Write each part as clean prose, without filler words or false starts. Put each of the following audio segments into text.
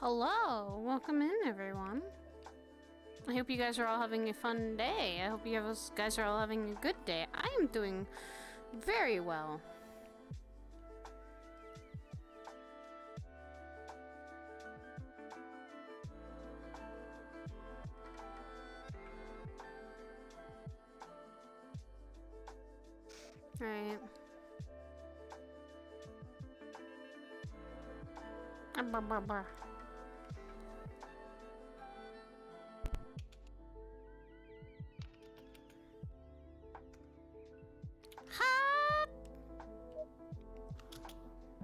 Hello, welcome in everyone. I hope you guys are all having a fun day. I hope you guys are all having a good day. I am doing very well. Right.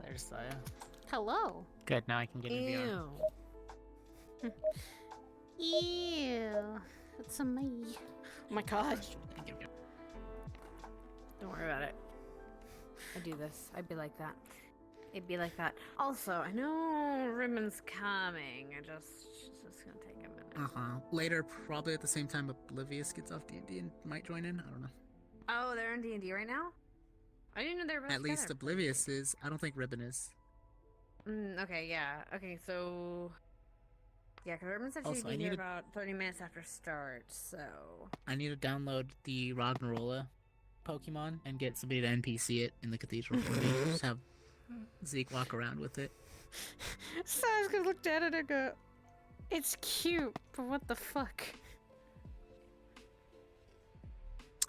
There's Saya. Hello. Good, now I can get in VR. Ew. It's a me. Oh my god. Don't worry about it. I do this. I'd be like that. It'd be like that. Also, I know Ribbon's coming. It's just gonna take a minute. Later, probably at the same time Oblivious gets off D&D and might join in. I don't know. Oh, they're in D&D right now? I didn't know they were both At least together. Oblivious is. I don't think Ribbon is. Okay, yeah. Okay, so... Yeah, because Ribbon said Also, she'd be here about 30 minutes after start, so... I need to download the Ragnarola Pokemon and get somebody to NPC it in the cathedral for me. Just have Zeke walk around with it. So I was gonna look at it and go, it's cute, but what the fuck?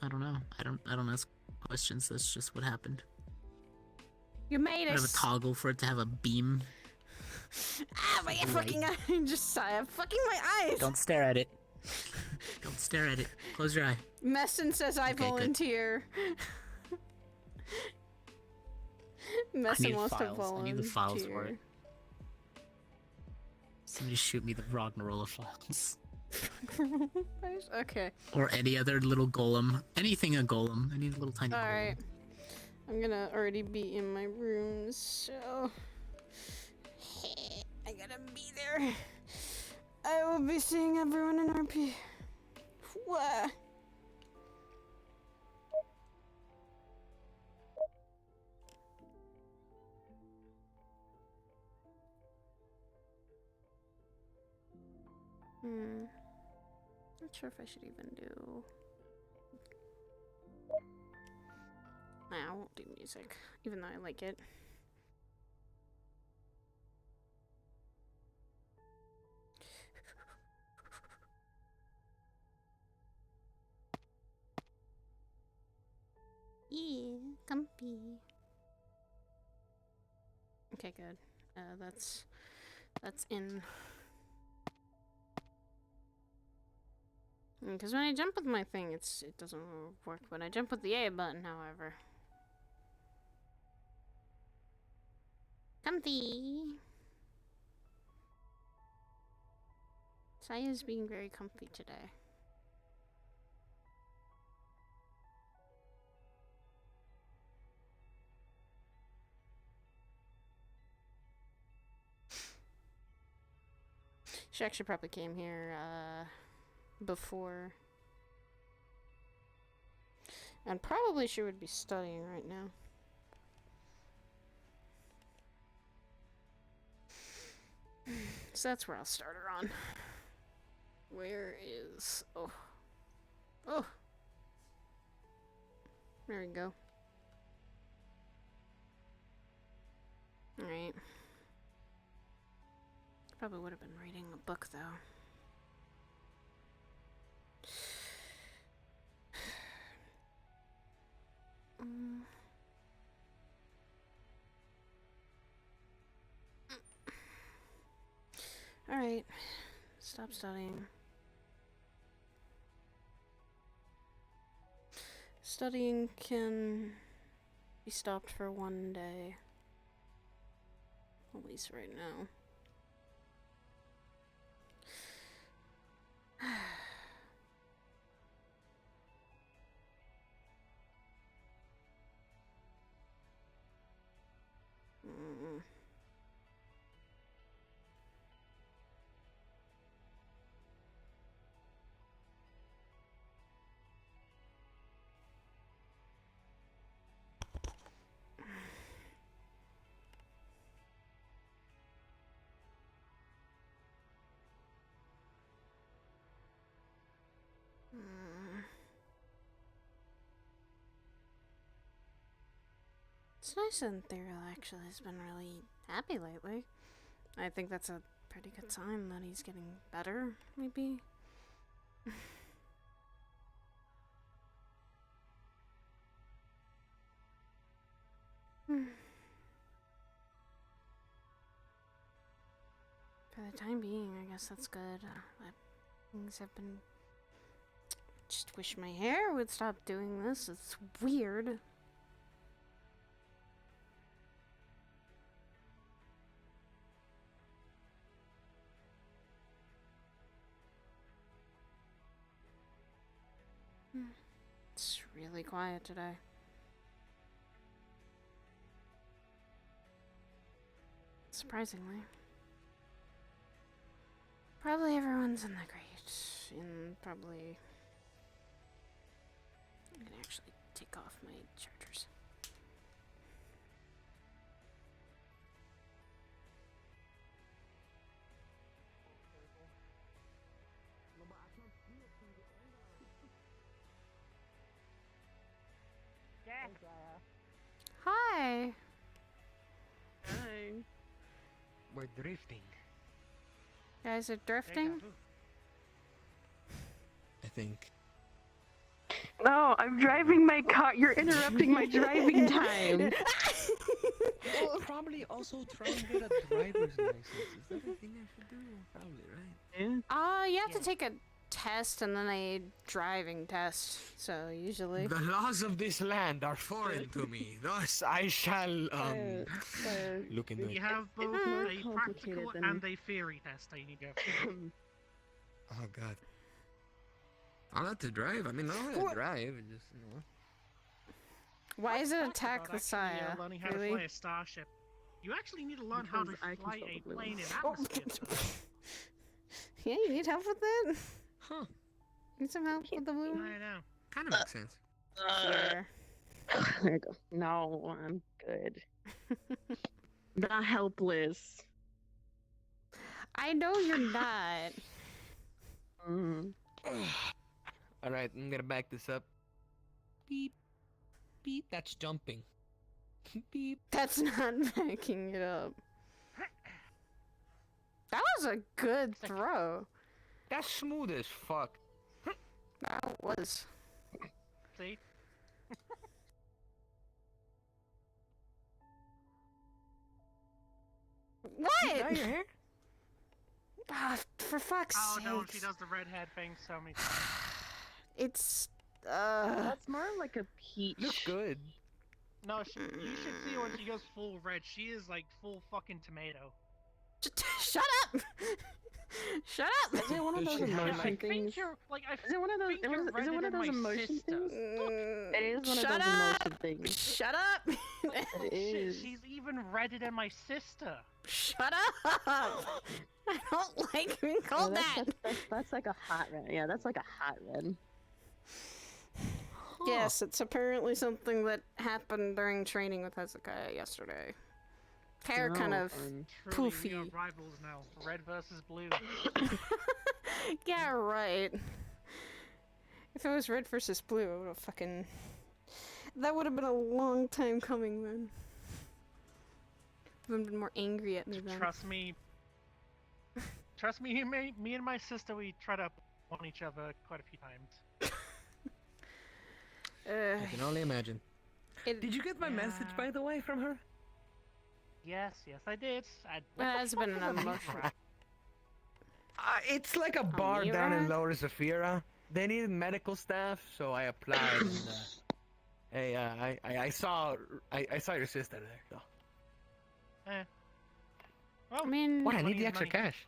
I don't know. I don't ask questions. That's just what happened. You made I us. have a toggle for it to have a beam. Ah, my fucking eye. Just sigh. I'm fucking my eyes. Don't stare at it. Don't stare at it. Close your eye. Meston says I volunteer. Meston wants to volunteer. I need the files for it. Somebody shoot me the Ragnarola files. Okay. Or any other little golem. Anything a golem. I need a little tiny golem. Alright. I'm gonna already be in my room, so... I gotta be there. I will be seeing everyone in RP. What? Not sure if I should even do... Nah, I won't do music, even though I like it. Yeah, comfy. Okay, good. That's in. Because when I jump with my thing, it doesn't work. When I jump with the A button, however. Comfy. Saya's being very comfy today. She actually probably came here before. And probably she would be studying right now. So that's where I'll start her on. Where is... Oh. Oh! There we go. Alright. Probably would have been reading a book, though. Alright. Stop studying. Studying can be stopped for one day. At least right now. It's nice that Sidriel actually has been really happy lately. I think that's a pretty good sign that he's getting better, maybe. For the time being, I guess that's good. Things have been... Just wish my hair would stop doing this. It's weird. It's really quiet today. Surprisingly. Probably everyone's in the grate. And probably... I'm gonna actually take off my chargers. Hi! Hi. We're drifting. Guys are drifting? I think. No, I'm driving my car. You're interrupting my driving time. Well, probably also try and get a driver's license. Is that a thing I should do? Probably, right? You have to take a test and then a driving test. So usually. The laws of this land are foreign to me. Thus, I shall look into You it. have both more a practical complicated than- and a theory test that you need to go through. Oh God. I like to drive. I mean, I don't want to drive. It just, you know. Why does it Talk attack about the actually, Saya? learning how to fly Really? a starship. You actually need to learn how to Because I fly control a the wheel. plane in Oh. atmosphere. Yeah, you need help with that? Huh. Need some help with the I wheel? know. Kind of makes sense. Here. There you go. No, I'm good. Not helpless. I know you're not. Mm. All right, I'm gonna back this up. Beep, beep. That's jumping. Beep. That's not backing it up. That was a good throw. That's smooth as fuck. That was. See? Dye What? your hair? Ah, for fuck's Oh sake. no, she does the redhead thing so many times. It's. That's more like a peach. Looks good. No, you should see her when she goes full red. She is like full fucking tomato. Shut up! Shut up! Is it one of Does those she have, emotion I like- think things? you're like I Is it one of those? think you're Is it one redder of than those my emotion sister. things? It is one of Shut those up! emotion things. Shut up! Holy It shit, is. she's even redder than my sister. Shut up! I don't like being called Yeah, that. that's like a hot red. Yeah, that's like a hot red. Yes, it's apparently something that happened during training with Hezekiah yesterday. Hair kind Oh, of Truly, we are poofy. rivals now. Red versus blue. Yeah, right. If it was red versus blue, I would have fucking. That would have been a long time coming then. Would have been more angry at me then. Trust me. Trust me, me and my sister, we tried to on each other quite a few times. I can only imagine. It Did you get my message, Yeah. by the way, from her? Yes, I did. has been an emotion. It's like a bar down in Lower Zafira. They needed medical staff, so I applied. And, hey, I saw your sister there. So. Well, I mean, What? I Money need the is extra money. cash.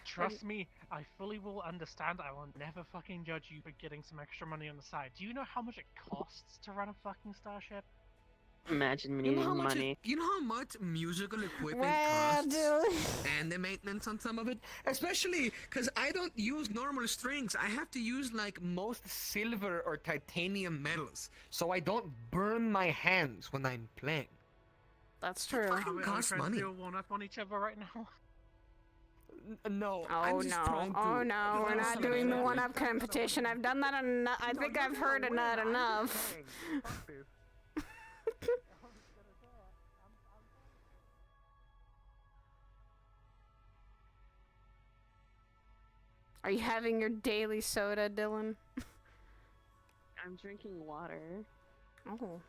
trust me, I fully will understand. I will never fucking judge you for getting some extra money on the side. Do you know how much it costs to run a fucking starship? Imagine me You know needing how much? money. You know how much musical equipment well, costs, dude. and the maintenance on some of it, especially because I don't use normal strings. I have to use like most silver or titanium metals, so I don't burn my hands when I'm playing. That's true. Fucking Are we costs trying money. to do a one-up on each other right now? No. Oh I'm just no! trying to- Oh no! We're not doing the one-up competition. I've done that enough. I think I've heard of that enough. Are you having your daily soda, Dylan? I'm drinking water. Oh.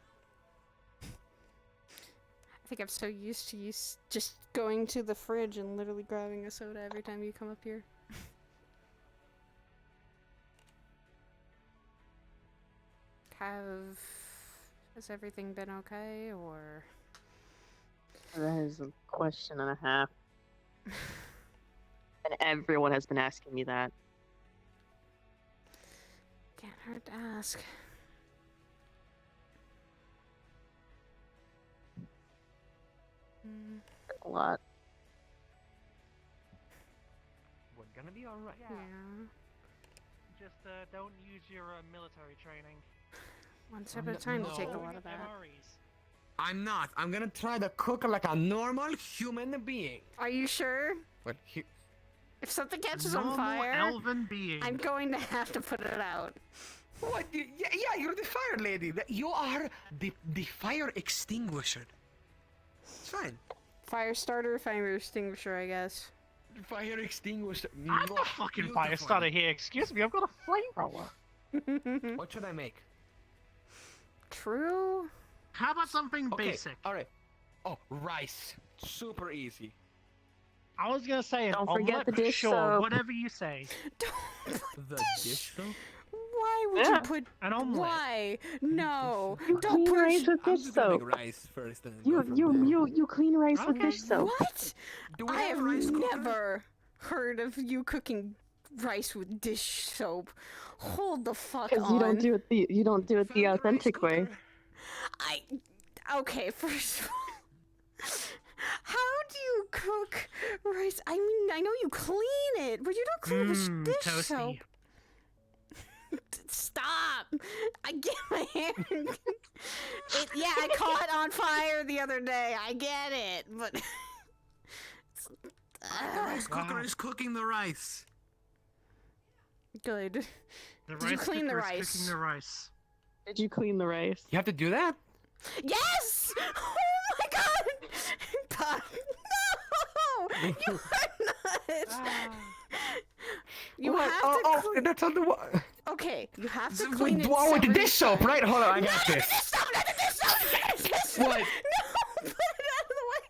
I think I'm so used to you just going to the fridge and literally grabbing a soda every time you come up here. Has everything been okay, or? That is a question and a half. And everyone has been asking me that. Can't hurt to ask. A lot. We're gonna be alright. Yeah. Just don't use your military training. One step at a time to take a No. lot of that. MREs. I'm not. I'm gonna try to cook like a normal human being. Are you sure? But If something catches on Normal fire, elven being. I'm going to have to put it out. what? Yeah, you're the fire lady. You are the fire extinguisher. It's fine. Fire starter, fire extinguisher, I guess. Fire extinguisher. I'm the fucking fire Beautiful. starter here. Excuse me, I've got a flamethrower. What should I make? True. How about something Okay, basic? alright. Oh, rice. Super easy. I was gonna say an Don't forget omelet, the but dish sure, soap. whatever you say. Don't put The dish soap? Why would Yeah. you put? An omelet. Why? No. You Don't clean put. rice with I'm dish just gonna soap. make rice first and then go from You clean rice with Okay. dish soap. What? Do we I have have a rice cooker? never heard of you cooking rice with dish soap. Hold the fuck Because on. you don't do it the Found a rice authentic way. cooker. Okay, first of all, how do you cook rice? I mean, I know you clean it, but you don't clean it with dish toasty. soap. Stop! I get my hand. Yeah, I caught on fire the other day. I get it, but The rice cooker is cooking the rice. good. The Did you rice cooking the cooker is rice? Cooking the rice. Did you clean the rice? You have to do that? Yes! Oh my god! God, no! You are not. You What? have Oh, to. that's on the wa- Okay, you have to Wait, clean it. wow, with the several dish soap, right? Hold on, I got No, this. stop! Not the dish soap! Not the dish soap! What? No! Put it out of the way!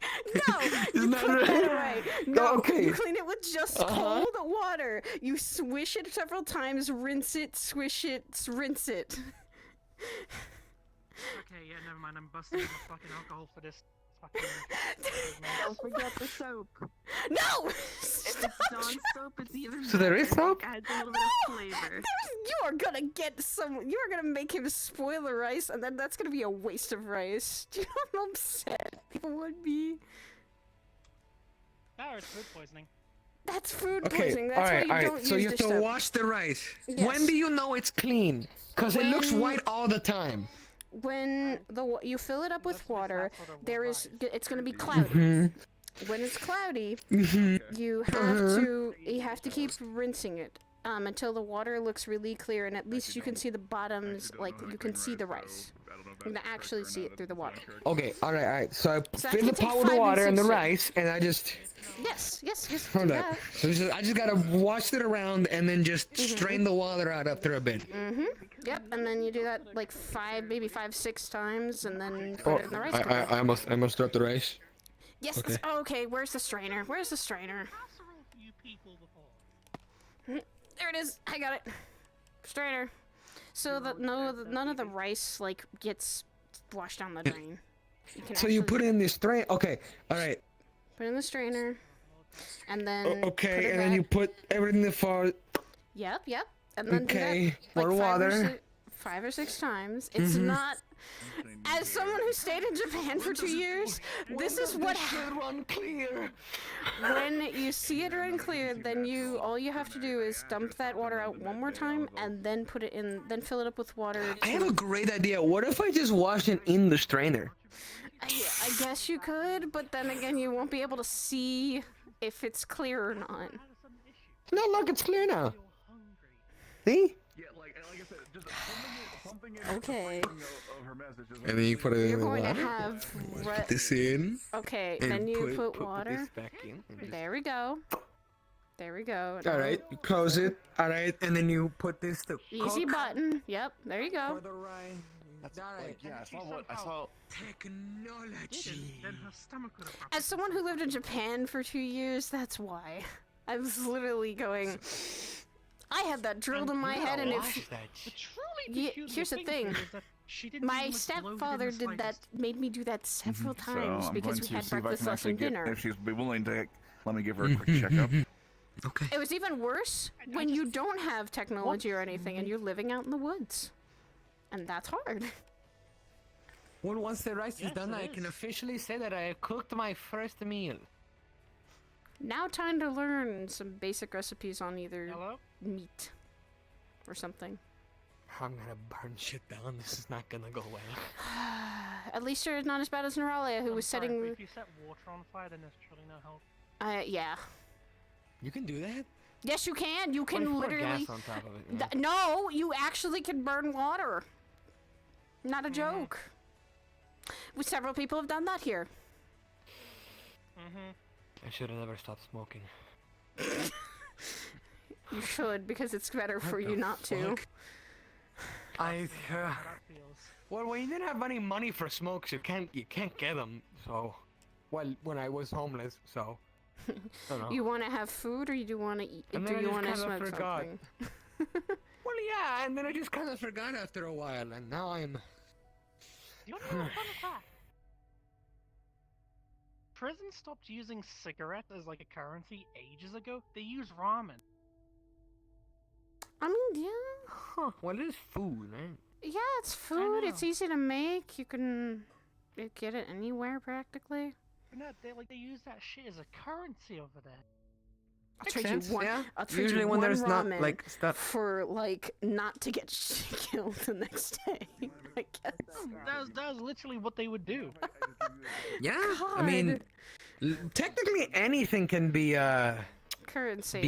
No! You Isn't that put right? that away! No! Okay. You clean it with just Uh-huh. cold water. You swish it several times, rinse it, swish it, rinse it. Okay, yeah, never mind. I'm busting the fucking alcohol for this. Fucking... Don't forget the soap. No! If Stop! it's Dawn soap, it's even So there is better. soap? It adds a little bit of flavor. You are gonna get some. You are gonna make him spoil the rice, and then that's gonna be a waste of rice. Do you know how upset people would be? Oh, it's food poisoning. That's food Okay, poisoning. That's why you don't So use you have dish to soap. wash the rice. Yes. When do you know it's clean? Because it looks When- white all the time. When you fill it up with That's water, that sort of there is rice. it's gonna be cloudy. Mm-hmm. When it's cloudy, Mm-hmm. you have to keep rinsing it until the water looks really clear, and at least you can see the bottoms, like you can see the rice. You can actually see it through the water. Okay, alright. So I So that fill can the take pot with the 5 water and the minutes. rice, and I just Yes. hold do up. that. So I just gotta wash it around and then just strain the water out after a bit. Yep, and then you do that like 5, 6 times, and then put Oh, it in the rice cooker. I must drop the rice. Yes. okay. Okay. Where's the strainer? Where's the strainer? Casserole for you people before. There it is. I got it. Strainer. So that none of the rice like gets washed down the drain. You can So you actually put it in the strain. Okay, alright. put it in the strainer, and then put Okay, it and then you back. put everything in the far. Yep. And then Okay, do that, more like water. 5 or 6 times. It's not. As someone who stayed in Japan for 2 years, this is what run clear. when you see it run clear, then all you have to do is dump that water out one more time and then put it in, then fill it up with water. I have a great idea. What if I just wash it in the strainer? I guess you could, but then again, you won't be able to see if it's clear or not. That is an issue. No, look, it's clear now. You're hungry. See? Yeah, like I said, just something in Okay. the phrasing of her message is And then you put it You're in the going to water. have Put this in. Okay, And then you put this water. back in. and just- There we go. There we go. All right, you close it. All right, and then you put this to Easy cook button. Yep, there you go. for the rye. That's All right. like, yeah, I And saw she what I somehow- saw. Technology. Then her stomach would have. As someone who lived in Japan for 2 years, that's why. I was literally going. I had that drilled in my head, and The if truly Ye- peculiar here's the thing. here is that she didn't my even look bloated in stepfather the did that, slightest. made me do that several So times I'm because going we to had see if I breakfast, can lunch, actually and get, dinner. if she's be willing to let me give her a quick checkup. Okay. It was even worse when you don't have technology or anything and you're living out in the woods. And that's hard. Well, once the rice Yes, is done, it I can is. officially say that I cooked my first meal. Now time to learn some basic recipes on either Hello? meat or something. I'm gonna burn shit down. This is not gonna go well. At least you're not as bad as Neuralia, who I'm was sorry, but setting... if you set water on fire, then there's truly no help. Yeah. You can do that? Yes, you can. You What can if you pour literally... gas on top of it. you know? No, you actually can burn water. Not a joke. Several people have done that here. Mm-hmm. I should have never stopped smoking. You should, because it's better for What you the not to. fuck? I How that feels. well, when you didn't have any money for smokes, you can't get them. So, well, when I was homeless, so. I don't know. You want to have food, or you do want to eat? And do then I you just want to kinda smoke forgot. something? Well, yeah, and then I just kind of forgot after a while, and now I'm. You want to know a fun fact? Prison stopped using cigarettes as like a currency ages ago. They use ramen. I mean, yeah. Huh. Well, it is food, right? Yeah, it's food. It's know. easy to make. You can get it anywhere practically. But no, they use that shit as a currency over there. I'll Makes trade sense, you one. yeah. I'll trade Usually you when one there's not ramen like stuff. for like not to get killed the next day. I guess. That was literally what they would do. Yeah, I mean, technically anything can be Currency.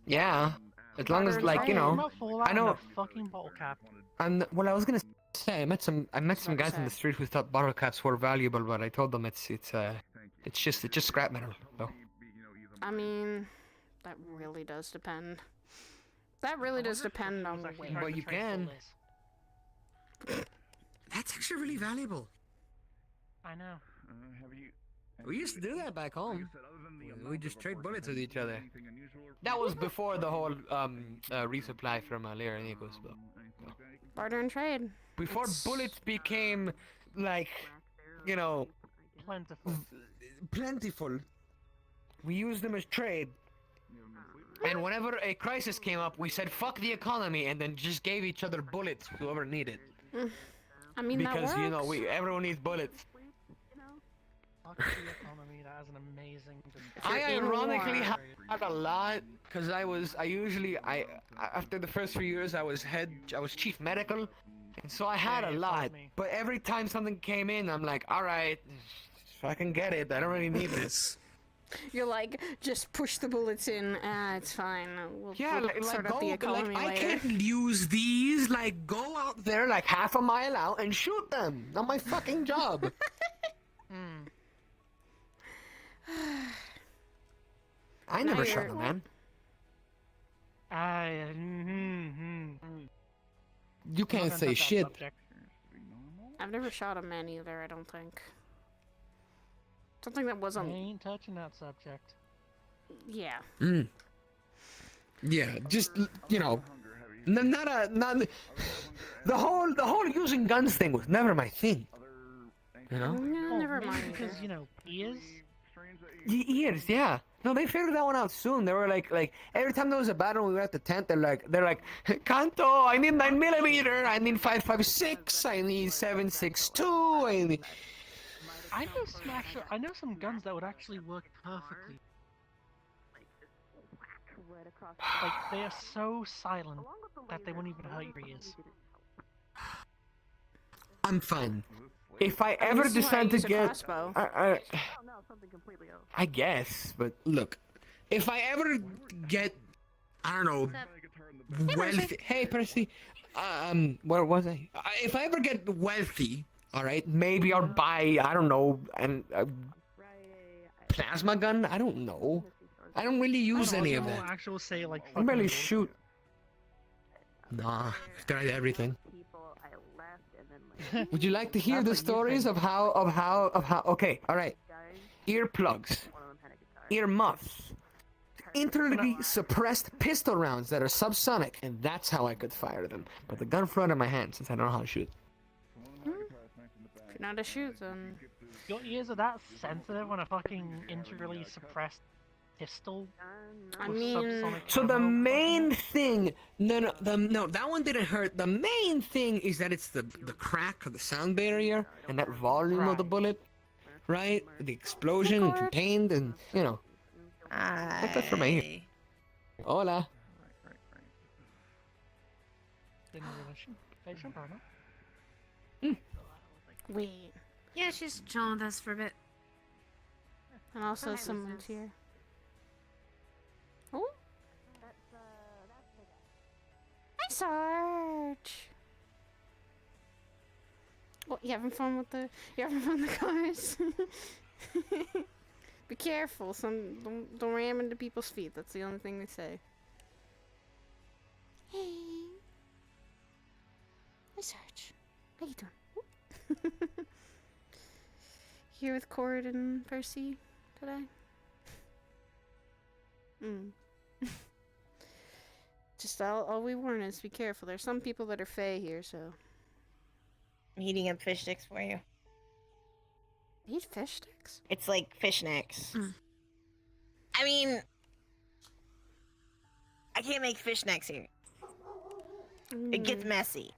yeah, as long as Modern like you trade. know. I know- A fucking bottle cap. And well, I was gonna say I met some guys in the street who thought bottle caps were valuable, but I told them it's just scrap metal. So. I mean, that really does depend. That really does depend on where. But you can. That's actually really valuable. I know. We used to do that back home. We just trade bullets with each other. That was before the whole resupply from Lyra and Eagles, though. Barter and trade. Before bullets became like, you know, Plentiful. plentiful, we used them as trade. And whenever a crisis came up, we said fuck the economy and then just gave each other bullets, whoever needed. I mean, that Because works. you know, everyone needs bullets. Fuck the economy. That is an amazing. I you're in ironically war. had a lot because after the first 3 years I was chief medical, and so I had Yeah, a you told lot. me. But every time something came in, I'm like, all right, if I can get it, I don't really need this. You're like, just push the bullets in. It's fine. We'll, Yeah, we'll sort out the economy I later. can't use these. Like, go out there like half a mile out and shoot them. Not my fucking job. Hmm. I Now never shot you're- a man. You can't say shit. I've never shot a man either. I don't think. Something that I wasn't. ain't touching that subject. Yeah. Yeah, just you know, not the whole using guns thing was never my thing. You know, No, never maybe mind. because ears. years, yeah. No, they figured that one out soon. They were like every time there was a battle, we were at the tent. They're like, Kanto, I need 9mm, I need 5.56, I need 7.62, I need. I know some guns that would actually work perfectly. Like they are so silent that they won't even hurt your ears. I'm fine. if I I mean, ever this is why I decide to use a get, crossbow. I guess, but look, if I ever get, I don't know, wealthy. Hey, Percy. Where was I? If I ever get wealthy, all right, maybe I'll buy, I don't know, a plasma gun. I don't know. I don't really use any of that. Actual say like. I barely fucking shoot. Nah, I've tried everything. Would you like to hear the stories of how? Okay, all right. Earplugs, earmuffs, internally suppressed pistol rounds that are subsonic, and that's how I could fire them. But the gun flew out of my hand since I don't know how to shoot. If you're not a shoot, then Your ears are that sensitive when a fucking internally suppressed pistol. I with mean, subsonic So the ammo main thing, no, that one didn't hurt. The main thing is that it's the crack of the sound barrier and that volume of the bullet, right? The explosion and contained, and you know. Not good for my ear. Hola. in relation or not? wait. Yeah, she's chilling with us for a bit. And also someone's here. Oh. Hi, Sarge. What, you having fun with the cars? Be careful, don't ram into people's feet. That's the only thing they say. Hey. Hi, Sarge. How you doing? Here with Cord and Percy today. Just all we warn is be careful. There's some people that are fey here, so. I'm heating up fish sticks for you. Eat fish sticks? It's like fish snacks. I mean, I can't make fish snacks here. It gets messy.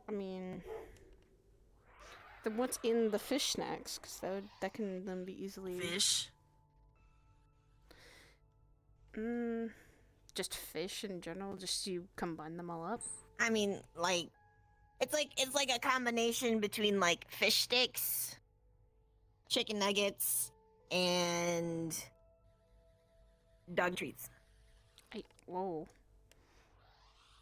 I mean, then what's in the fish snacks? Because that can then be easily Fish? just fish in general. Just you combine them all up. I mean, like, it's like a combination between like fish sticks, chicken nuggets, and dog treats. Whoa.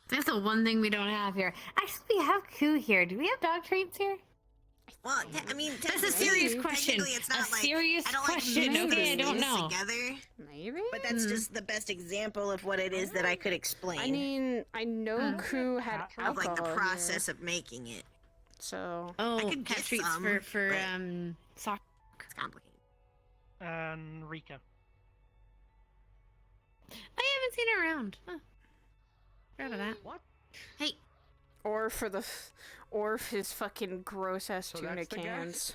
That's the one thing we don't have here. Actually, we have Koo here. Do we have dog treats here? Well, I mean, That's a serious Maybe. question. technically it's not A like serious I don't question. like mix Okay, I those don't things know. together, Maybe? but that's just the best example of what it is that I could explain. I mean, I know Koo had Of of like the alcohol process of making it. here, so Oh, could cat get treats some, for but- soccer. It's complicated. And Rika. I haven't seen her around. Huh. Proud of that. What? Hey, or his fucking gross ass So tuna that's the cans.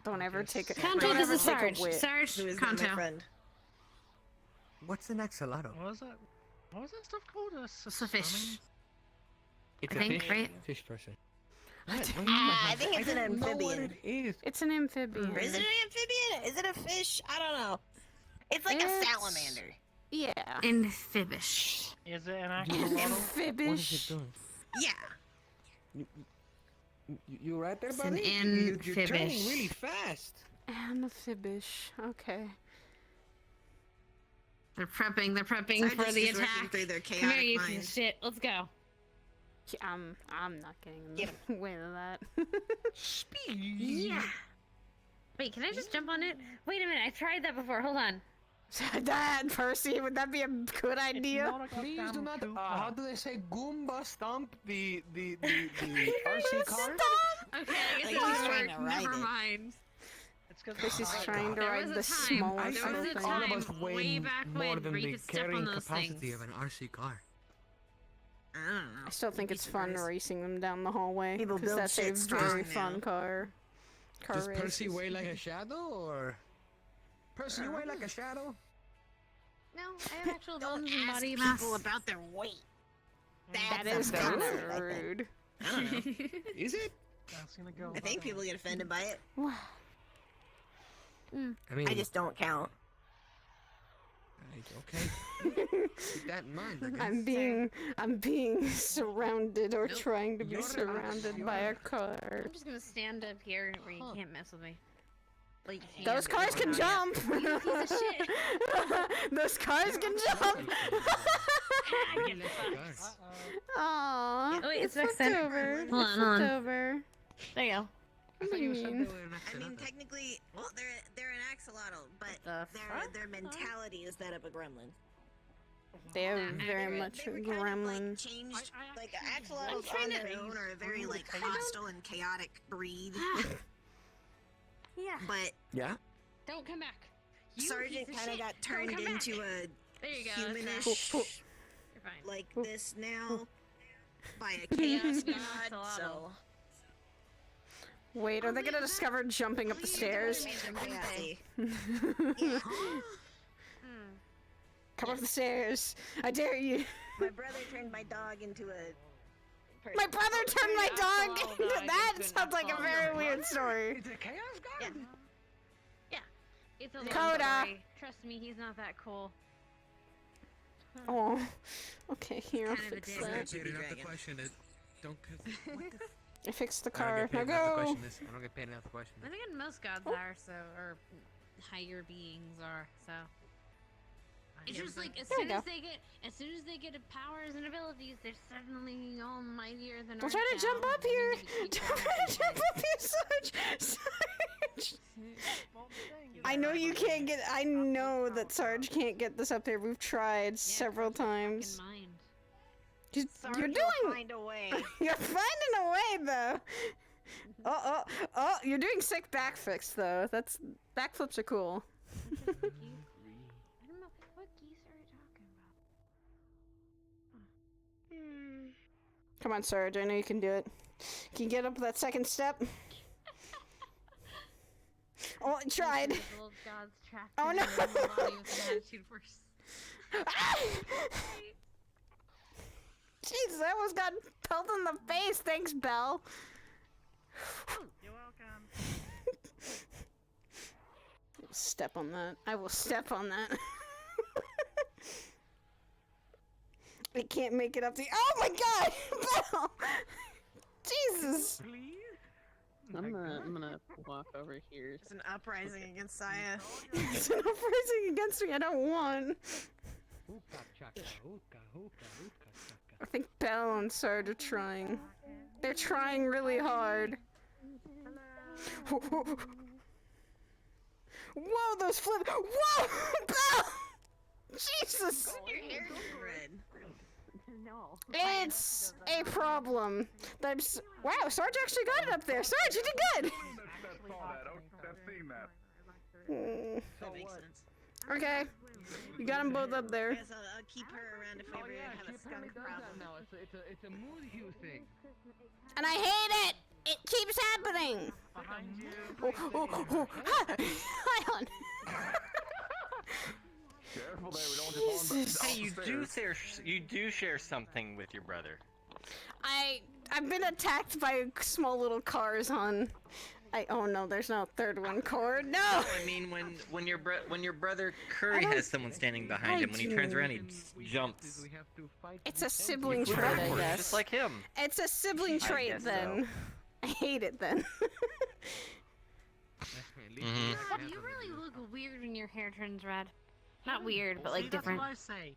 Don't ever take a Kanto, don't this ever is take a Sarge. whiff. Sarge, who is not my Kanto. friend? What's an axolotl? What was that? What was that stuff called? It's a fish. It's I think, right? Fish person. I think it's an Know what amphibian. it is. It's an amphibian. Is it an amphibian? Is it a fish? I don't know. It's like a It's- salamander. Yeah. Amphibious. Is it an actual model? What is it Amphibious. doing? Yeah. You right there, It's an buddy? You're turning amphibious. really fast. Amphibious. Okay. They're prepping Sarge for is the just working attack. through their Come here, chaotic you piece mind. of shit. Let's go. Yeah, I'm not getting in Get the way of that. Speed. Yeah. Wait, can I just jump on it? Wait a minute, I tried that before. Hold on. Dad, Percy, would that be a good idea? Not a Please do goddamn not. Koopa. How do they say Goomba stomp the RC car? Okay, I Like guess he's it trying worked. to ride Never it. mind. It's because Percy's trying to There ride was the a time. smallest There was little a thing. All of time us way weigh back more when than where you the could step on carrying those capacity things. of an RC car. I don't know. I still think You'd be it's fun surprised. racing them down the hallway People because build that's a shit strong very now. fun car Does race. Percy weigh like a shadow, or Percy, you weigh like a shadow? No, I have actual Don't bones and ask body people mass. about their weight. That That's is a kind bad thing, I of think. rude. I don't know. Is it? gonna go. I think people get offended by it. I mean, I just don't count. Okay. Keep that in mind. I guess. I'm being surrounded or trying to be You're- surrounded by a car. I'm just gonna stand up here where you can't mess with me. Like, you Those can't. cars can jump! You piece of shit. Those cars can jump! Get fucked. Aww. Oh, wait, it's flipped fixed. over. Hold It's on, hold flipped on. over. There you go. I thought you were something with an I accent. mean, technically, well, they're an axolotl, but The their mentality is that of a gremlin. They are And very they were- much they were gremlin. kind of, like, changed. Like axolotls on their own are a very like hostile and chaotic breed. Yeah. But Yeah? Don't come back. You Sergeant piece of kind of shit. got Don't turned come back. into a There you go. humanish, You're fine. like this now, by a chaos god. Axolotl. So Wait, are they gonna discover jumping up the stairs? chaotic. Yeah. Come up the stairs! I dare you! My brother turned my dog into a. My brother turned my dog Axolotl into dog that! into an Sounds like a axolotl. very weird story. It's a chaos god? Yeah. It's a Coda. long story. Trust me, he's not that cool. Oh. Okay, here, I'll Kind of a fix dick. that. Paid enough to dragon. question it. Don't. What the I fixed the I don't car. get paid Now enough to go! question this. I don't get paid enough to question I this. think most gods are, so, or higher beings are, so. It's just like as There we soon go. as soon as they get powers and abilities, they're suddenly all mightier than. Don't try to jump up here! Don't try to jump up here, Sarge! Sarge! I know you can't get. I know that Sarge can't get this up there. We've tried several times. You're Sarge will doing. find a way. You're finding a way, though. Oh! You're doing sick backflips, though. That's backflips are cool. I don't know what geese are you talking about. Come on, Sarge. I know you can do it. Can you get up that second step? Oh, I tried. Little gods trapped Oh, in no. their own body with an attitude worse. Jeez, I almost got pelted in the face. Thanks, Belle. You're welcome. Step on that. I will step on that. I can't make it up the. Oh my god! Belle! Jesus! Please? I'm gonna walk over here. It's an uprising against Saya. It's an uprising against me. I don't want. I think Belle and Sarge are trying. They're trying really hard. Whoa, those flip. Whoa! Belle! Jesus! Your hair is red. No. It's a problem. That's. Wow, Sarge actually got it up there. Sarge, you did good! I've seen that. Mm, That makes sense. okay. You got them both up there. Guess I'll keep her around if we ever have a skunk problem. now. It's a mood hue thing. And I hate it! It keeps happening! Behind you. Hi! Hi, hon! Careful there, we don't just fall Jesus. down Hey, the stairs. you do share something with your brother. I've been attacked by small little cars, hon. Oh no, there's no third one cord. No! I mean, when your brother Curry don't- has someone standing behind him, when he turns around, he jumps. We have to fight It's a with sibling them. trait, I Backwards, guess. just like him. It's a sibling trait, guess then. I hate it, then. At least Mhm. we have You to really do look weird when your hair turns red. Not weird, but like See, different. That's what I say.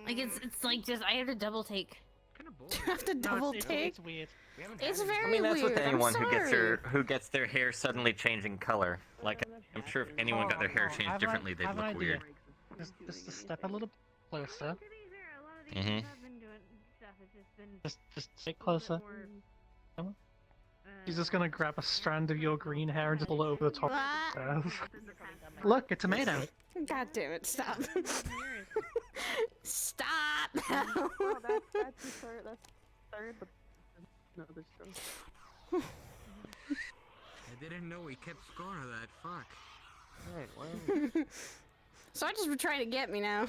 Like it's like just I have to double take. Kinda bored. You have to No, double it's take. weird. We haven't It's had any- very I mean, that's weird. with anyone I'm sorry. who gets their hair suddenly changing color. Like, I'm sure if anyone got their hair I changed have differently, an- they'd I have an look idea. weird. Just to step a little closer. Mhm. Just sit closer. He's just gonna grab a strand of your green hair and just pull it over the top of the stairs. Look, a tomato. God damn it, stop. Stop! Oh, that's the third. That's third, but no, there's still. I didn't know we kept score of that. Fuck. Alright, well. Sarge has been trying to get me now.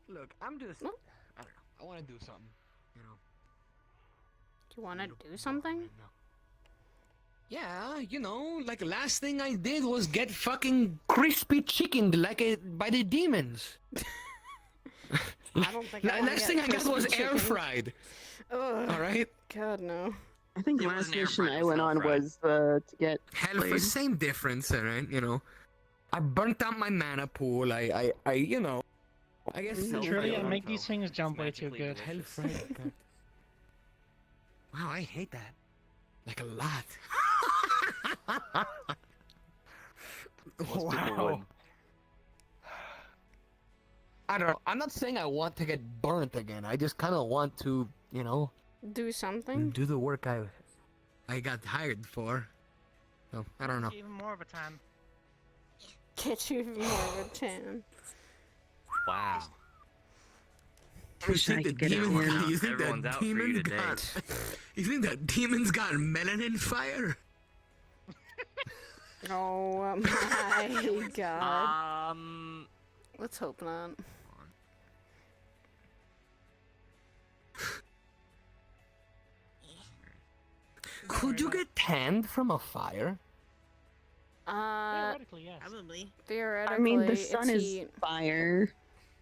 Look, I'm just. I Well- don't know. I want to do something. You know. Do you want to do something? No. Yeah, you know, like last thing I did was get fucking crispy chickened by the demons. I don't think I wanna Last get thing I got was crispy air chicken. fried. Ugh. All right. God no. I think It last wasn't air mission fried, it I was went hell on fried. was to get Hell, for played. same difference, all right. You know, I burnt out my mana pool. You know, I guess. Truly, I Hellfire make also. these things jump way It's too magically good. delicious. Hellfire. Wow, I hate that. Like a lot. Most people would. I don't know. I'm not saying I want to get burnt again. I just kind of want to, you know, Do something. do the work I got hired for. So I don't know. Even more of a tan. Get you even more of a tan. Wow. Wish I could get it in. You think Everyone's that out for you demons today. got? You think that demons got melanin fire? Oh my god. Let's hope not. Could you get tanned from a fire? Theoretically, yes. Probably. Theoretically, I mean, the sun it's is heat. fire.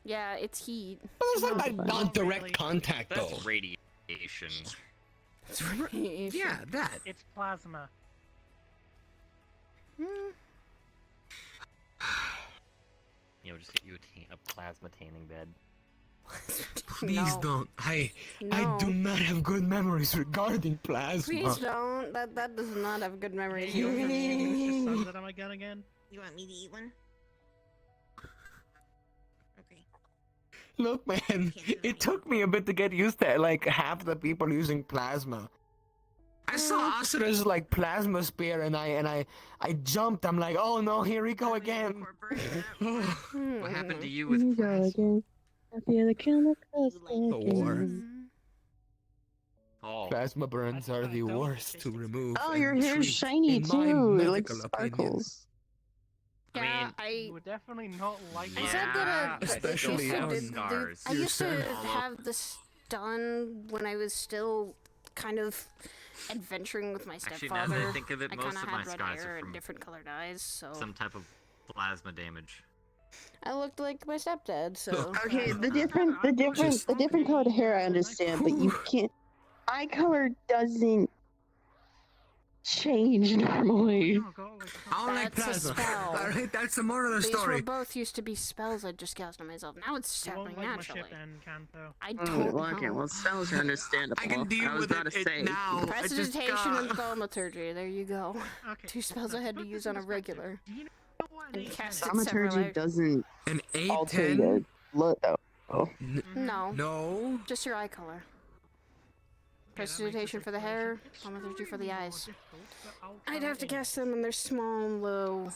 Yeah, it's heat. But it's like Not by fire. non-direct Really? contact, though. That's radiation. It's radiation. Yeah, that. It's plasma. Hmm. You know, just get you a plasma tanning bed. Please No. don't. I No. do not have good memories regarding plasma. Please don't. That does not have good memories. You want me to use the sun that on my gun again? You want me to eat one? Okay. Look, man, it took me a bit to get used to like half the people using plasma. I saw Asura's like plasma spear and I jumped. I'm like, oh no, here we go again. What happened to you Here we with go plasma? again. I feel the chemicals The war. again. Oh, Plasma burns are the don't worst to taste it. remove. Oh, and your hair's treat, shiny in my too. It like medical opinion. sparkles. Yeah, You would definitely not like I that. said that Yeah, especially I on used to scars. I used to Your son. have this done when I was still kind of adventuring with my Actually, now that stepfather. I think of it, I most kind of of my had red scars hair are and from different colored eyes, so some type of plasma damage. I looked like my stepdad. So Look. Okay, the different colored hair I understand, but you can't. Eye color doesn't change normally. Oh, God, like, I don't like That's a plasma. spell. Alright, that's the moral of the these were story. both used to be spells I just cast on myself. Now it's just you happening won't like my naturally. ship then, Kanto. I Oh, don't well, okay, know. well, spells are understandable. I can deal I was with about to it say. now. I just Prestidigitation and got... thaumaturgy. There you go. Okay. Two spells now, I had to put use this in on a perspective. regular. Do you know what an And A10 cast is? it separately. Thaumaturgy doesn't An alter A10? your look, though. Oh. No, No. just your eye color. Okay, that makes Prestidigitation this for the explanation hair, thaumaturgy for the eyes. I'd have to cast them, and they're small and low.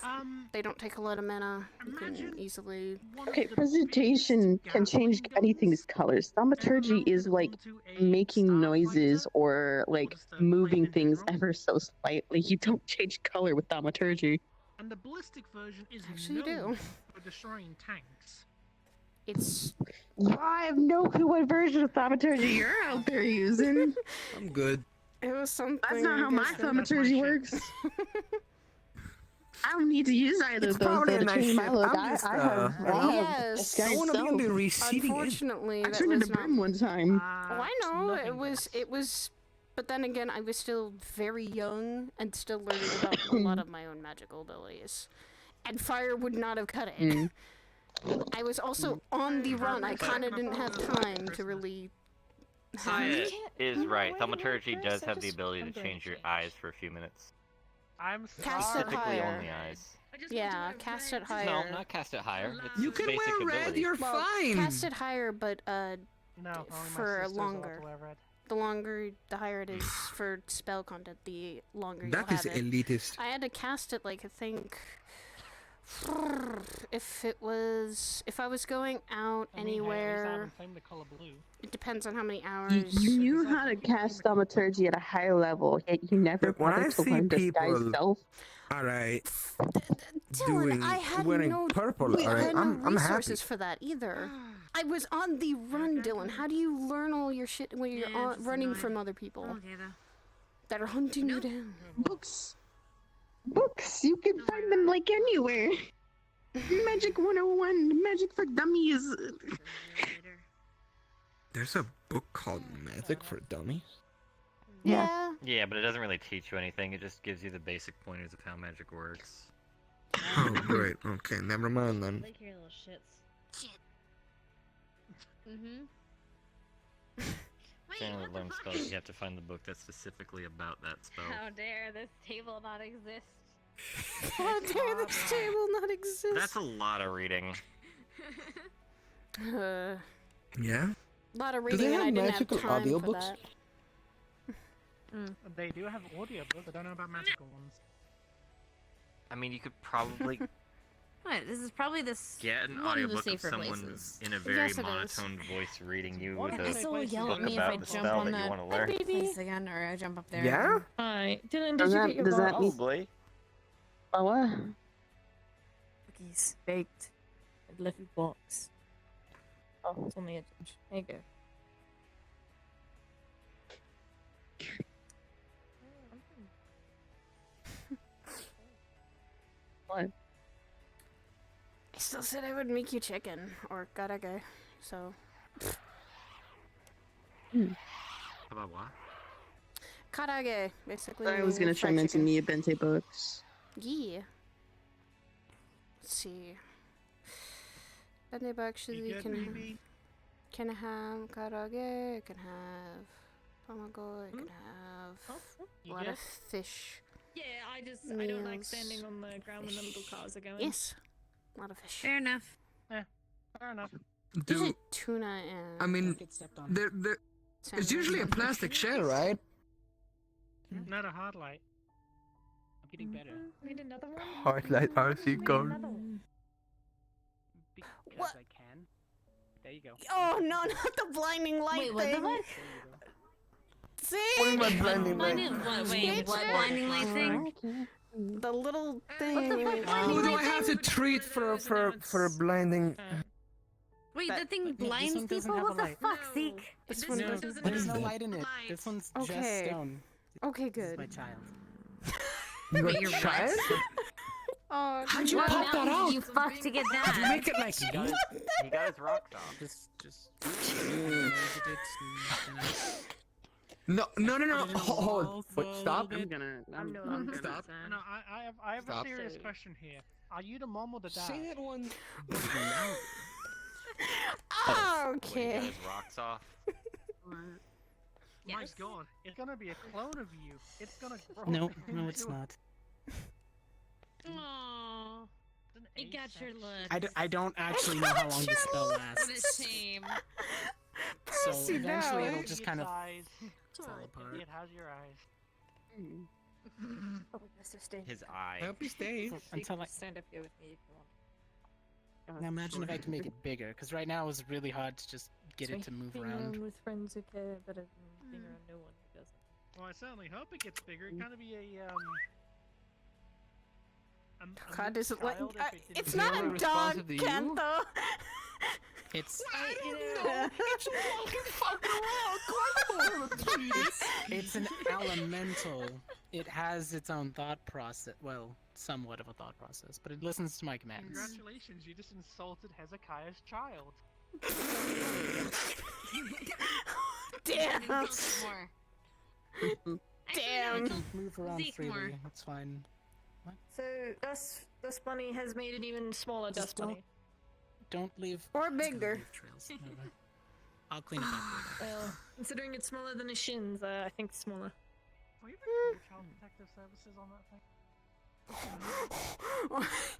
They don't take a lot of mana. You can easily. Okay, presentation can change anything's colors. Thaumaturgy is like making noises or like moving things ever so slightly. You don't change color with thaumaturgy. And the ballistic version is Actually, you known do. for destroying tanks. It's I have no clue what version of thaumaturgy you're out there using. I'm good. it was something. That's not how my different. thaumaturgy shit. works. I don't need to use either It's of those probably though a to nice change my ship. look. I'm I just, have Yes. a I guy want to be on the self. receiving end. Unfortunately, I that turned was into not. Brim one time. Oh, I know. It was. But then again, I was still very young and still learning about a lot of my own magical abilities. And fire would not have cut it. Mm. I was also on the run. I kind of didn't have time to really. Saya is right. why did I Thaumaturgy first? does I have the just ability to remembered change your it. eyes for a few minutes. I'm Cast sorry. it Typically higher. only eyes. Yeah, cast it higher. No, not cast it higher. It's You can basic wear red, ability. you're Well, fine. cast it higher, but No, only my for sisters allowed to longer. wear red. the longer, the higher it is for spell content, the longer That you'll is have it. elitist. I had to cast it like I think if I was going out I mean, hey, at least I anywhere, haven't claimed the color blue. it depends on how many hours. You knew how to cast thaumaturgy at a high level, yet you never Look, when I bothered to see learn disguise people- self. Alright. Dylan, Doing I had wearing no, purple. I Alright, had no I'm happy. resources for that either. I was on the run, Dylan. How do you learn all your shit when you're Yeah, it's just running annoying. from other people? Okay, though. that are hunting you down. Books. Books. You can find them like anywhere. Magic 101. Magic for Dummies. There's a book called Magic for Dummies. Yeah. Yeah, but it doesn't really teach you anything. It just gives you the basic pointers of how magic works. Oh, great. Okay, never mind then. Like your little shits. Shit. Mm-hmm. Wait, Generally what the learn fuck spells, is... you have to find the book that's specifically about that spell. How dare this table not exist? How dare this table not exist? That's a lot of reading. Yeah? A lot of Do reading, they and I have didn't magical have time for audiobooks? that. They do have audiobooks. I don't know about magical ones. I mean, you could probably What? This is probably this get an one of the audiobook of safer someone places. in a very Yes, it is. monotone voice reading you What with if a they So place yell it at book me if about I the jump spell on that you that want to learn. place again, or I jump up there. Yeah? Hi, Dylan. Did Does you that- get your does that box? mean- Probably. Oh, what? Cookies baked. I left your box. Oh, it's on the edge. There you go. What? I still said I would make you chicken or karaage, so About what? karaage basically. I was gonna fried turn into chicken. Mia Bente books. Yeah. Let's see. Bente actually Be good, can baby. have karaage. It can have tamago. It can have a You lot good? of fish. Yeah, I don't like Meals, standing on the ground when the little cars are going. Yes, a lot of fish. Fair enough. Fair enough. Usually Do tuna and. I mean, Don't get stepped on. there, salmon. it's usually a plastic shell, right? Not a hard light. I'm getting better. Need another one? Hard light RC Need code. another one. Because What? I can. There you go. Oh no, not the blinding light Wait, what the thing. fuck? See? What am I blinding light? Wait, what blinding light thing? The little thing. Who do I have to treat for a blinding? Wait, That- that thing this blinds one doesn't people? have What a the light. fuck, No. Zeke? This This one one doesn't doesn't There's have no a light in it. light. This one's Okay. just stone. Okay, This is good. my child. You Wait, got you're child? Oh, How'd you What pop that mountain out? did you fuck to get You that? make it like He got his rocks off. just. No. Hold. Walls Wait, a stop. little I'm gonna. I'm gonna Stop. No, I have a Stop. serious So- question here. Are you the mom or the dad? Say that one. Oh, When he got okay. his rocks off. My Yes. god, it's gonna be a clone of you. It's gonna grow. No, into no, it's not. Aww, an you got your asexual- look. I don't actually know how long the spell What lasts. a shame. So Percy, eventually no. it'll just kind of eyes. fall apart. It has your eyes. Oh, Mr. Stain. His eye. Happy stay. Until I Stand up here with me if you want. now imagine if I can make it bigger, because right now it's really hard to just get it to move Being around. with friends who care better than being around no one who doesn't. Well, I certainly hope it gets bigger. It kind of be a God, new is it like? child if it didn't It's grow. not a only dog, responsive to you? Kento. It's I don't know. It's walking fucking around. Climb over. it's an elemental. It has its own thought process. Well, somewhat of a thought process, but it listens to my commands. Congratulations, you just insulted Hezekiah's child. Damn. More. Damn. Move around Zeke freely. more. It's fine. So, Dust Bunny has made it even smaller, Just Dust Bunny. Don't leave. Or just don't bigger. leave trails. Never. I'll clean it up later. Well, considering it's smaller than his shins, I think it's smaller. Will you bring Child Protective Services on that thing?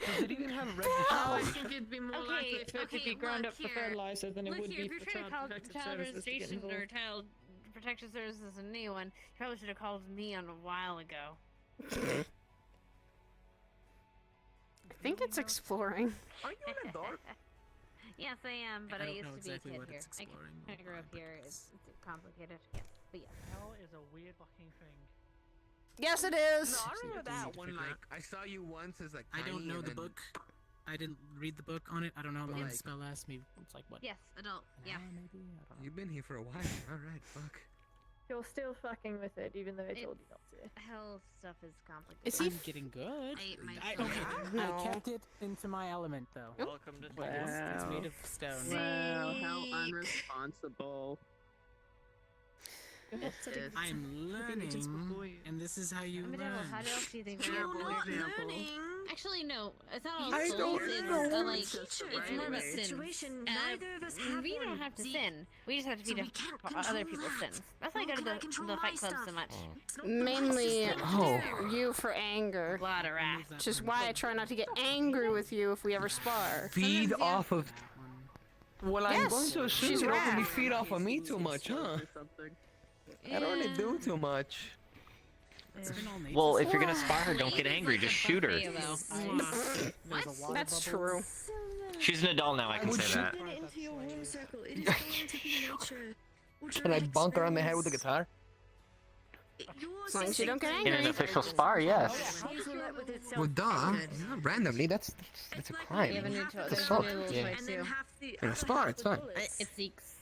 Does it even have red? I think it'd be more Okay, likely for it to okay, be ground look up for here. fertilizer than it Look would here, be if you're for trying to child call protective Child services to get Registration involved. or Child Protection Services a new one, you probably should have called me on a while ago. I think it's exploring. Are you an adult? Yes, I am, but I, don't used know to exactly be a what kid here. it's I exploring. kind of grew up here. It's complicated. Yes, but yes. Hell is a weird fucking thing. Yes, it is. No, I remember Easy that to one. figure Like out. I saw you once as like. I don't tiny know and the then- book. I didn't read the book on it. I don't know how long Like- the spell lasts. Maybe it's like what? Yes, adult. an Yeah. hour maybe. I don't know. You've been here for a while. All right, fuck. You're still fucking with it, even though I told you not to. Hell stuff is complicated. Is he I'm getting good. I ate my Okay, No. I kept it into my element though. Welcome to Like, it's Wow. made of stone. Wow, how Sick. unresponsible. I'm learning, and this is how you How learn. else do you think You're we're not example? learning. Actually, no. It's not all I souls. don't It's know. like Teacher, it's more about sins. situation. Uh, Neither of us have we one. don't have to Zeke, sin. We just have to So beat we can't other control people's that. sins. That's why I go Nor to can I control the my fight club so stuff. much. It's not Mainly Oh. you for anger. Blood or ass. Which is why I try not to get angry with you if we ever spar. Feed Sometimes, yeah. off of. Well, I'm Yes, going to assume she's you don't really right. feed off of me too much, huh? I don't really do too much. It's been all Well, if you're gonna spar her, don't get angry. Just shoot her. That's true. She's an adult now. I can would say shoot that. Turn it into your womb circle. It is going to be nature. Can I bonk her on the head with a guitar? As long as you don't get In an angry. official spar, yes. Well, duh. Not randomly. That's a crime. We have a new toy. It's There's a assault. new little Yeah. toy too. In a spar, it's fine. It's Zeke's.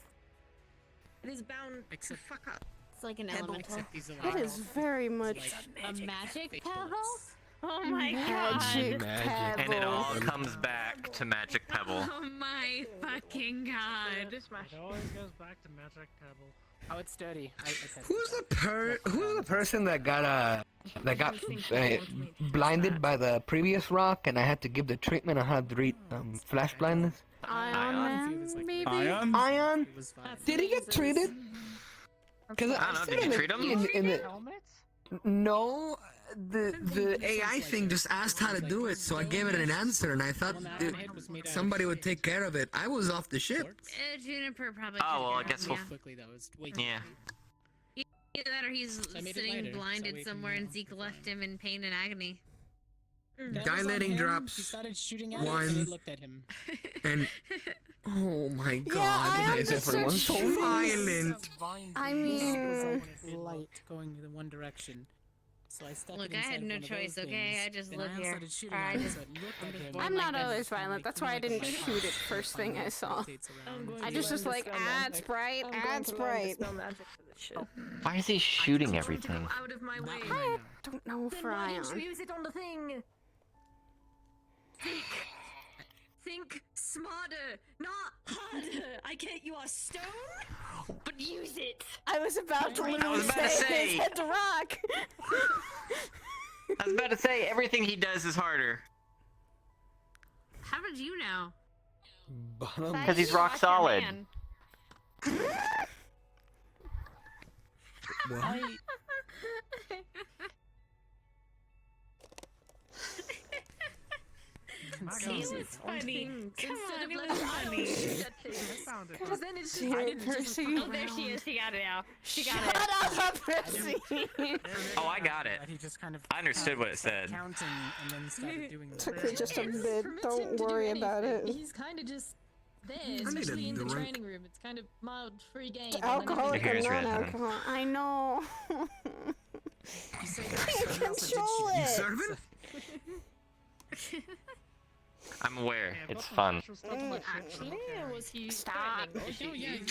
It is bound to Except- fuck up. It's like an Pebble. elemental. Except he's It alive. is very much A magic fake pebble? bullets. Oh my magic god. pebble. And it all comes back to Magic Pebble. Oh my fucking god. It always goes back to Magic Pebble. Oh, it's dirty. I tested Who's that. the person that got blinded by the previous rock, and I had to give the treatment on how to treat flash blindness? Ion Man, maybe? Ion? It was fine. Did he get treated? Because I don't know, did you treat him? In the, Helmets? no, the AI thing just asked how to do it, so I gave it an answer, and I thought somebody would take care of it. I was off the ship. Juniper probably. Oh, well, I took care guess of we'll. him, Quickly though, it's way too Yeah. Either that or he's I made it sitting lighter, so blinded we can, somewhere you and know, Zeke move left on. him in pain and agony. That was on Dilating him. drops. He started shooting at it, One. and it looked at him. And oh my god, I why is everyone so understood. violent? I mean- light going in one direction. So I stuck Look, it I had inside no one of choice, those okay? things, I just then live Ion here. started shooting Or I at it, just- so it looked at him, I'm like not this, always and, violent. like, That's why I like, didn't my shoot it heart first thing I saw. rotates around. I just was like, add Sprite, add Sprite. Why is he shooting everything? Out of my way. Not right now. Don't know Then for why didn't Ion. you use it on the thing? Think smarter, not harder. I get you are stone, but use it. I was about to I was literally about to say say. his head to rock. I was about to say, everything he does is harder. How did you know? Bottom. Because he's rock solid. What? He was funny. Come on, it was funny. I found it. Because then it's Damn I it, didn't just Percy. fuck Oh, there she is. She got it now. She got Shut it. up, Percy. Oh, I got it. That he just kind of I understood what it said. counting and then started doing the Took me just a It's bit. permit him Don't to do worry about it. anything. He's kind of just there, need a especially in the drink. training room. It's kind of mild, free game. Alcoholic or Here's red, huh? non-alcohol. I know. Can't control You it. serving? I'm aware. Yeah, I've It's got some fun. special stuff on my ship, so Actually, don't or carry. was he Stop. threatening? Oh, yeah, Why he didn't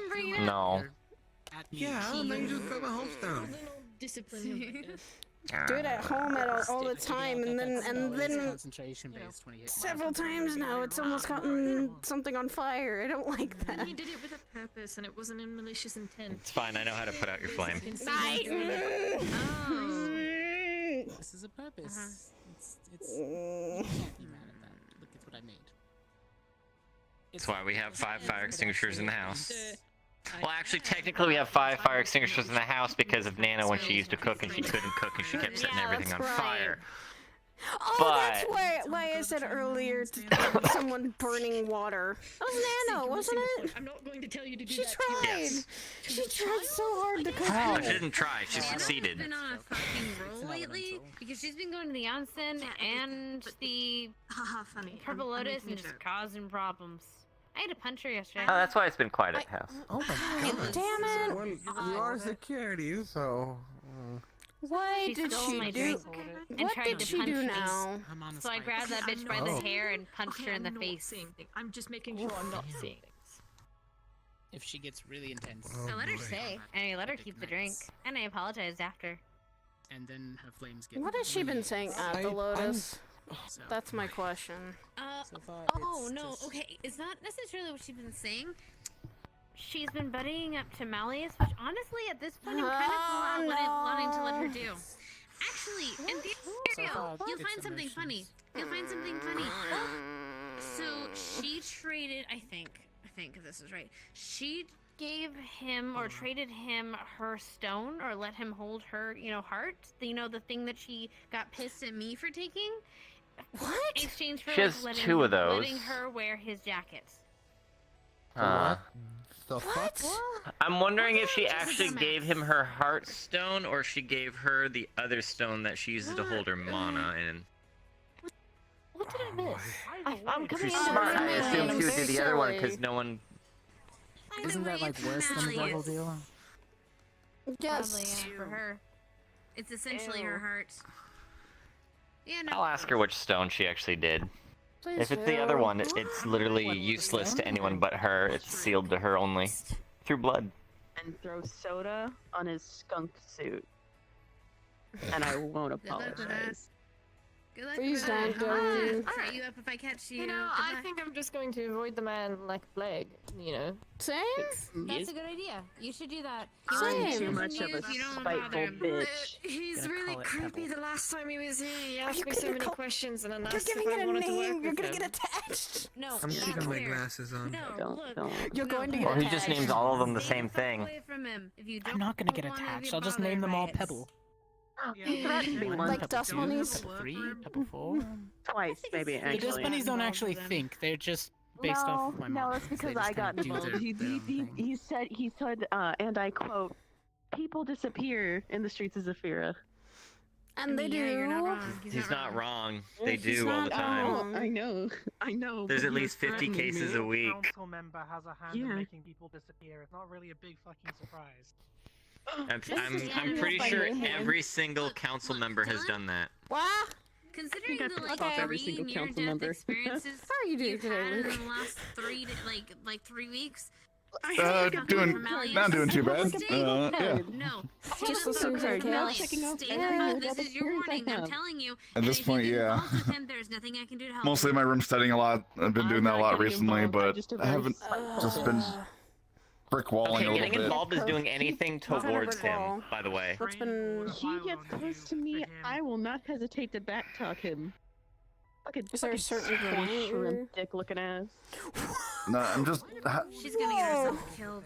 shot bring through it my No. ear at me. Yeah, and then you just got my hopes down. Well, then I'll discipline him. Do it at home all the time, and then concentration based when he hit several times now it's almost gotten something on fire. I don't like that. He did it with a purpose, and it wasn't in malicious intent. It's fine. I know how to put out your flame. Oh. This is a purpose. It's Mm. you can't be mad at that. Look at what I made. That's why we have 5 fire extinguishers in the house. Well, actually, technically, we have 5 fire extinguishers in the house because of Nana when she used to cook and she couldn't cook and she kept setting Yeah, everything on that's right. fire. Oh, that's But- why I said earlier someone burning water. That was Nano, wasn't it? I'm not going to tell you to do She that. tried. Yes. She tried so hard to cook No, it. she didn't try. She Anna's succeeded. been on a fucking roll an lately elemental. because she's been going to the onsen and the Haha, funny. Purple I'm Lotus making and a just joke. causing problems. I had to punch her yesterday. Oh, that's why it's been quiet at the house. Oh my god. Damn it! Well, you are security, so. Why She did stole she my do? drink and What tried did to she punch do me. now? I'm on a So I spike. grabbed that bitch by Oh. the hair and punched Okay, her in the I'm not face. seeing things. I'm just making sure I'm not seeing things. if she gets really intense. I let her stay, and I let her keep the drink, and I apologized after. And then her flames get. What has she been saying at the Lotus? So, That's my question. so far, Oh it's no, just- okay, it's not necessarily what she's been saying. She's been buddying up to Malleus, which honestly, at this point, I'm kind of wanting to let her do. Actually, in the scenario, far, you'll it's find something funny. emotions. You'll find something funny. So she traded, I think if this is right, she gave him or traded him her stone, or let him hold her, heart. The thing that she got pissed at me for taking. What? In exchange for She has two of those. letting her wear his jacket. The fuck? I'm wondering if she actually gave him her heart stone, or she gave her the other stone that she uses to hold her mana in. What did I miss? I'm coming She's into smart. I this assume game. she would do the other one because silly. no one. Isn't that like worse than the devil deal? Yes. Probably, for her. It's essentially her heart. Yeah, no. I'll ask her which stone she actually did. Please If it's the do. other one, it's literally What, the useless stone? to anyone but her. It's sealed to her only through blood. And throw soda on his skunk suit. And I won't Good luck with that. apologize. Good luck Please with don't that. go. Try you up if I catch you. You know, I think I'm just going to avoid the man like a plague, you know. Same. That's a good idea. You should do that. Same. He Too wants much of a attention, you don't bother spiteful him. bitch. He's Gonna really call it creepy. Pebble. The last time he was here, he Are asked you me so gonna many call- questions and then You're asked giving if it I a wanted to name. work You're with gonna him. get attached. No, I'm that's keeping my fair. glasses on. No, Don't, look. don't. You're going to No. get Or he attached. just names all of them the Stay same the fuck thing. away from him. If you I'm don't not gonna get wanna attached. be I'll just bothered name them by all it. Pebble. He threatened me One, once. Like Pebble dust 2, bunnies? Pebble 3, Pebble 4. Twice, maybe, The The actually. dust bunnies don't Involved actually with them. think. They're just based off of my mom. No, that's because They just I got kinda do involved. their- He, their own thing. he said, and I quote, "People disappear in the streets of Zafira." And they do. Yeah, you're not wrong. He's not wrong. Yeah, They he's do all not the time. wrong. I know. There's but at he least was 50 threatening cases me. a week. Council member has a hand Yeah. in making people disappear. It's not really a big fucking surprise. I'm pretty sure every single council member has done that. What? Considering got the to like fuck every 3 single council near-death member. experiences How are you doing you've today, had in Luke? the last 3 weeks. Not doing too bad. Yeah. No. Just the assume fuck they're with chaos. Malleus. Checking out Stay every the fuck- little This is your experience I warning. I'm have. telling you. At this And if you point, get yeah. involved with him, there's nothing I can do to help. Mostly my room studying a lot. I've been doing that a lot recently, but I haven't just been brick walling Okay, a little getting bit. involved is doing anything What's on a towards brick him, wall? by the way. What's been? He gets close to me, I will not hesitate to backtalk him. Fucking Is there a certain fucking point you're- shrimp dick looking ass. No, I'm just. She's gonna get herself killed.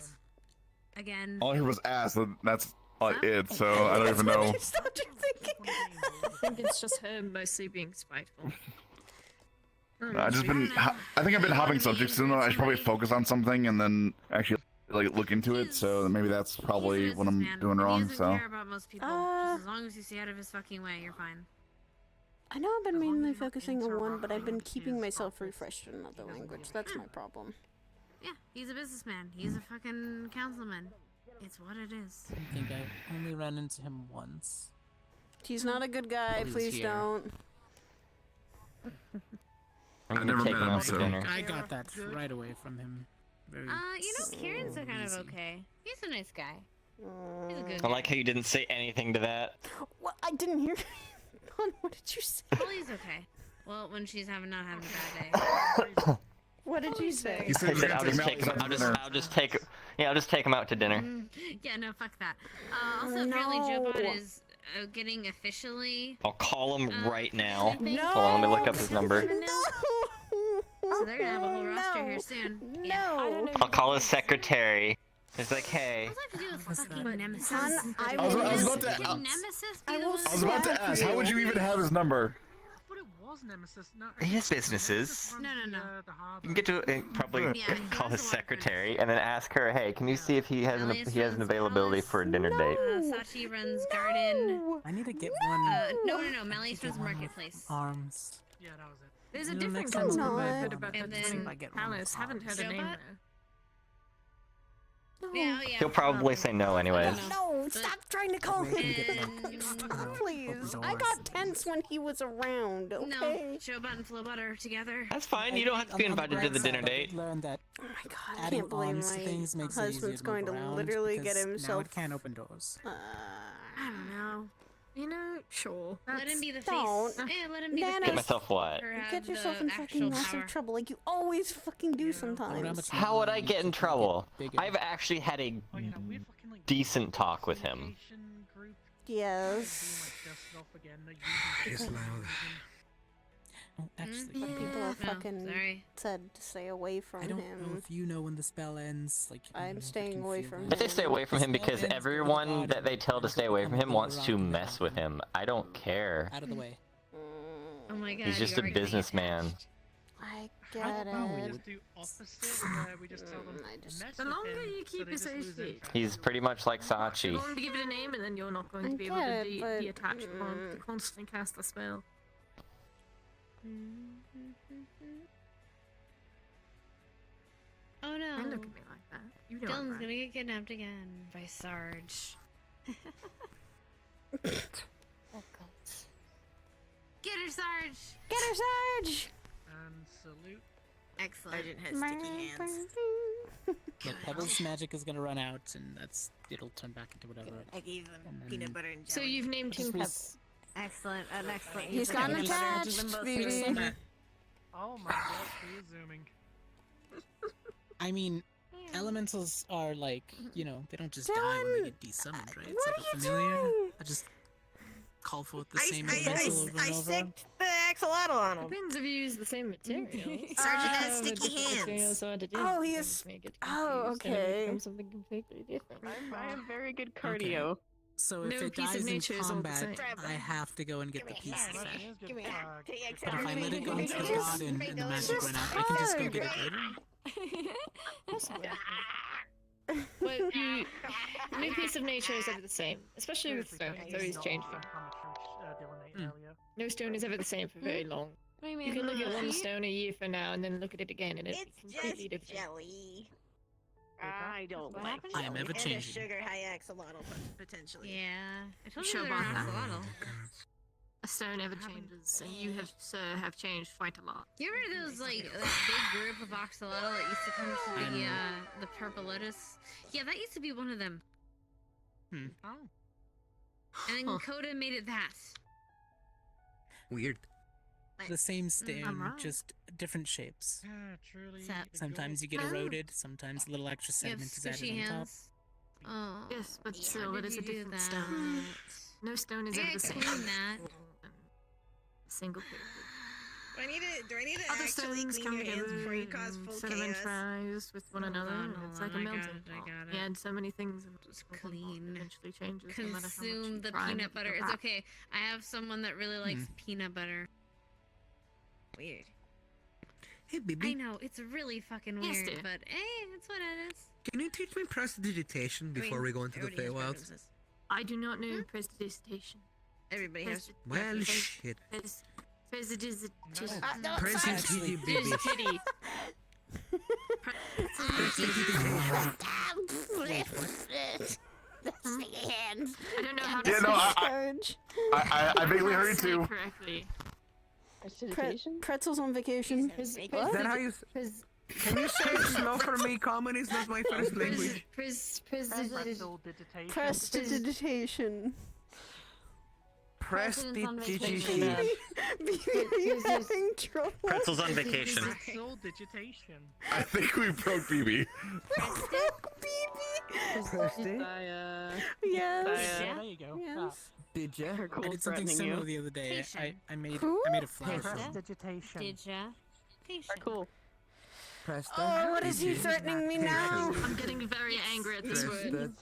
Again. All I heard was ass, and that's like it. So I don't even know. I think it's just her mostly being spiteful. I just been. I think I've been hopping subjects. So I should probably focus on something and then actually like look into it. So maybe that's probably He's a what I'm businessman, doing and wrong. He doesn't So care about most people. Just as long as you stay out of his fucking way, you're fine. I know I've been mainly focusing on one, but I've been keeping myself refreshed in another language. That's my problem. Yeah, he's a businessman. He's a fucking councilman. It's what it is. I think I only ran into him once. He's not a good guy. He was Please here. don't. I'm I gonna never take met him him, out to so- dinner. I got that right away from him. Very Karen's are kind of easy. okay. He's a nice guy. He's a good I guy. like how you didn't say anything to that. What? I didn't hear. What did you say? Well, he's okay. Well, when she's not having a bad day. What did you say? He said I he was said gonna I'll take just him out take him. to I'll dinner. just take him out to dinner. Yeah, no, fuck that. Also, apparently No. Jobot is getting officially. I'll call him right now. No. Hold on, let me look up his number. So they're gonna have a whole roster here soon. Yeah. No. I'll call his secretary. It's like, hey. What does that have to do with fucking Nemesis? Hon, I I was will. about to- Can Nemesis be I the will one? I was about to slap ask, how would you even have his number? But it was Nemesis. No, He has businesses. No. You can get to probably Yeah, call his that's the one secretary and then ask her, hey, can you see if he has Elias an runs availability Palace. for a dinner date? Sachi runs Garden. I need to get one. No. Malleus runs Marketplace. Arms. Yeah, that was it. There's a No, different next time council I'll member do I've it. heard about And that then same I get one Palace. of Haven't heard a name Jobot? though. Yeah, oh, yeah. He'll probably say no anyways. No, stop trying to call him. And... Please, I got tense when he was around. Okay. No, Joe Butt and Flo Butter together. That's fine. You don't have to be invited to the dinner date. Learn that Oh my god, I adding can't believe arms to my things makes it easier husband's to going move to around literally get because himself. Now it can't open doors. I don't know. You know, sure. Let him be the face. Don't. Yeah, let him be Nana, the Get face. myself what? Or have Get yourself the in fucking actual massive power. trouble, like you always fucking do sometimes. How would I get in trouble? Bigger. I've actually had a Oh, you know, we're fucking like decent talk with him. communication group. Yes. Being, like, dusted off again, like, using It's loud. Oh, actually, But people have No, fucking sorry. said to stay away from I don't know him. if you know when the spell ends. Like I'm if staying you can away feel from that. But they stay away from him The spell because ends, everyone but the that they tell to stay away from him wants to mess with him. I don't care. Out of the way. Oh my god. He's just you a are getting businessman. attached. I How get about we it. just do opposite, where we just tell them I just- mess The with longer him, you so keep they it just lose associated. interest. He's pretty much like You're Sachi. going to give it a name, and then you're not going to be able get to it, but, be attached to constantly cast the spell. Oh no. Don't look at me like that. You know I'm Dylan's right. gonna get kidnapped again by Sarge. Oh god. Get her, Sarge! Get her, Sarge! And salute. Excellent. Sergeant has sticky hands. Yeah, Pebbles' magic is gonna run out, and it'll turn back into whatever. I gave them And then- peanut butter and jelly. So you've named him Just Excellent, an excellent. He's use of gotten peanut butter. attached, baby. Oh my god, he is zooming. I mean, elementals are like, you know, they don't just die when they get desummoned, right? It's What like are a you familiar. doing? I just call forth the same elemental over and over. the axolotl on him. Depends if you use the same materials. Sergeant has sticky hands. Oh, he is. Oh, okay. Something completely different. I have very good Okay. cardio. So if No it piece of dies in nature is all the combat, same. I have to go and get the pieces Well, back. he is good, Give me- good But if I let it go into the Just- pod and the magic just run out, I can just go hug. get it later. But you, no piece of nature is ever the same, especially with stone. It's always changing. No stone is ever the same for very long. You can look at one stone a year from now and then look at it again and it's completely different. jelly. I don't What like happened? I am ever And a changing. sugar high axolotl, potentially. Yeah. I told Sure you they're about an that. axolotl. A stone ever changes, and you have changed quite a lot. You remember those like that big group of axolotl that used to come to the purple lotus? Yeah, that used to be one of them. Hmm. Oh. And then Coda made it that. Weird. The same stone, right. just different shapes. Yeah, truly. Sap. Sometimes you get Oh. eroded, sometimes a little extra You have sediment is added squishy on top. hands. Oh. Yes, but Why still, it did is a you do different that? stone. No stone is I ever gotta the same. clean that. A single pixel. Do I need to Other actually stones clean come your hands together before you cause and full chaos? sedimentize with one another, and it's like a I melting got it, I pot. got it. You add so many things and Just one pot clean. eventually changes no matter how much Consume you the try and peanut make it butter. go It's back. okay. I have someone that really likes peanut butter. Weird. Hey, I baby. know, it's really fucking Yes, weird, dear. but hey, it's what it is. Can you teach me prestidigitation before we go into the Feywilds? I do not know prestidigitation. Everybody has. Well, shit. Prestidigitation. Prestidigitation, baby. Prestidigitation. Hands. I don't know how to Yeah, no, say Sarge. I vaguely heard you say too. correctly. Pretzels on vacation. Is that how you... Can you say it slow for me? Common is not my first language. Pretzel digitation. Prestidigitation. Prestidigitation. Are you having trouble? Pretzels on vacation. Pretzel digitation. I think we broke BB. Presti? Yes. Yeah, there you go. Yes. Did ya? I did something similar the other day. I made a flower foam. Prestidigitation. Did ya? Patient. Cool. Presta? Oh, what is he threatening me now? I'm getting very angry at this word.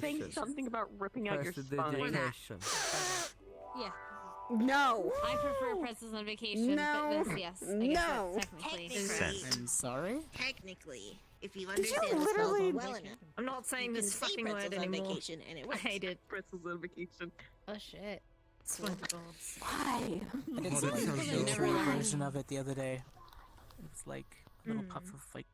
Saying something about ripping out your spine. Prestidigitation. Yeah. No. I prefer pretzels on vacation, No. but this, yes. I guess No. that's technically. Technically. I'm sorry? Technically, if you Did understand you the spell literally- well enough, I'm not saying you can this say fucking pretzels word on anymore. vacation and it I works. hate it. Pretzels on vacation. Oh shit. Swear to gods. Why? I did Oh, that some sounds little so short fun. version of it the other day. It was like a little puff of like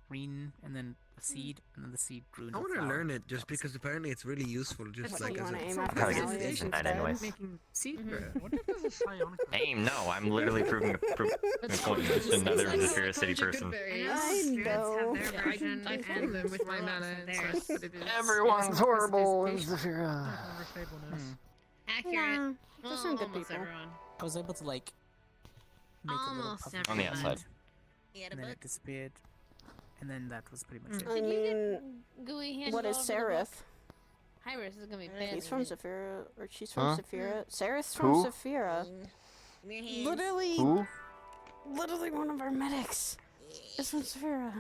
green, and then a seed, and then the seed grew I into a want to flower. learn it just because apparently it's really useful. Just That's like what as you a wanna aim for after Probably gets Sally decent instead. that anyways. Making seed Mhm. bread. What if there's a psionic? Aim? No, I'm literally proving a point. Just another Zafira City person. I know. Have their version, I filled them with my mana, and so that's what it is. Everyone's horrible in Specification. Zafira. Accurate. Nah, there's some good Almost people. everyone. I was able to like make a little Almost puff of everyone. On the blood, outside. You had a and then book? it disappeared, and then that was pretty much it. I Did you mean, get gooey handed what is all over the book? Seraph? Hyrus is gonna be bad. He's from Zafira, or she's from Huh? Zafira. Serap's from Who? Zafira. Your hands. Literally one of our medics is from Zafira.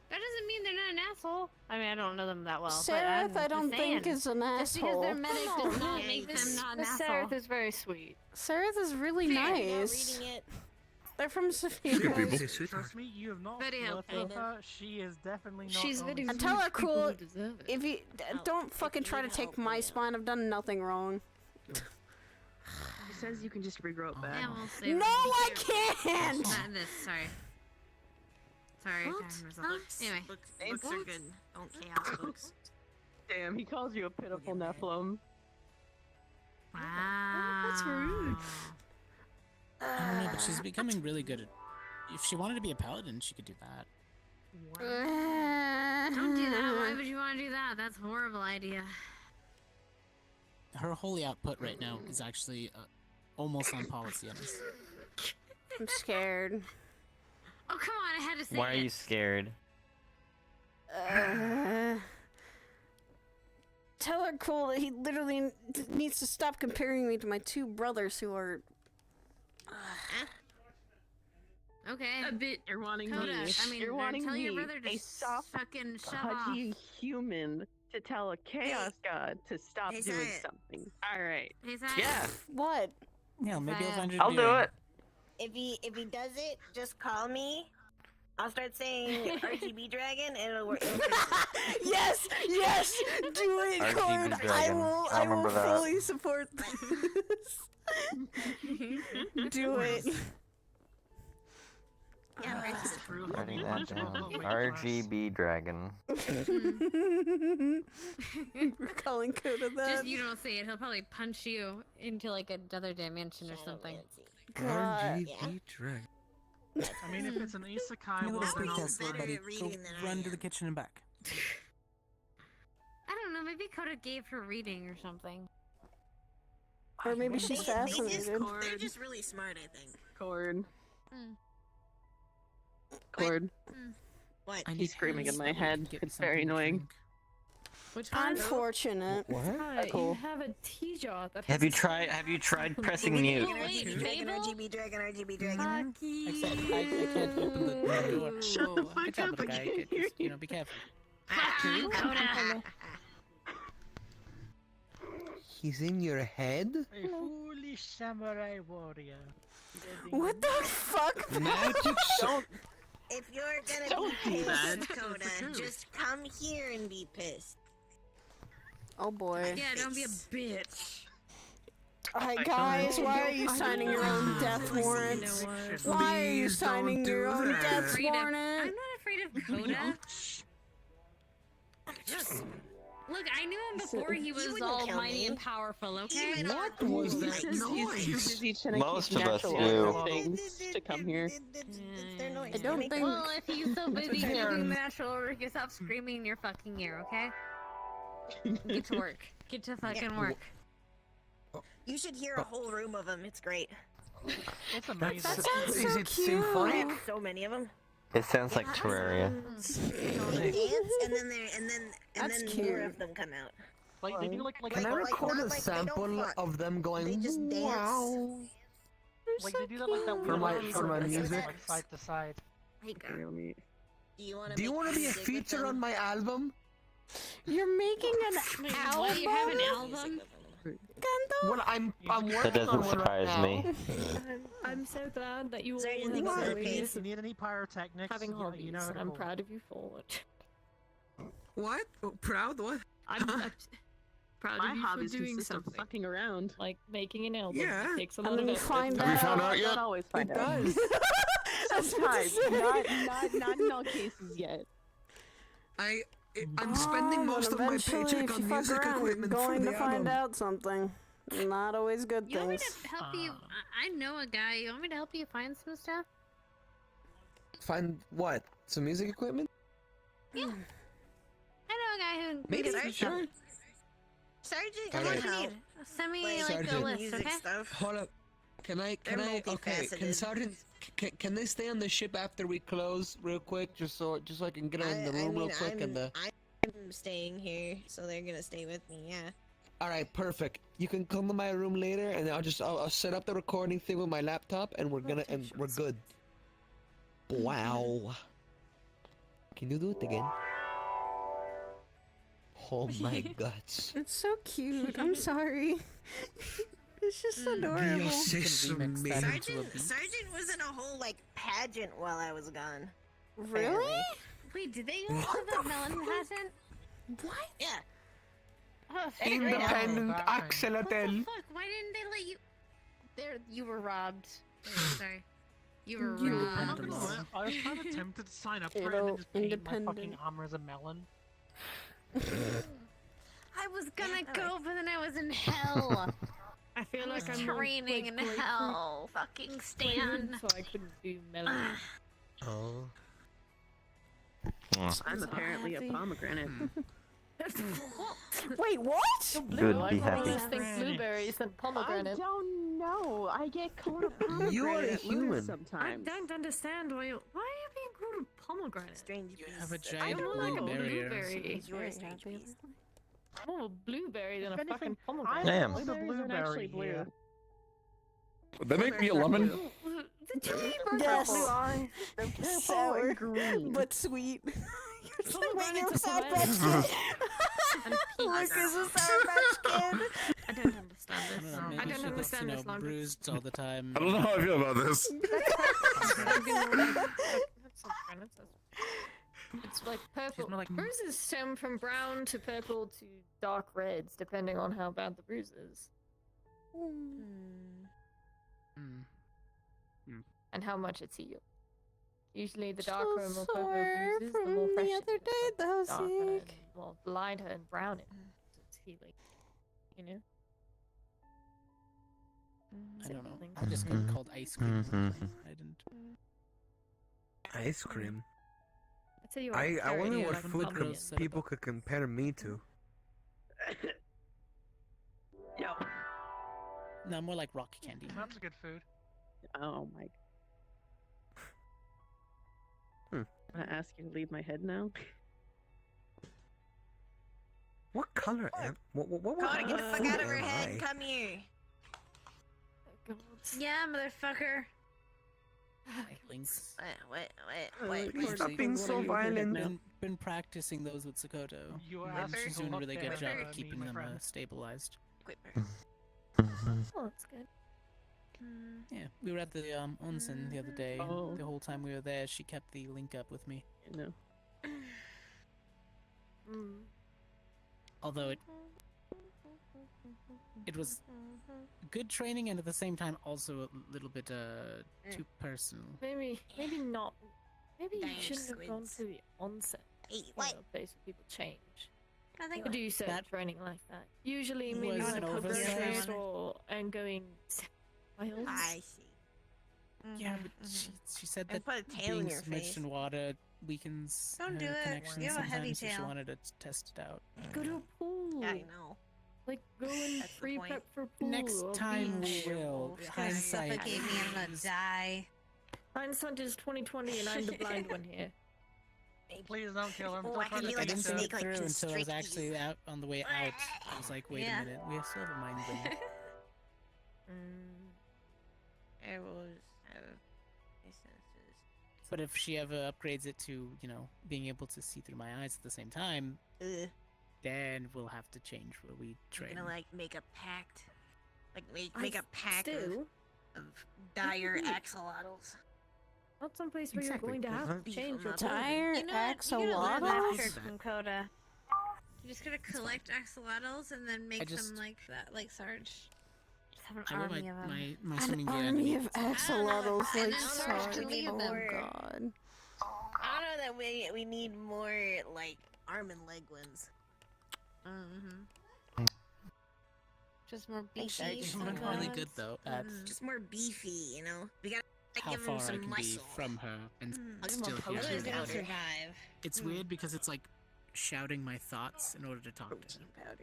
That doesn't mean they're not an asshole. I mean, I don't know them that well. Seraph, but I don't think is an just because asshole. they're medic does not make them Miss- not an Miss asshole. Seraph is very sweet. Seraph is really Fair. nice. Reading it. They're from Good Zafira. people. Trust me, you have not Very flirted helpful. with her. She is definitely not. She's only very And rude tell her to people cool. who deserve it. If you don't fucking try to take my spine, I've done nothing wrong. He says you can just regrow it back. Yeah, we'll see. No, I can't. Not this. Sorry. Sorry. What? I myself. Anyway. Books are good. Don't chaos books. Damn, he calls you a pitiful Nephilim. Wow. That's rude. I don't know, but she's becoming really good at. If she wanted to be a paladin, she could do that. Don't do that. Why would you want to do that? That's a horrible idea. Her holy output right now is actually almost on policy on this. I'm scared. Oh, come on. I had to say Why are it. you scared? Tell her cool that he literally needs to stop comparing me to my two brothers who are. Okay. A bit. You're wanting Coda, me. I mean, You're or wanting tell me, your brother to a soft, fucking shut off. pudgy human, to tell a chaos god to stop Hey, doing Zayat. something. All right. Hey, Zach. Yeah, What? Yeah, maybe I'll find her. I'll do it. If he does it, just call me. I'll start saying RGB Dragon and it'll work. Yes, yes, do it, RGB Cord. I Dragon. will. I I will remember that. fully support this. Do it. Yeah, right. Writing that down. RGB Dragon. We're calling Coda that. Just you don't say it. He'll probably punch you into like another dimension or something. God. RGB Dragon. I mean, if it's an isekai, Little well, speed then test, little better buddy. at reading Go than I run to am. the kitchen and back. I don't know. Maybe Coda gave her reading or something. Or maybe she's fascinated. They're just really smart, I think. Cord. Mm. Cord. What? I need He's screaming in my head. Get It's very something to annoying. drink. Which one? Unfortunate. Cool. You have a tea jar that Have you tried pressing mute? Oh, wait, RGB Dragon, Fable? RGB Dragon, RGB Dragon. Except I can't open the door. Shut the fuck Good job, up, little I guy. can't Just, you know, be careful. Fuck you, Coda. He's in your head? a foolish samurai warrior. What the fuck? Magic shot. If you're gonna Don't be do that. pissed, Coda, just come here and be pissed. Oh boy. Yeah, don't be a bitch. Alright, guys, why are you signing your own death warrants? Why are you Please signing don't your do own that. death Afraid of- I'm warrant? not afraid of Coda. Look, I knew him before he was wouldn't all kill mighty me. and powerful, okay? Even What was He that says he's too noise? busy trying to Most keep of us natural do. order things to come here. It's their noise. I don't Make think- Well, if he's so busy fair. keeping natural order, you stop screaming in your fucking ear, okay? Get to work. Get to fucking work. You should hear a whole room of them. It's great. It's amazing. That sounds Is so it cute. symphonic? So many of them. It sounds like Terraria. Ants, and then there, and That's then cute. more of them come out. Like they do like Can I Like, record not a like they don't sample fuck. of them going They just dance. wow? like they do that like that For weird my- little for my dance, music? like side to side. Hey, girl, Real meat. do you want to? Do you want to be a feature on my album? You're making an Wait, album? what? You have an album? Gandalf? Well, I'm That working That doesn't on one surprise right me. now. I'm so glad that you all Sorry, I didn't have think got so. the Okay. ways If you of need any pyrotechnics, having hobbies, you know how and to I'm call proud of you for it. What? Oh, proud? What? I'm proud My of you for hobbies doing consist of something. fucking around. Like making an album. Yeah. It takes a And lot then of you effort. find Have you out. found out Don't yet? always It find out. does. was about to say. not in all cases yet. I'm spending most of my Eventually, paycheck if on you fuck music around, you're equipment for going the to find album. out something. Not always good You want me things. to help you? I know a guy. You want me to help you find some stuff? Find what? Some music equipment? Yeah. I know a guy who. Maybe. can get some Sure. Sergeant, What Alright. do you need? Send me like a Sergeant. list, music okay? stuff. Hold up. Can I? They're Okay. Can multifaceted. Sergeant? Can they stay on the ship after we close, real quick, just so I can get them in the room real quick and the. I'm staying here, so they're gonna stay with me. Yeah. All right, perfect. You can come to my room later, and I'll set up the recording thing with my laptop, and we're good. Wow. Can you do it again? Oh my guts. It's so cute. I'm sorry. It's just adorable. Sergeant was in a whole like pageant while I was gone. Really? Apparently. Wait, did they use the melon patent? What? Yeah. Oh, Independent axolotl. Fuck! Why didn't they let you? You were robbed. Sorry. You were robbed. I was kind of tempted to sign up for it and then just paint my fucking armor as a melon. I was gonna go, but then I was in hell. I feel I was like I'm more, training in grapefruit- hell. Fucking Stan. So I couldn't do melon. Oh. I'm apparently a pomegranate. Wait, what? Blue. Good, be happy. Think blueberries and pomegranate. I don't know. I get called a pomegranate. You are a at work human. I sometimes. don't understand why are you being called a pomegranate? Strange. You have a beasts. giant don't blue like barrier. blueberry. You're a strange beast. I'm more a blueberry than a If anything, fucking pomegranate. Damn. I'm the blueberry here. Would that make me a lemon? Did you eat Yes. blue eyes? Sour, green. but sweet. You're like making Pomegranates a Sour are Patch lemon. Kid. And Look, peas. is a Sour Patch Kid. I don't understand I don't this. know, maybe I don't she gets, understand this language. bruised all the time. I don't know how I feel about this. It's like purple. more like- Bruises stem from brown to purple to dark reds, depending on how bad the bruise is Hmm. and how much it's healed. Usually, the So darker and more purple sore bruises, the from more fresh the it other is, day, the though, darker Zeke. and more lighter and brown it is. It's healing. You know. I don't know. Things. I just got called ice cream. I didn't. Ice cream. I tell you what, I Sarah, wonder you what have food come in. people could compare me to. No. No, more like rock candy. That's good food. Oh my. Hmm. I ask you to leave my head now. What color am? What Connor, get the fuck food out of her am head. I? Come here. Yeah, motherfucker. Links. What? Please stop being so violent. Been practicing those with Sakoto. You Whipper? asked She's to doing a look really good there, job me, keeping my them friend. stabilized. Whipper. Oh, that's good. Yeah, we were at the onsen the other day. Oh. The whole time we were there, she kept the link up with me. No. Although it was good training and at the same time also a little bit too personal. Maybe not. Maybe you Dying shouldn't have gone squids. to the onset. Hey, Or what? a place where people change. I think To do certain That training like that. Usually, was maybe an like a grocery oversight. store and going 7 miles. I see. Yeah, but she said And that put a tail in being your submerged face. in water weakens Don't her do it. connection You have a heavy sometimes, so she tail. wanted to test it out. Go to a pool. Yeah, I know. Like go and That's the free point. prep for pool. Next or time beach. we will. It's gonna Hindsight. suffocate me and I'm gonna is- die. Hindsight is 2020, and I'm the blind one here. Please don't kill him. Oh, Don't I try can to be I like a didn't think snake, it like, through until I was constrict actually you. out on the way out. I was like, wait Yeah. a minute, we still have a mind thing. I will have my senses. But if she ever upgrades it to, being able to see through my eyes at the same time, Ugh. then we'll have to change where we I'm train. gonna like make a pact. Like make a pack Still, of dire axolotls. not some place where Exactly. you're going to have to Beef change them your up. clothing. Tire You know what? You gotta learn that axolotls? trick from Coda. You just gotta collect axolotls and then make just- them like that, like Sarge. Just have an I want army of them. my An swimming gear army enemy. of axolotls, I like, don't know if sorry. we need Oh more. god. I don't know that we need more like arm and leg ones. Just more Like beefy. she's It's not really good though at Just more beefy, you know. We gotta how give him far I some can muscle. be from her and I'll give him still a hear protein her. powder. Survive. It's weird because it's like shouting my thoughts in order to talk to her.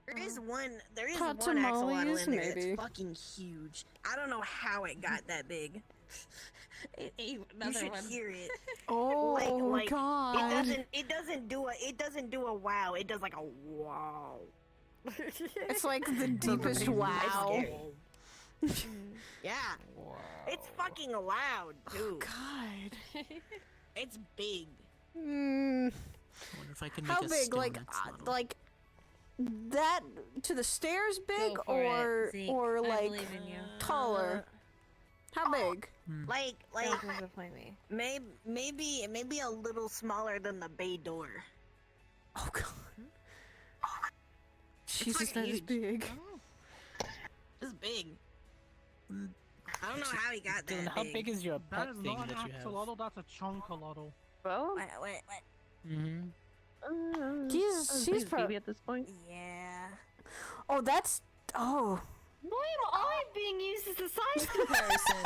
There is one. There is Hot one axolotl tamales, in there maybe. that's fucking huge. I don't know how it got that big. You should hear it. Oh god. It doesn't do a wow. It does like a wow. It's like the deepest wow. Yeah. It's fucking loud, too. God. It's big. Hmm. I wonder if I can make How a big? stone Like, axolotl. like that to the stairs big, Go for it, or Zeke. or I like believe in you. taller? How big? Like Don't disappoint me. maybe a little smaller than the bay door. Oh god. Jesus, fucking that is huge. big. It's big. I don't know how he got Dylan, that how big. big is your That pet is thing not an that you have? axolotl, that's a chonkolotl. Well, Wait. Mm-hmm. She's baby at this point. Yeah. Oh, that's oh. Why am I being used as a size comparison?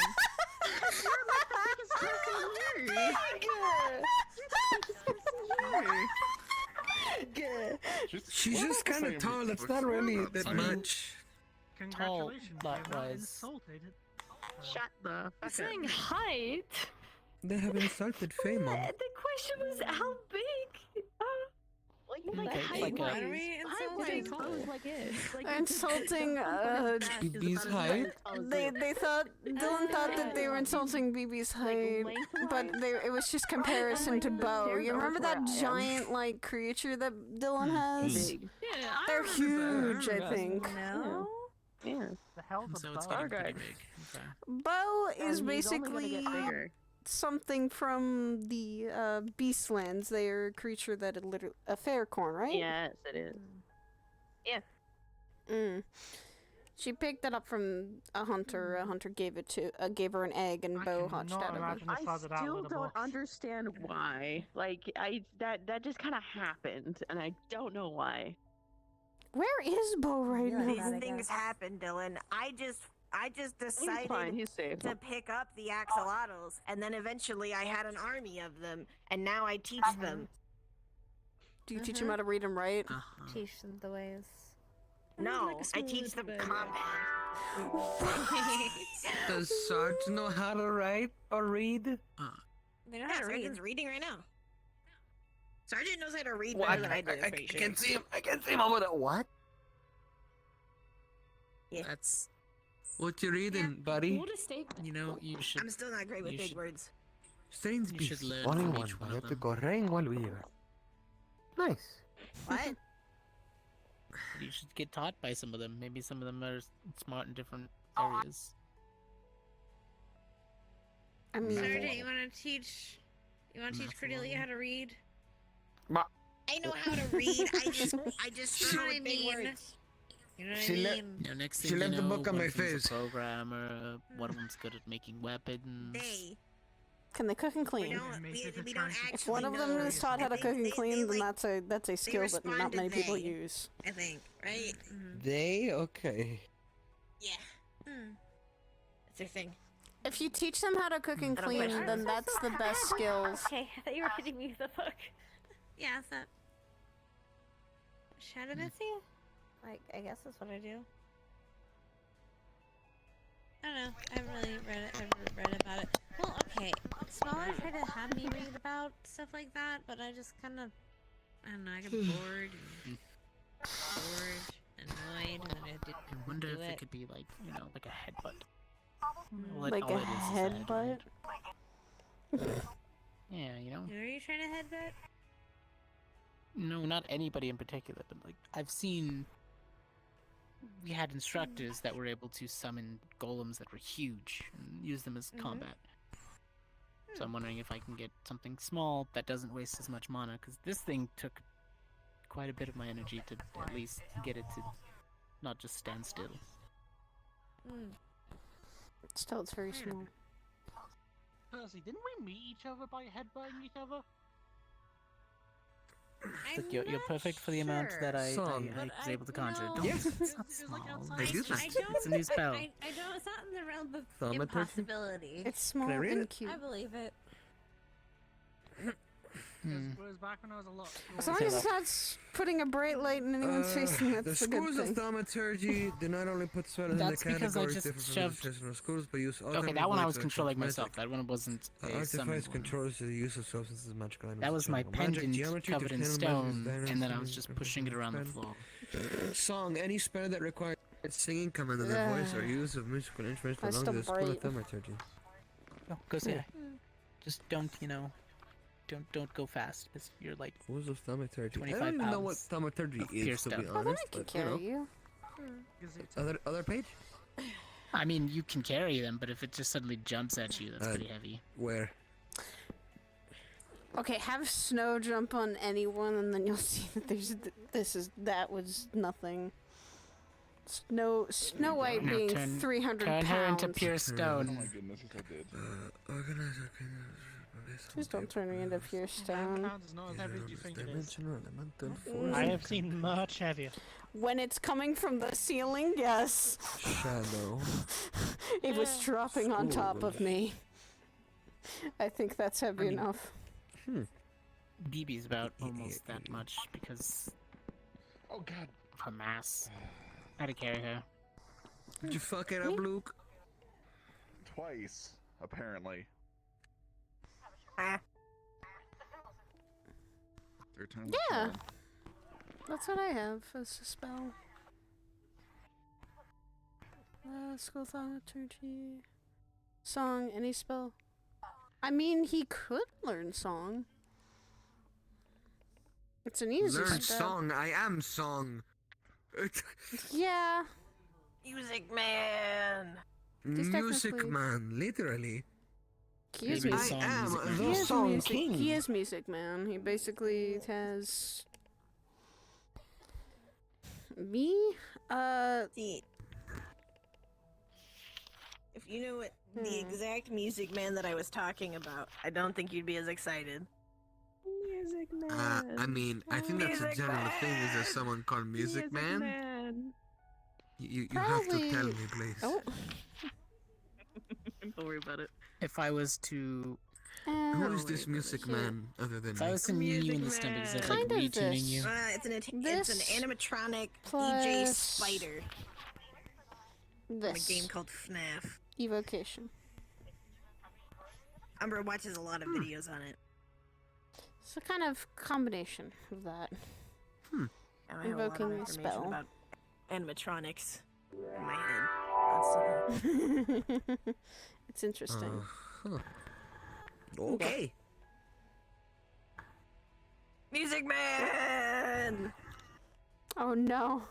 She's just kind of tall. It's not really that much. Congratulations, but you have not was- insulted. Shut the I'm saying height. They have insulted Faye, Mom. The question was how big. Like height like wise. a- Are we Height insulting? was like it. Like Insulting. BB's height? They thought Dylan thought that they were insulting BB's height, but it was just comparison to Bo. You remember that giant like creature that Dylan has? Big. Yeah, They're huge, I think. No. Yeah. The hell's So a it's bug? getting pretty Stargard. big. Okay. Bo is And he's only gonna basically get bigger. something from the Beastlands. They are a creature that had literally a faircorn, right? Yes, it is. Mm. She picked it up from a hunter. A hunter gave her an egg, and I Bo hatched cannot out of it. imagine the I size of that still little don't box. understand why. Like that just kind of happened, and I don't know why. Where is Bo right now? These things happen, Dylan. I just He's decided fine. He's safe. to pick up the axolotls, and then eventually I had an army of them, and now I teach them. Do you teach him how to read and write? Uh-huh. Teach them the ways. No, I teach them combat. Does Sarge know how to write or read? They know Yeah, how to read. Sergeant's reading right now. Sergeant knows how to read Well, better than I do. I'm pretty sure. can see him. I can see him over there. What? That's What you reading, buddy? What a statement. you know you should I'm still not great with You big should- words. Strange you should beast. learn Only from one. each one I of have to them. correct while we are. Nice. What? You should get taught by some of them. Maybe some of them are smart in different areas. I mean, Sergeant, you want to teach? You want to teach Math Cordelia alone. how to read? I know how to read. I just You know struggle what I with big mean? words. You know what She I le- mean? You know, next She thing you left the know, book on one my of them's face. a programmer. One of them's good at making weapons. They. can they cook and We clean? don't. Make We, it a we don't transition. actually If one of them know. is taught how to I cook think and clean, then like, that's a skill that not respond to many people they. use. I think, right? They okay. Yeah. That's their thing. If you teach them how to cook and I don't clean, question then it. that's the best skills. Okay, I thought you were reading me the book. Yeah, it's that. Shadow Missy? Like, I guess that's what I do. I don't know. I haven't really read about it. Well, okay. Smaller tried to have me read about stuff like that, but I just kind of, I don't know, I get bored, annoyed, and then I didn't I wonder do if it. it could be like, you know, like a headbutt. Like a headbutt? Yeah, you know? Who are you trying to headbutt? No, not anybody in particular, but like, I've seen. We had instructors that were able to summon golems that were huge and use them as combat. So I'm wondering if I can get something small that doesn't waste as much mana, because this thing took quite a bit of my energy to at least get it to not just stand still. Still, it's very small. Percy, didn't we meet each other by headbutting each other? Look, you're perfect for the amount that I Song. was able to conjure. no. Don't, Yes. it's not small. I do that. It's a new spell. I don't. It's not in the realm of Thaumaturgy? impossibility. It's small Can I read and it? cute. I believe it. Whereas back when I was a lot. As long as it's not putting a bright light in anyone's face, then The that's a good schools of thing. thaumaturgy do not only put spells in the That's because I categories just different from shoved- the traditional schools, but use Okay, that one I was controlling myself. That one wasn't a Artifice summoned one. controls the use of substances, magical items. That was my general magic, pendant geometry, covered in dependent stone, on magic, and then I dynamics, was just pushing it around the floor. Song. Any spell that requires singing come under the voice or use of musical instruments That's belongs to the still school of bright. thaumaturgy. Oh, go say it. Just don't, don't go fast, because you're like Schools of thaumaturgy. I 25 don't even know what pounds thaumaturgy of is, pure to be stone. I thought honest. I could But, you carry know. you. Other page? I mean, you can carry them, but if it just suddenly jumps at you, that's pretty heavy. Where? Okay, have Snow jump on anyone, and then you'll see that that was nothing. Snow White Now being turn- 300 Turn pounds. her into pure Oh stone. my goodness, yes I did. Organize. Please don't turn me into pure 10 stone. pounds is not as heavy as you think it is. Dimensional elemental Mm. I force. have seen much heavier. When it's coming from the ceiling, yes. Shadow. It was dropping on top of me. I think that's heavy enough. BB's about almost that much because Oh god. of her mass. I had to carry her. Did you fuck it up, Luke? Twice, apparently. Ah. Third time. the Yeah. charm. That's what I have as a spell. School thaumaturgy. Song, any spell. I mean, he could learn song. It's an easy Learn spell. song. I am song. Yeah. Music man. He's Music technically- man, literally. He is Maybe music. song I am music man. the He is song music. king. He is music man. He basically has me. See, if you knew what the Hmm. exact music man that I was talking about, I don't think you'd be as excited. Music man. I mean, I think that's a Music general thing. Is there man. someone called Music Man? Man. You have to tell Probably- me, please. Oh. Don't worry about it. If I was to, Who is Oh, this wait, Music shit. Man other than if I me? was to knee you in the Music stomach, is it man. like Kind of retuning this. you? It's an This animatronic DJ plus spider from a This game called FNAF. evocation. Umbra watches a lot of videos on it. It's a kind of combination of that. And I have a lot of Invoking the information spell. about animatronics in my head constantly. It's interesting. Huh. Okay. Music man. Oh no.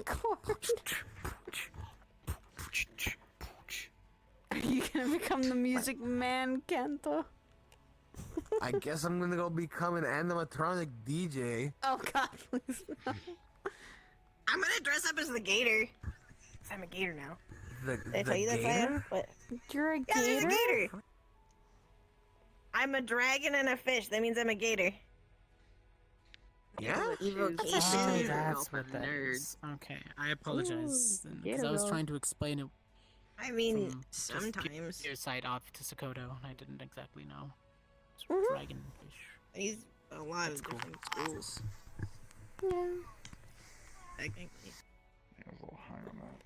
Cord. Are you gonna become the music man, Kento? I guess I'm gonna go become an animatronic DJ. Oh god, please no. I'm gonna dress up as the gator. 'Cause I'm a gator now. The Did I tell you that, Fire? gator? What? You're a Yeah, there's a gator? gator. I'm a dragon and a fish. That means I'm a gator. Yeah. Oh, Evocation. that's what that is. Okay, I apologize because I was trying to explain it I mean, from just sometimes. your side off to Sakoto, and I didn't exactly know. It's Mhm. dragonfish. He's a lot That's of cool. different schools, Yeah. technically. Yeah, I was a little high on that.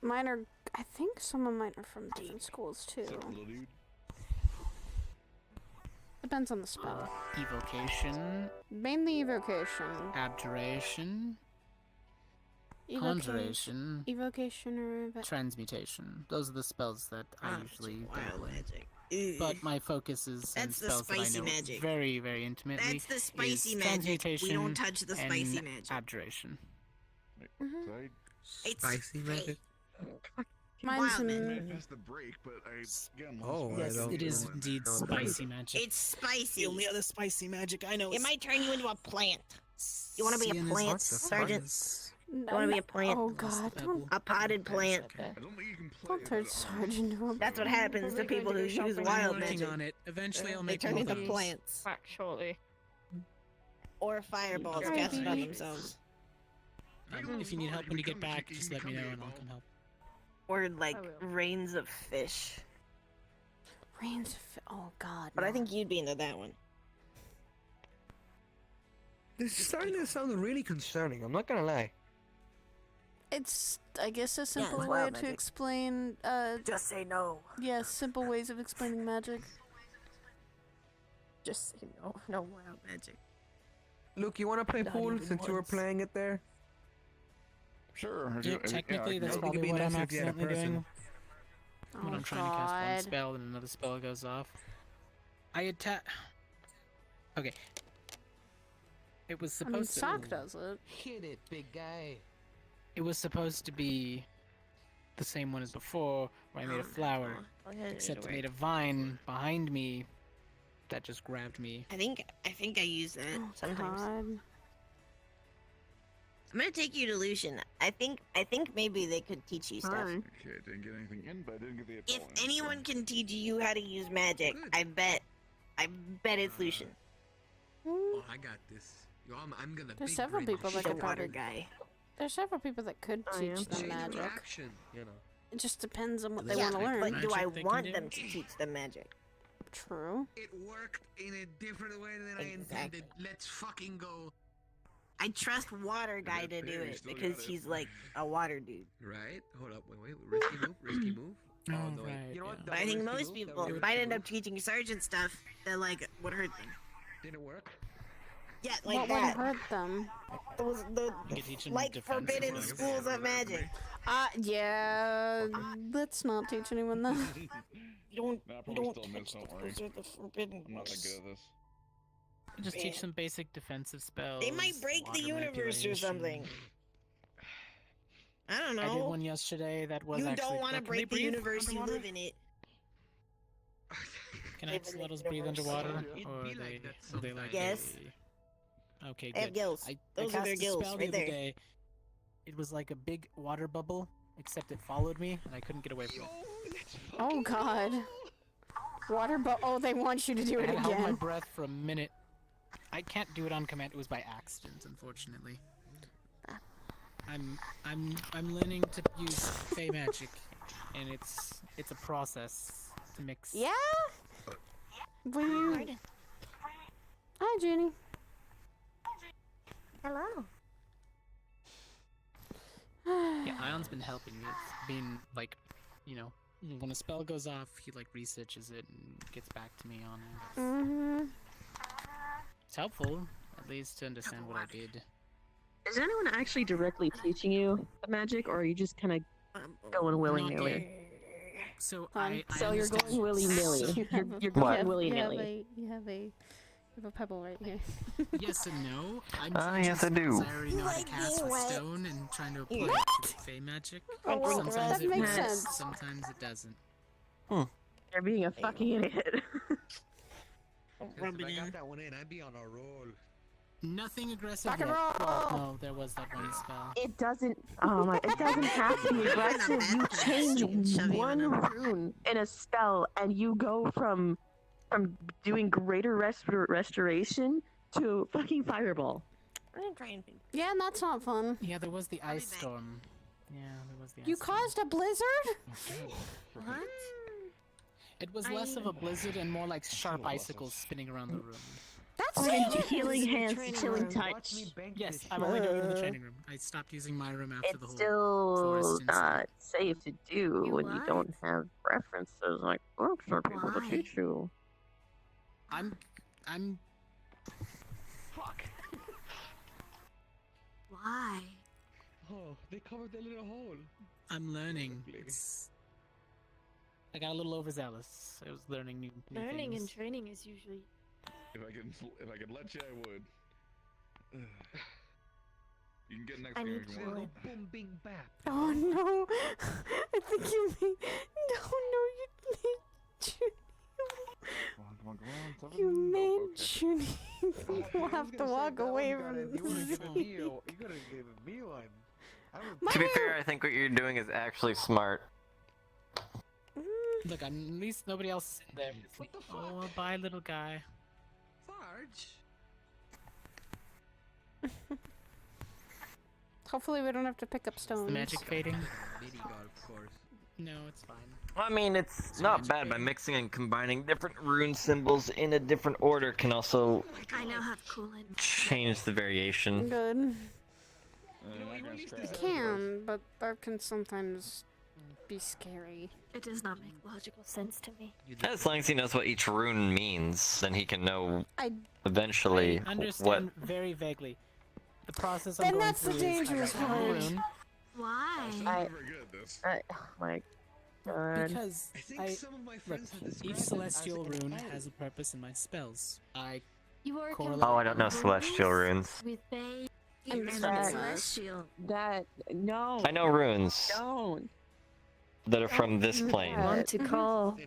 Mine are, I think some of mine are from different schools too. Is that little dude? Depends on the spell. Evocation, Mainly evocation. abjuration, Evoca- conjuration, Evocation or transmutation. Those are the spells that I usually wild dabble in. magic. But my focus is in That's the spells that I spicy know magic. very, very intimately. That's the spicy is magic. We don't transmutation touch the spicy and magic. abjuration. Wait, Mhm. did It's Spicy magic. Mine's wild I in. might miss the break, but I again. Oh, I Yes, don't it is know. indeed No, spicy magic. It's spicy. The only other spicy magic I know It is might turn you into a plant. You wanna be a seeing is plant, hot. Sergeant? I want to be a plant. Oh god, don't, A potted plant. I don't think you can play don't turn Sarge into a That's what happens to people who use I'm wild working magic. on it. Eventually, I'll They make turn one into of those. plants. Actually. Or fireballs Maybe. casted on themselves. If you need help when you get back, just let me know and I'll come help. Or like I will. rains of fish. Rains. Oh god. But I no. think you'd be into that one. This is starting to sound really concerning. I'm not gonna lie. It's, I guess, a simple it's way wild to magic. explain. Just say no. Yeah, simple ways of explaining magic. Just say no. No wild magic. Luke, you wanna play Not pool even since you were once. playing it there? Sure. Yeah, technically, I that's can- I think it'd probably be what I'm nicer if you had a accidentally person. doing. When Oh I'm trying to cast one god. spell and another spell goes off. I attack. Okay. It was I mean, supposed to. Sock does it. Hit it, big guy. It was supposed to be the same one as before, where I made a flower, except I made a vine behind me that just grabbed me. I think I use that Oh sometimes. god. I'm gonna take you to Lucian. I think maybe they could teach you stuff. Okay, didn't get anything in, but I didn't get the If ability. anyone can teach you how to use magic, I bet it's Lucian. Oh, I got this. Yo, I'm gonna. There's big several brain people this that The could shit. water probably. guy. There's several people that could I teach am. them Chain of magic. reaction, you know. It just depends on what they Yeah, want to learn. but do I Magic they can want do. them to teach them magic? True. It worked in a different way than I Exactly. intended. Let's fucking go. I trust water guy to do fair, you it still because got it. he's like a water dude. Right? Hold up. Wait. Risky move. Risky move. Oh, no, wait. right, You know what? yeah. But I think Risky most move, that people was a might risky end up move. teaching sergeant stuff that like would hurt them. Did it work? Yeah, like What would that. hurt them? Those the You could teach them like defensive forbidden moves. schools of magic. Yeah. Let's not teach anyone that. You don't. Nah, You probably don't still miss, touch don't worry. those are the forbidden I'm not that ones. good at this. Just teach them basic defensive spells. They might break the water universe or manipulation. something. I don't I did know. one yesterday that was You actually. don't want to Can they break the breathe universe. You underwater? live in it. Can live in the axolotls breathe universe. underwater, It'd or be are they? like that Are they like? Yes. Okay, They have good. gills. I Those are cast their a gills spell right the other there. day. It was like a big water bubble, except it followed me, and I couldn't get away from it. Oh god. Water oh, they want you to do I it had held my again. breath for a minute. I can't do it on command. It was by accident, unfortunately. I'm learning to use Fey magic, and it's a process to mix. Yeah? Will you... Hi, Jenny. Hello. Yeah, Ion's been helping me. It's been like, you know, when a spell goes off, he like researches it and gets back to me on it. Mm-hmm. It's helpful, at least to understand what I did. Is anyone actually directly teaching you the magic, or are you just kind of going willy Not nilly? yet. So Fine. I So you're understand- going willy nilly. You have a- You're What? going willy nilly. You have a pebble right here. Yes and no. I'm yes, I teaching do. spells I already know how to Like cast being with wet. stone and trying to apply What? it to Fey magic. Oh, well, Sometimes that it makes works, sense. sometimes it doesn't. You're being a fucking idiot. Rub If it I got in. that one in, I'd be on a roll. Nothing aggressive Rock and yet. roll! Well, no, there was that one spell. It doesn't. Oh my! It doesn't have to be aggressive. You change Shove you in one a- rune in a spell, and you go from doing greater restoration to fucking fireball. I'm gonna try and think. Yeah, and that's not fun. Yeah, there was the I'll be ice back. storm. Yeah, there was the ice You storm. caused a blizzard? What? It was less of a blizzard and more like sharp icicles spinning around the room. That's And it! healing hands, training chilling room. touch. Yes, I'm only doing it in the training room. I stopped using my room after the It's whole still forest incident. not safe to do You when you what? don't have references like books for people to Why? teach you. I'm Why? Oh, they covered the little hole. I'm learning. Maybe. I got a little overzealous. I was learning new Learning and things. training is usually. If I could let you, I would. You can get next I game need if you to- want. Boom, bing, bap. Oh no! I think you mean. No, you need Come on, Seven. You Oh, made okay. Junie. We'll have to walk away from You wanna this. give me one. To be fair, I think what you're doing is actually smart. Look, at least nobody else is in there. What the fuck? Oh, bye, little guy. Sarge. Hopefully we don't have to pick up Is stones. the magic fading? Mini golf course. No, it's fine. I mean, it's not bad. By mixing and combining different rune symbols in a different order can also I now have coolant. change the variation. Good. It Can, but that can sometimes be scary. It does not make logical sense to me. As long as he knows what each rune means, then he can know I eventually I understand what. very vaguely. The process Then I'm going that's the through is I dangerous write down a part. rune Why? Oh my god. because I think I some of my look, friends have described each it as celestial like a rune spell. has a purpose in my spells. I You are Correlate. Oh, I don't know celestial runes. with Bay I'm and sorry. Celestial. That no. I know runes Don't. that are from this do plane that. Want to call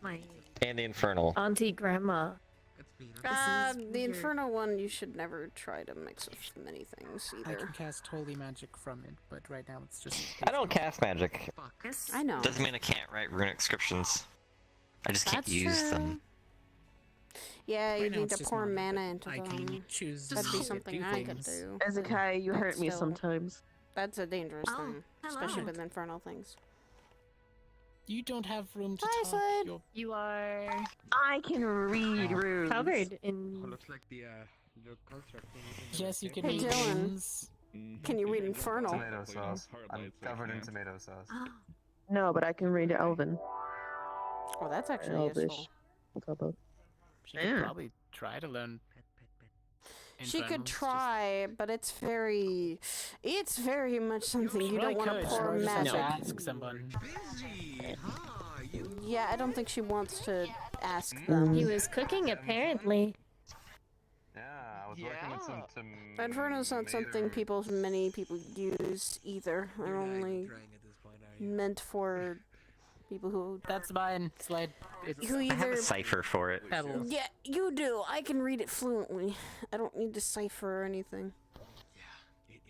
My and the infernal. Auntie Grandma. That's me. is The weird. Inferno one you should never try to mix with many things I either. can cast holy magic from it, but right now it's just. I don't cast magic. Fuck. Yes. I know. Doesn't mean I can't write rune inscriptions. I just can't That's use true. them. Yeah, you Right now need it's to just pour not, mana but into I them. can choose. That'd be to something do I could things. do. Ezekiah, you hurt me Still. sometimes. That's a dangerous Oh, thing, hello. especially with infernal things. You don't have room to Hi, talk. Slade. You're You are I can read runes. covered Oh, in. looks like the construct thing. Yes, you can Hey, read Dylan. runes. Can you read infernal? Tomato sauce. I'm covered in tomato sauce. Oh, No, but I can read Elven. Oh, that's actually Elvish. useful. Combo. She could Yeah. probably try to learn. She could infernals, just- try, but it's very much something you don't Probably want to could, pour just have to magic. ask someone. Busy. Huh, you. Yeah, I don't think she wants to ask Mm. them. He was cooking apparently. Yeah, I was working with some Inferno's not something many people use either. They're You're not even only trying at this point, are you? meant for people who That's mine, Slade. It's who I have either a cipher for it. petals. yeah, you do. I can read it fluently. I don't need to cipher or anything. Yeah, it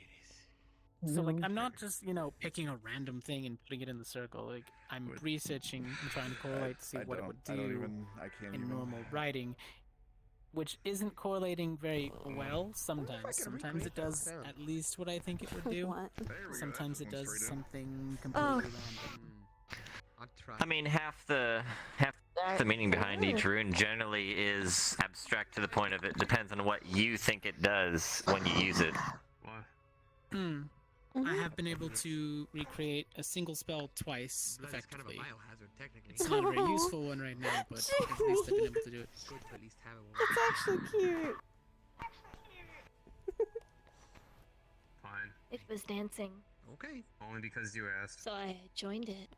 is. So like, I'm not just picking a random thing and putting it in the circle. Like, I'm researching and trying to correlate to see what it would I don't do even. I can't in even. normal writing, which isn't correlating very well sometimes. Sometimes it does at least what I think it would do. What? There we go, Sometimes that it one's does straight in. something completely random. I'll try. I mean, half the meaning behind each rune generally is abstract to the point of it depends on what you think it does when you use it. I have been able to recreate a single spell twice Blood is kind of a effectively. biohazard, technically. It's not a very useful one right now, but at least I've been able to do it. Good to at least have it. It's actually cute. Fine. It was dancing, Okay. Only because you asked. so I joined it.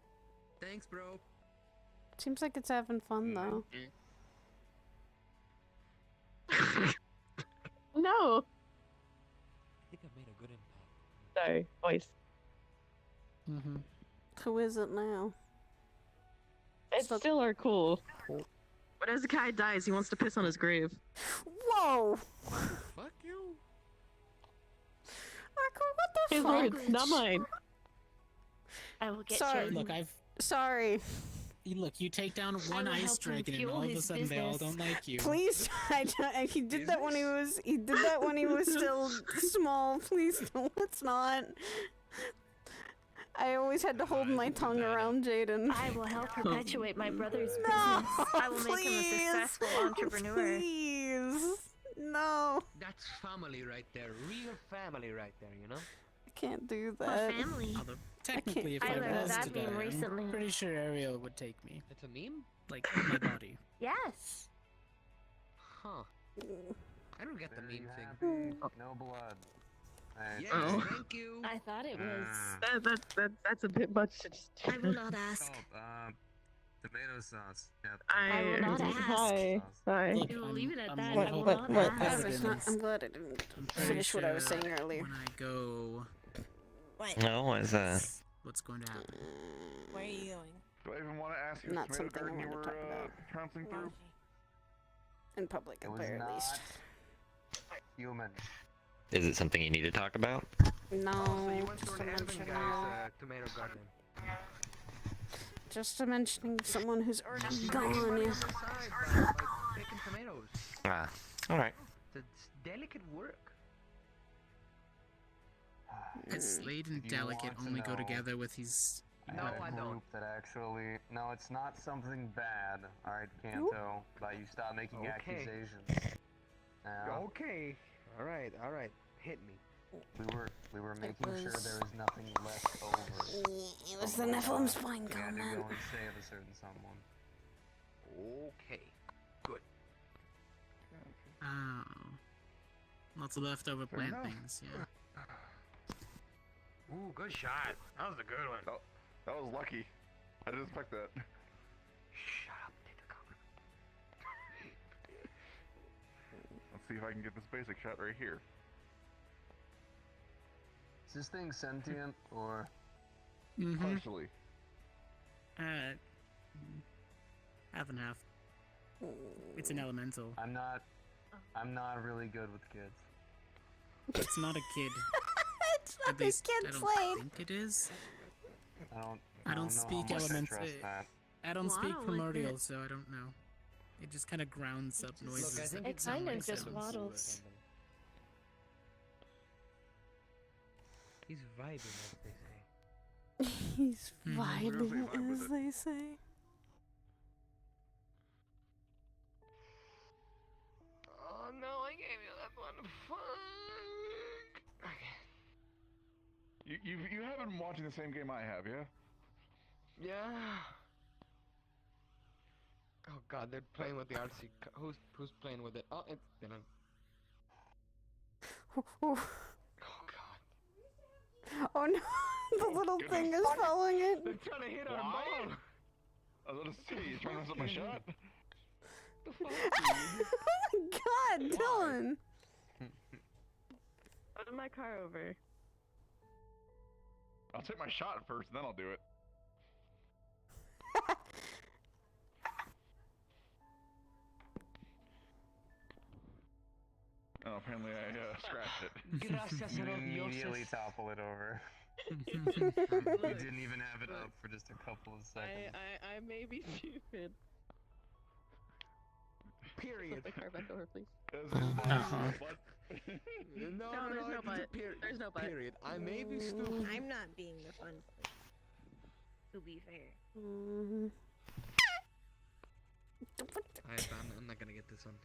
Thanks, bro. Seems like it's having fun though. No. I think I made a good impact. Sorry, voice. Mm-hmm. Who is it now? It's still are cool. When Ezekiah dies, he wants to piss on his grave. Whoa! Fuck you. Marco, what the His fuck? words, not mine. I will get Sorry. you. Look, Sorry. you take down one will ice help him dragon, and fuel all of a his sudden they all business. don't like you. Please, he did that when he was still small. Please don't. Let's not. I always had to hold my tongue around Jaden. I will help perpetuate my brother's No, business. I will make him a please. successful entrepreneur. Please, no. That's family right there. Real family right there, you know? I can't do What that. family? Although, technically, if I I learned was that to meme die, recently. I'm pretty sure Ariel would take me. It's a meme? Like, my body. Yes. Huh. I don't get the Very meme happy. thing. No blood. Hey, Yes, Oh. thank you. I thought it was. That's a bit much to just. I will not ask. Salt, tomato sauce. Yeah, I will not ask. Hi. sauce. Hi. Look, We will I'm- leave it at I'm that. What- I will what- not what- ask. That's Evidence. I'm glad I didn't I'm pretty finish what I was sure saying earlier. When I go, No, what is that? what's going to happen? Where are you going? Do I even want to ask you Not the tomato something I garden you wanna were talk about. trouncing through? In public, It at was the very not least. human. Is it something you need to talk about? No, Oh, so you went just to an elven mentioning. guy's tomato garden. Just mentioning someone who's already Just gone. making money Yeah. on the side by picking tomatoes. Ah, alright. It's delicate work. Slade and If you Delicate want to only go know, together with his. I have a group that actually... No, it's not something bad, alright, Kanto, but you stop making accusations. Okay. Alright. Hit me. We were making sure there was nothing left over. It was the Nephilim spine We had to comment. go and save a certain someone. Okay. Good. Oh. Lots of leftover Fair plant enough. things, yeah. Ooh, good shot. That was a good one. Oh, that was lucky. I didn't expect that. Shut up, take the cover. Let's see if I can get this basic shot right here. Is this thing sentient, or... Mm-hmm. Partially. Half and half. It's an elemental. I'm not really good with kids. It's not a kid. It's not At the least kid I don't Slade. think it is. I don't know speak how much I elements. trust that. I don't Well, I speak don't like primordial, it. so I don't know. It just kind of grounds up noises. It that sound kind of like just sounds. waddles. He's vibing, as they say. He's Mhm. vibing, as they say. Oh no, I gave you that one. Fuck. Okay. You haven't been watching the same game I have, yeah? Yeah. Oh god, they're playing with the RC. Who's playing with it? Oh, it didn't. Oh god. Oh no, the little thing is following it. They're trying to hit our Why? ball. I was gonna say, you trying to mess up my shot? The fuck? Oh my god, Dylan! Put my car over. I'll take my shot first, then I'll do it. Oh, apparently I scratched it. Gracias You a los immediately dioses. topple it over. You didn't even have it up for just a couple of seconds. I may be stupid. Period. Put my car back over, please. Uh-huh. No, there's no it's but. period. There's no but. Period. I may be stupid. I'm not being the fun. To be fair. I'm not gonna get this one.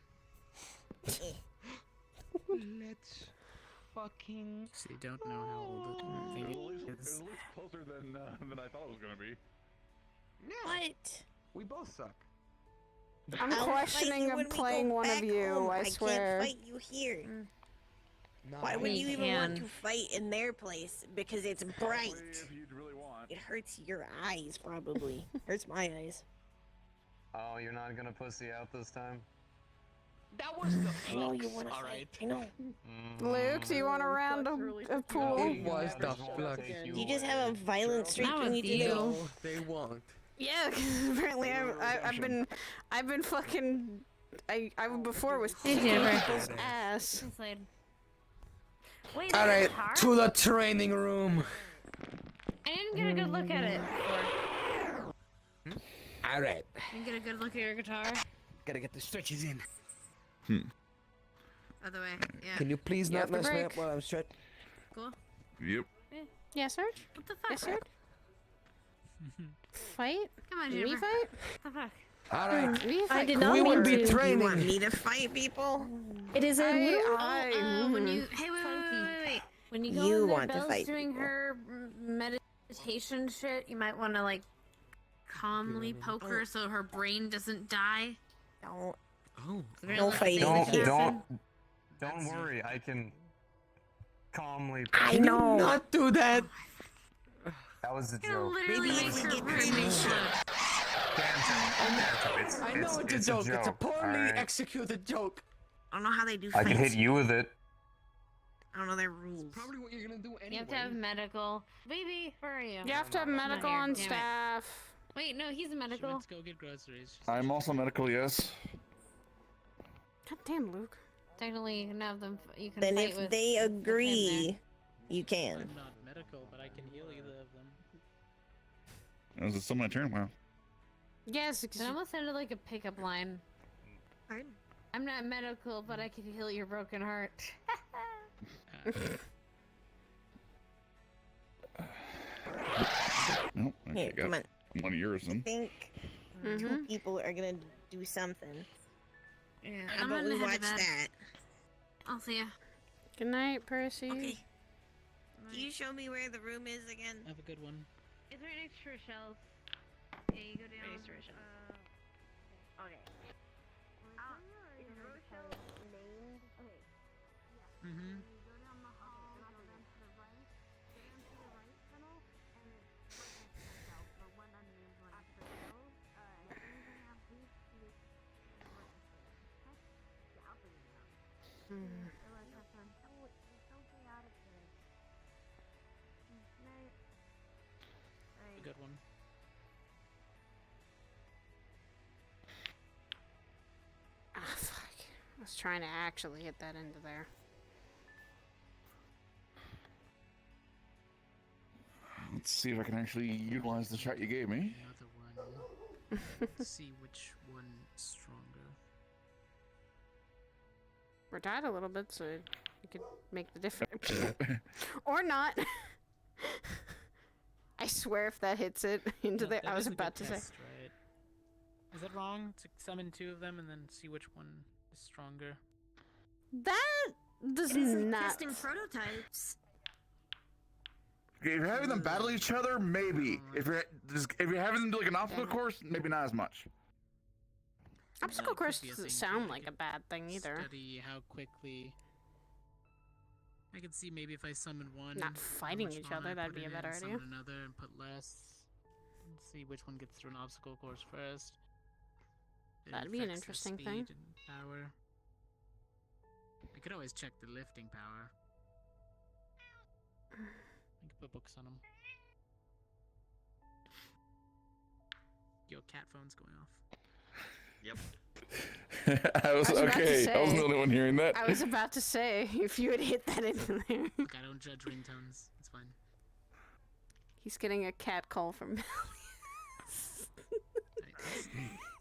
Let's fucking. So you don't know how old the thing It was is. at least closer than I thought it was gonna be. What? We both suck. I'm I'll fight questioning you of when we playing go one of back you, home. I swear. can't fight you here. No, Why would We you even want can. to fight in their place? Because it's bright. Probably if you'd really want. It hurts your eyes, probably. Hurts my eyes. Oh, you're not gonna pussy out this time? That was the I know you flux. want to All fight. right. I know. Luke, do you want a round That's of, really of pool? It was Yeah, the this won't flux. take You just have a violent streak Not when with you do that. you. No, they won't. Yeah, because apparently I've been fucking. I before was Hey, kicking Jennifer. people's ass. Slade. Wait, All there's right, a guitar? to the training room. I didn't get a good look at it before. All right. Didn't get a good look at your guitar. Gotta get the stretches in. By the way, yeah. Can you please You not have to mess me break. up while I'm stretching? Cool. Yep. Yes, sir. What the fuck? Yes, sir. Fight? Come on, Me Jennifer. fight? What the fuck? All right. Me I fight? did We not will mean be to. training. You want me to fight people? It is a little. When you wait. When you go You in there, want to Belle's fight doing people. her meditation shit, you might want to like calmly poke her so her brain doesn't die. Don't. Oh. We're gonna No look at fighting things here. happen. Don't worry, I can calmly. I Can know. you not do that? That was a You're gonna joke. literally Maybe make if we her get brain permission. explode. I know it's a joke. It's a poorly alright? executed joke. I don't know how they do I fights. can hit you with it. I don't know their rules. Probably what you're gonna do anyway. You have to have medical. Baby, where are you? You have to have Not medical here, on damn it. staff. Wait, no, he's a She medical. went to go get groceries. I'm also medical, yes. God damn, Luke. Technically, you can have them. You can Then fight if with they with him there. agree, You can. I'm not medical, but I can heal either of them. Is it still my turn? Wow. Yes, It almost sounded like a pickup line. I'm not medical, but I can heal your broken heart. Nope. Here, Okay, come got on. one of yours I then. think two people are gonna do something. Yeah, How about we watch that? I'll see ya. Good night, Percy. Okay. Can you show me where the room is again? Have a good one. It's right next to Rochelle's. Yeah, you go down. Right next to Rochelle's. Okay. Is Rochelle named? Okay. Mm-hmm. You go down the hall, go down to the right, tunnel, and it's right next to Rochelle. The one unnamed one next to Rochelle. Anything else, please, right next to it. Okay? Yeah, I'll figure it out. Have fun. Oh, it's so chaotic here. Night. A good one. Ah, fuck. I was trying to actually hit that into there. Let's see if I can actually utilize the shot you gave me. Another one. Let's see which one is stronger. We're tied a little bit, so you could make the difference. Or not. I swear if that hits it into No, there, that I was is a good about to say. test, right? Is it wrong to summon two of them and then see which one is stronger? That does It isn't not. testing prototypes. Okay, if you're having them battle each other, maybe. If you're having them do like an obstacle course, maybe not as much. Obstacle it could course be a doesn't thing, sound too. I like a could bad thing either. Study how quickly. I could see maybe if I summon one. Not how fighting much each mana other, I that'd put be a in it, better and idea. summon another and put less. And see which one gets through an obstacle course first. It That'd be an affects their interesting thing. speed and power. I could always check the lifting power. I could put books on them. Yo, cat phone's going off. Yep. I was about to okay. I wasn't say- the only one hearing that. I was about to say, if you had hit that into there. Look, I don't judge ringtones. It's fine. He's getting a cat call from Alright,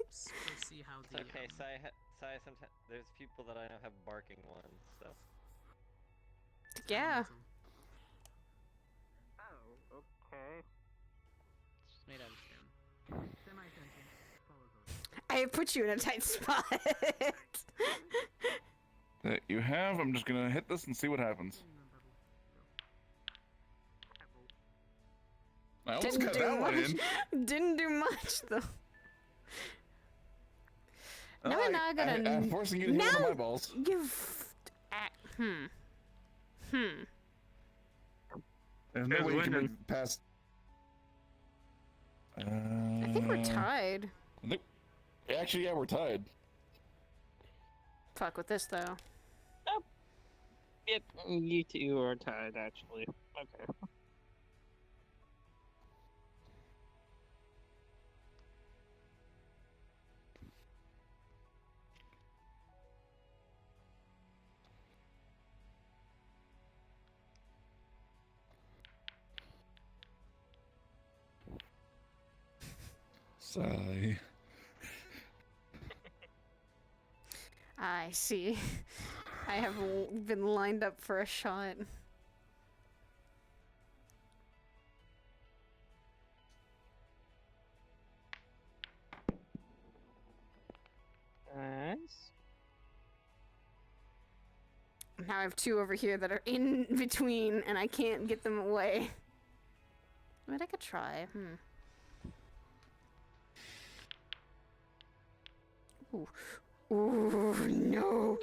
let's see how the. It's okay, Sai, sometimes there's people that I know have barking ones, so. Yeah. Oh, okay. It's made out of stem. Semi-sentient. Follows orders. I put you in a tight spot. That you have. I'm just gonna hit this and see what happens. I almost Didn't got do that one much. in. Didn't do much though. Now Oh, I gotta. I'm forcing you to hit one of my balls. You've. There's no way you can make past. I think we're tied. Nope. Actually, yeah, we're tied. Fuck with this though. Yep, you two are tied, actually. Okay. Sigh. I see. I have been lined up for a shot. Nice. Now I have two over here that are in between, and I can't get them away. I mean, I could try. Ooh. Ooh, no.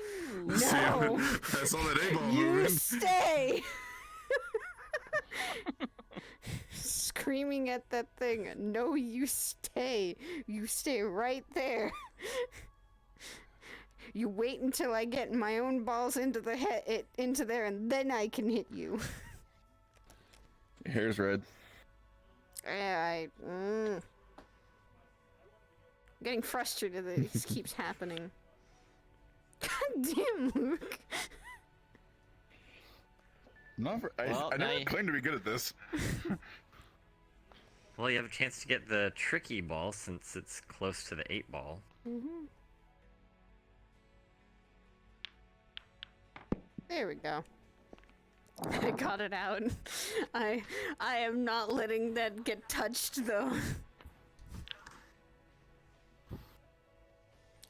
No. I saw that A-ball You moving. stay! Screaming at that thing. No, you stay. You stay right there. You wait until I get my own balls into the into there, and then I can hit you. Your hair's red. I'm getting frustrated that this keeps happening. God damn, Luke. Not for, Well, I now never you- claimed to be good at this. Well, you have a chance to get the tricky ball since it's close to the 8 ball. Mm-hmm. There we go. I got it out. I am not letting that get touched though.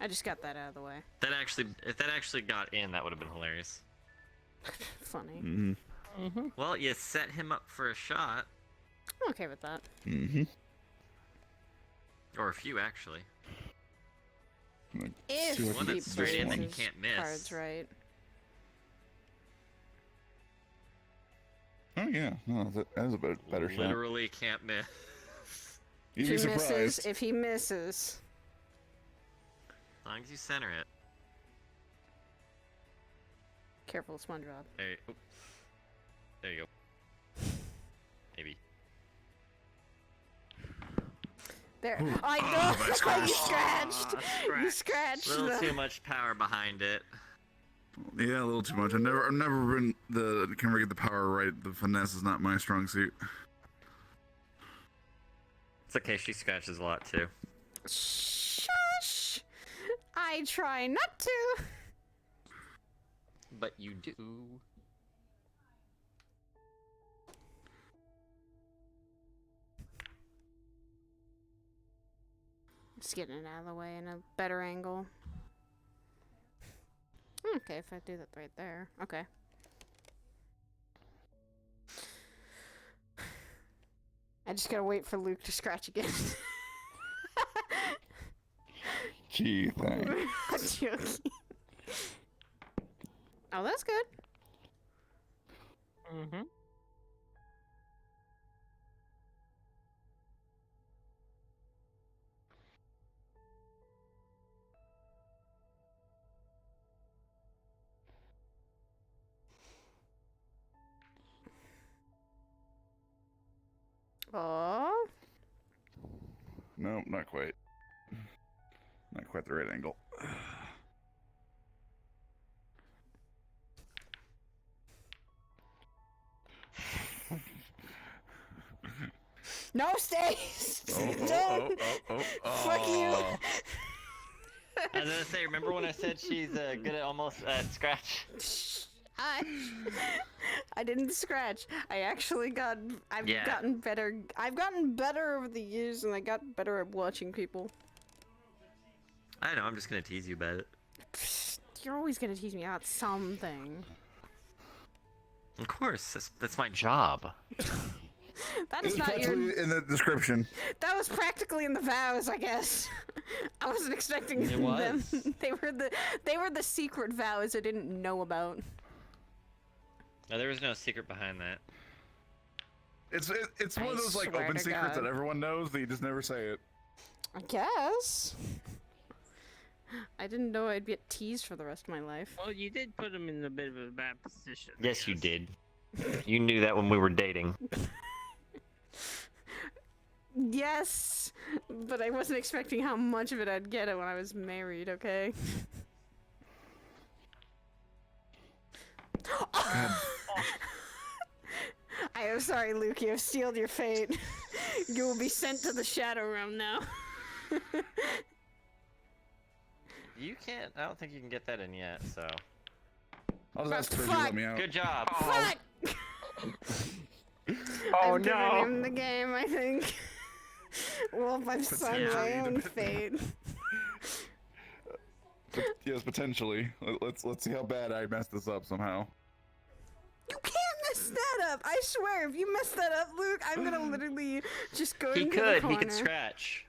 I just got that out of the way. If that actually got in, that would have been hilarious. Funny. Mm-hmm. Well, you set him up for a shot. I'm okay with that. Mm-hmm. Or a few, actually. If One he that's straight in that you plays can't miss. cards right. Oh yeah, no, that is a better shot. Literally can't miss. You'd be surprised. If he misses. As long as you center it. Careful, sponge rod. There you go. Maybe. There. Ooh. I Oh, know. I You scratched. You scratched. A little the- too much power behind it. Yeah, a little too much. I've never been can never get the power right. The finesse is not my strong suit. It's okay, she scratches a lot too. Shush! I try not to. But you do. Just getting it out of the way in a better angle. Okay, if I do that right there. Okay. I just gotta wait for Luke to scratch again. Gee, thanks. I'm joking. Oh, that's good. Mm-hmm. Oh. No, not quite. Not quite the right angle. No stays. Oh, Don't. Fuck you. I was gonna say, remember when I said she's good at almost scratch? I didn't scratch. I've Yeah. gotten better. I've gotten better over the years, and I got better at watching people. I know, I'm just gonna tease you about it. You're always gonna tease me about something. Of course, that's my job. That It's is not your. practically in the description. That was practically in the vows, I guess. I wasn't expecting It them. was. They were the secret vows I didn't know about. No, there was no secret behind that. It's one I of those like swear open to secrets God. that everyone knows that you just never say it. I guess. I didn't know I'd get teased for the rest of my life. Well, you did put him in a bit of a bad position. Yes, you did. You knew that when we were dating. Yes, but I wasn't expecting how much of it I'd get when I was married, okay? I am sorry, Luke, you have sealed your fate. You will be sent to the Shadow Realm now. You can't. I don't think you can get that in yet. So. I'll just ask Fuck. Sergio to let me out. Good job. Fuck! Oh I've given no! him the game, I think. Well, I've signed my own fate. Yes, potentially. Let's see how bad I messed this up somehow. You can't mess that up! I swear, if you mess that up, Luke, I'm gonna literally just go He into the could. corner. He could scratch.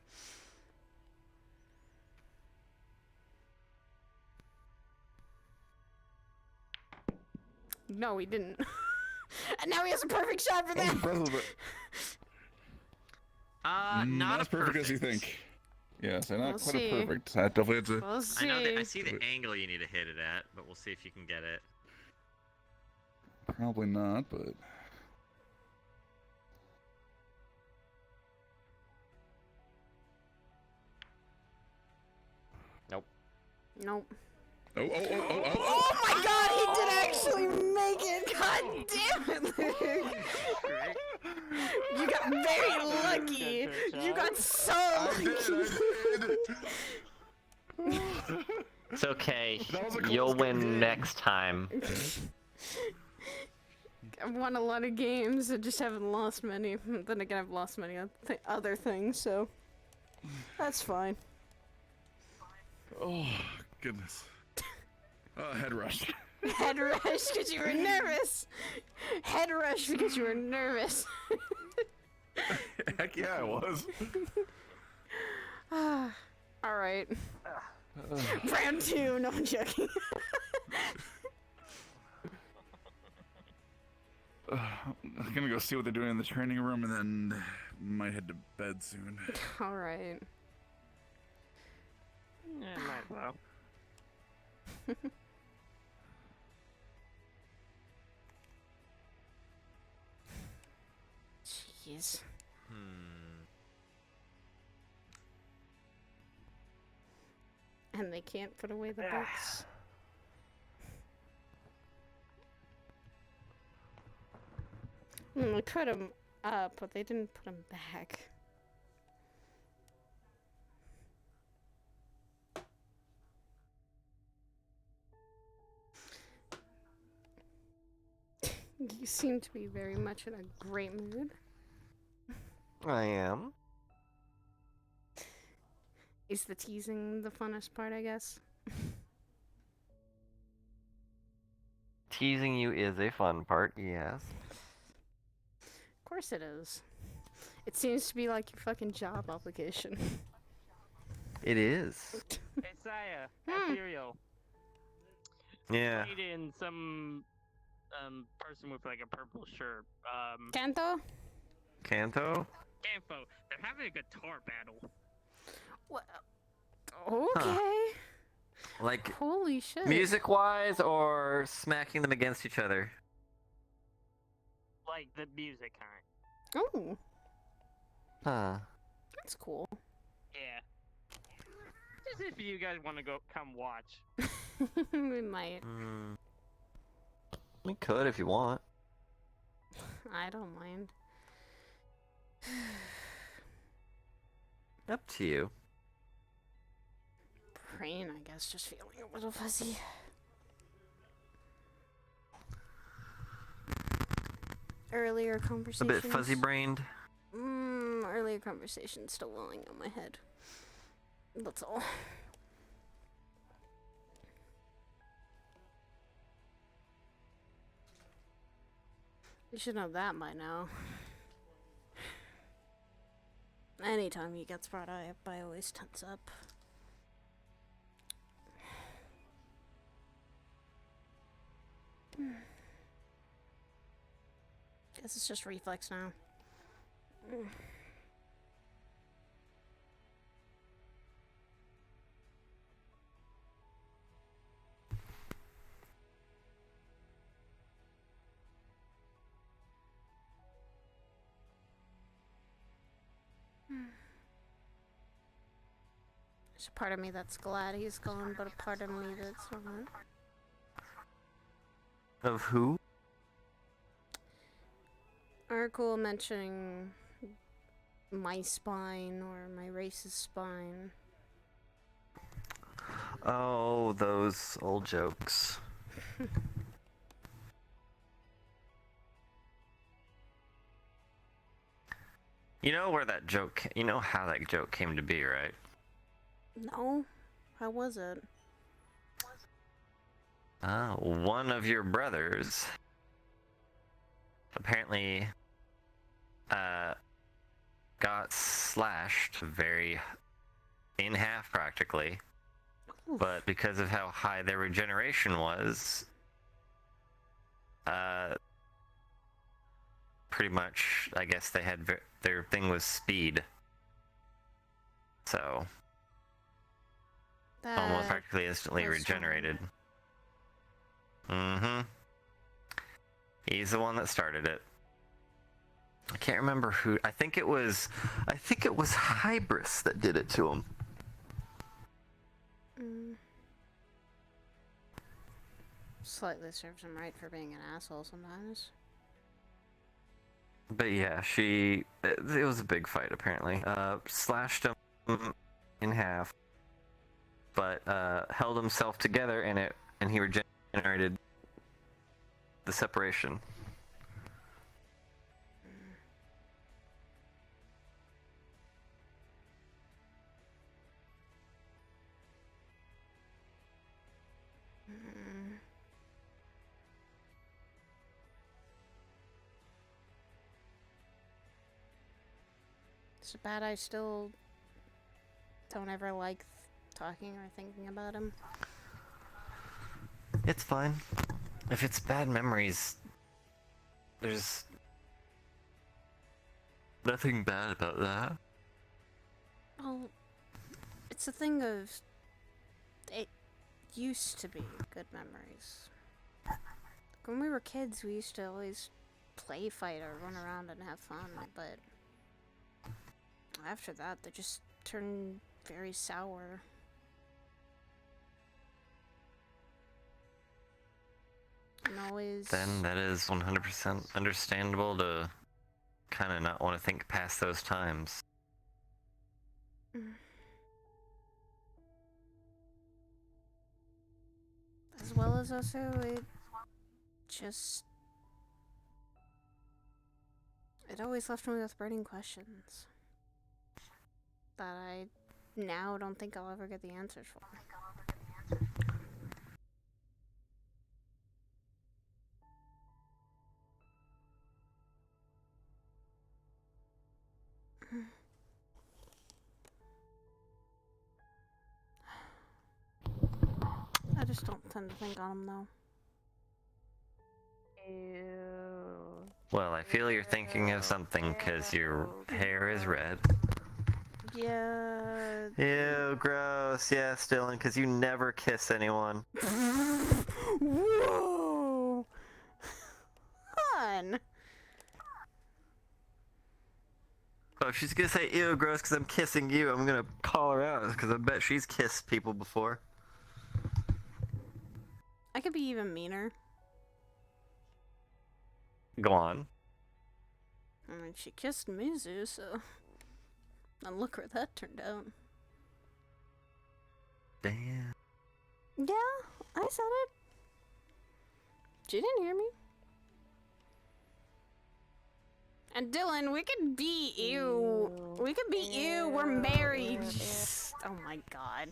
No, he didn't. And now he has a perfect shot for That was that! impressive, but Not as a perfect as you think. Yes, and not We'll quite see. a perfect. I definitely had to. We'll see. I know that. I see the angle you need to hit it at, but we'll see if you can get it. Probably not, but. Nope. Nope. Oh my god, he did actually make it! God damn it, Luke! You got very lucky! You got so lucky! It's okay. That was a close You'll win game. next time. I've won a lot of games, I just haven't lost many. Then again, I've lost many other things, so that's fine. Oh, goodness. Head rush. Head rush because you were nervous! Head rush because you were nervous! Heck yeah, I was. Alright. Round 2, no I'm joking. I'm gonna go see what they're doing in the training room and then might head to bed soon. Alright. Yeah, might as well. Jeez. And they can't put away the books. They put them up, but they didn't put them back. You seem to be very much in a great mood. I am. Is the teasing the funnest part, I guess? Teasing you is a fun part, yes. Of course it is. It seems to be like your fucking job application. It is. Hey, Saya, Sidriel. Yeah. In some person with like a purple shirt. Kanto? Kanto? Kanfo. They're having a guitar battle. What? Okay. Huh. Like, holy shit. music-wise, or smacking them against each other? Like the music kind. Oh. Huh. That's cool. Yeah. Just if you guys want to come watch. We might. We could if you want. I don't mind. Up to you. Brain, I guess, just feeling a little fuzzy. Earlier A conversations. bit fuzzy-brained. Earlier conversations still rolling on my head. That's all. You should know that by now. Anytime he gets brought up, I always tense up. Guess it's just reflex now. There's a part of me that's glad he's gone, but a part of me that's not. Of who? Arcool mentioning my spine or my race's spine. Oh, those old jokes. You know where that joke, you know how that joke came to be, right? No? How was it? One of your brothers apparently got slashed in half practically. Oof. But because of how high their regeneration was, pretty much, I guess they had their thing was speed. So almost practically instantly regenerated. He's the one that started it. I can't remember who. I think it was Hybris that did it to him. Slightly serves him right for being an asshole sometimes. But yeah, it was a big fight apparently. Slashed him in half, but held himself together and he regenerated the separation. It's bad I still don't ever like talking or thinking about him. It's fine. If it's bad memories, there's nothing bad about that. Well, it's a thing of... It used to be good memories. When we were kids, we used to always play fight or run around and have fun, but... After that, they just turned very sour. And always... Then that is 100% understandable to kind of not want to think past those times. As well as also, it just... It always left me with burning questions that I now don't think I'll ever get the answers for. I just don't tend to think on them though. Well, I feel you're thinking of something because your hair is red. Yeah. Ew, gross. Yes, Dylan, because you never kiss anyone. Whoa! Hun! Oh, if she's gonna say ew, gross, because I'm kissing you, I'm gonna call her out, because I bet she's kissed people before. I could be even meaner. Go on. I mean, she kissed Mizu, so... And look where that turned out. Damn. Yeah, I said it. She didn't hear me. And Dylan, we could be ew. We could be ew. We're married. Oh my god.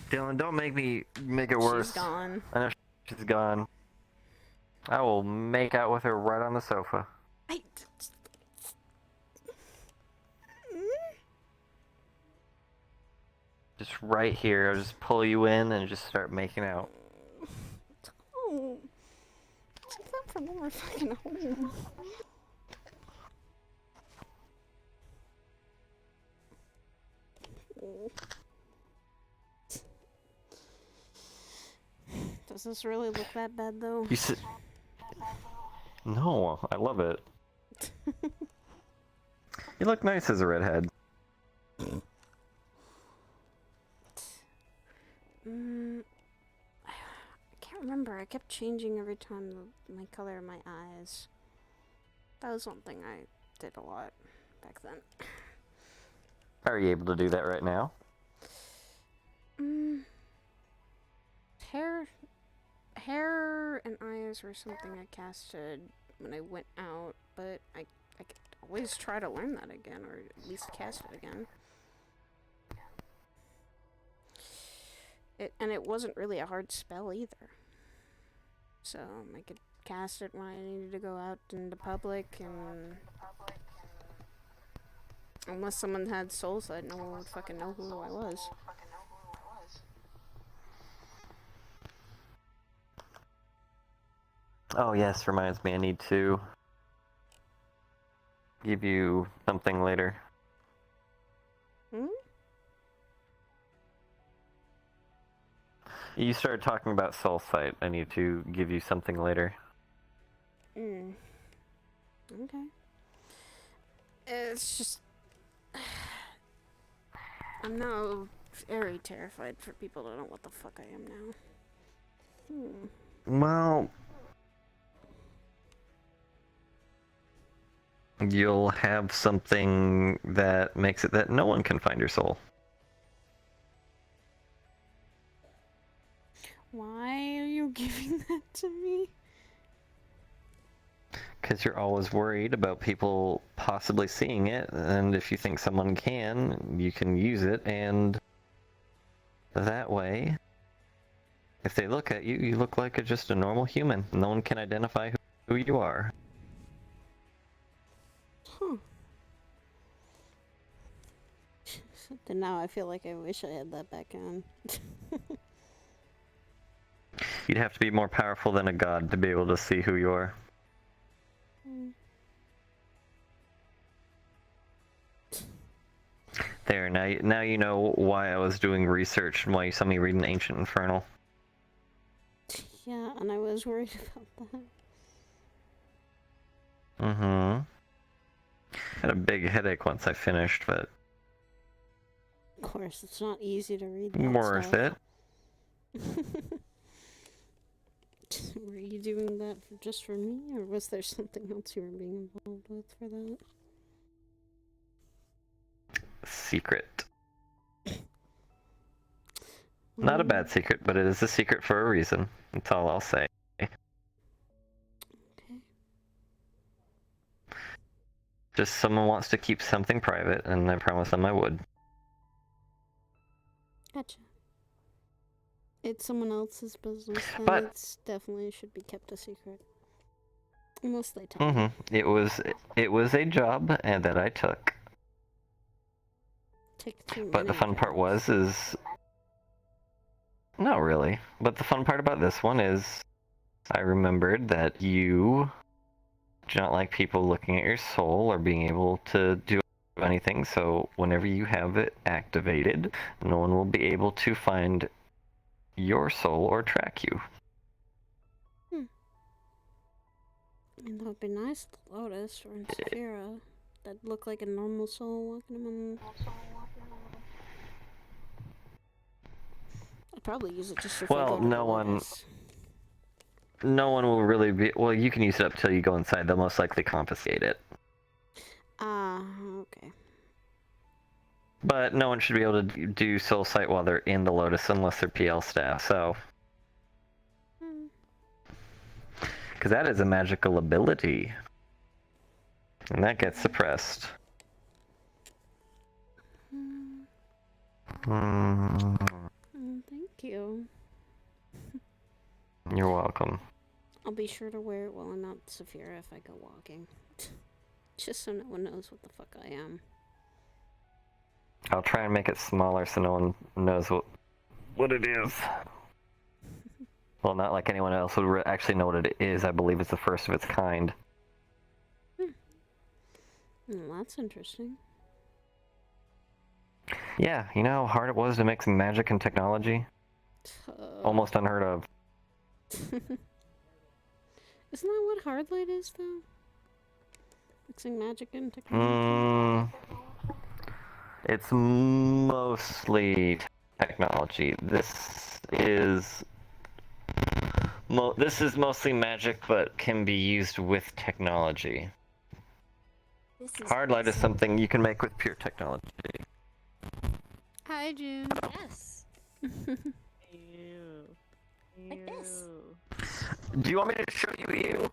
Dylan, don't make it worse. She's gone. I know she's gone. I will make out with her right on the sofa. Just right here, I'll just pull you in and just start making out. Oh. Take that from when we're fucking home. Does this really look that bad though? No, I love it. You look nice as a redhead. I can't remember. I kept changing every time my color of my eyes. That was one thing I did a lot back then. Are you able to do that right now? Hair and eyes were something I casted when I went out, but I could always try to learn that again, or at least cast it again. And it wasn't really a hard spell either. So I could cast it when I needed to go out into public, and unless someone had soul sight, no one would fucking know who I was. Oh yes, reminds me, I need to give you something later. You started talking about soul sight. I need to give you something later. Okay. It's just... I'm now Very terrified for people to know what the fuck I am now. Well, you'll have something that makes it that no one can find your soul. Why are you giving that to me? Because you're always worried about people possibly seeing it, and if you think someone can, you can use it, and that way, if they look at you, you look like just a normal human. No one can identify who you are. Huh. Then now I feel like I wish I had that back on. You'd have to be more powerful than a god to be able to see who you are. There, now you know why I was doing research and why you saw me read an Ancient Infernal. Yeah, and I was worried about that. Mm-hmm. Had a big headache once I finished, but... Of course, it's not easy to read that worth stuff. it. Were you doing that just for me, or was there something else you were being involved with for that? Secret. Not a bad secret, but it is a secret for a reason. That's all I'll say. Okay. Just someone wants to keep something private, and I promised them I would. Gotcha. It's someone else's business, then But- it's definitely should be kept a secret. Unless they tell me. It was a job and that I took. Take too But the many fun part is... Not really. But the fun part about this one is I remembered that you do not like people looking at your soul or being able to do anything, so whenever you have it activated, no one will be able to find your soul or track you. I mean, that would be nice to Lotus or in Saphira. That look like a normal soul walking among. I'd probably use it just for. Well, no one will really be... Well, you can use it up till you go inside. They'll most likely confiscate it. Okay. But no one should be able to do Soul Sight while they're in the Lotus unless they're PL staff, so... Because that is a magical ability. And that gets suppressed. Thank you. You're welcome. I'll be sure to wear it while I'm out Saphira if I go walking. Just so no one knows what the fuck I am. I'll try and make it smaller so no one knows what it is. Well, not like anyone else would actually know what it is. I believe it's the first of its kind. Well, that's interesting. Yeah, you know how hard it was to mix magic and technology? Almost unheard of. Isn't that what Hardlight is, though? Mixing magic and technology? It's mostly technology. This is mostly magic, but can be used with technology. Hardlight is something you can make with pure technology. Hi, June. Yes. Like this. Do you want me to show you?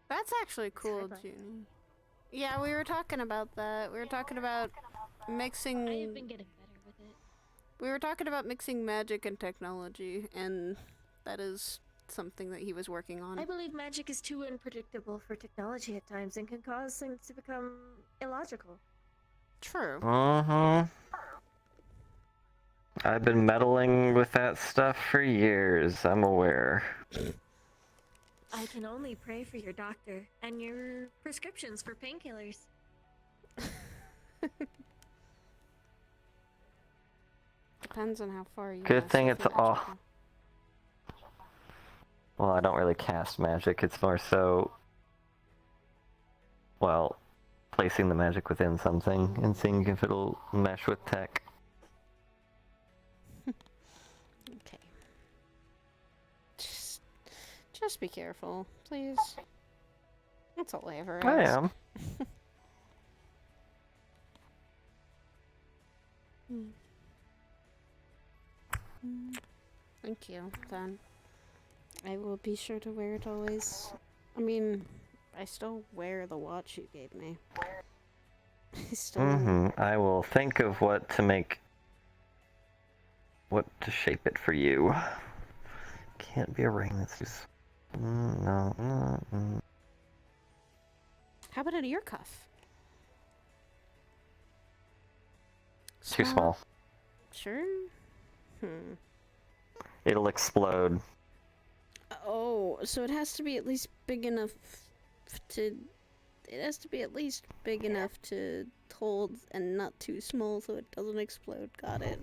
That's actually cool, June. Yeah, we were talking about that. We were talking about mixing... I've been getting better with it. We were talking about mixing magic and technology, and that is something that he was working on. I believe magic is too unpredictable for technology at times and can cause things to become illogical. True. I've been meddling with that stuff for years, I'm aware. I can only pray for your doctor and your prescriptions for painkillers. Depends on how far you Good thing it's all... magical. Well, I don't really cast magic, it's more so... Well, placing the magic within something and seeing if it'll mesh with tech. Okay. Just be careful, please. That's all I ever ask. I am. Thank you, then. I will be sure to wear it always. I mean, I still wear the watch you gave me. I still... I will think of what to shape it for you. Can't be a ring, that's just... no. How about an ear cuff? Too small. Sure? It'll explode. Oh, so it has to be at least big enough to... It has to be at least big enough to hold and not too small so it doesn't explode. Got it.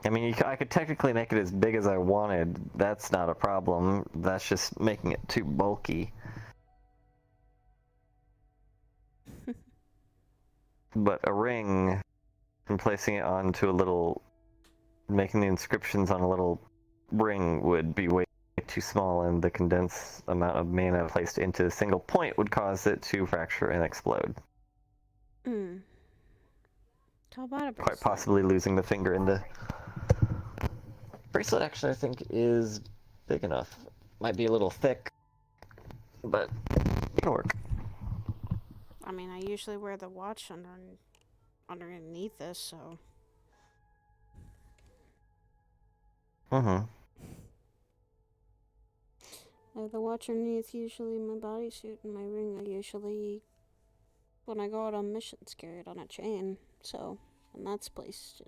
I mean, I could technically make it as big as I wanted. That's not a problem. That's just making it too bulky. But a ring, and placing it onto a little... Making the inscriptions on a little ring would be way too small, and the condensed amount of mana placed into a single point would cause it to fracture and explode. How about a bracelet? Quite possibly losing the finger in the... Bracelet actually I think is big enough. Might be a little thick, but it can work. I mean, I usually wear the watch underneath this, so... I have the watch underneath usually my bodysuit, and my ring I usually, when I go out on missions, carry it on a chain, so, and that's placed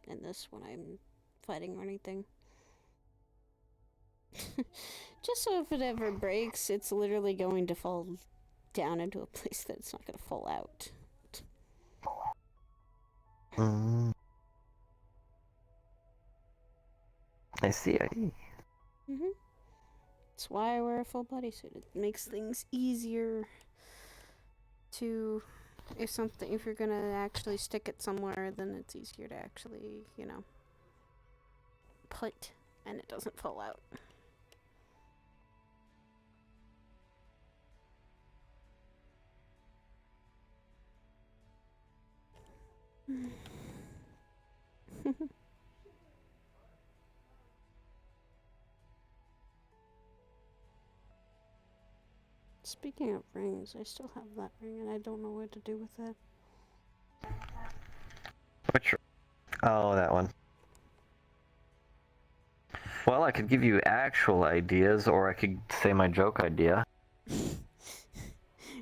in this when I'm fighting or anything. Just so if it ever breaks, it's literally going to fall down into a place that it's not going to fall out. I see. That's why I wear a full bodysuit. It makes things easier to, if you're gonna actually stick it somewhere, then it's easier to actually, you know, put, and it doesn't fall out. Speaking of rings, I still have that ring and I don't know what to do with it. Which? Oh, that one. Well, I could give you actual ideas, or I could say my joke idea.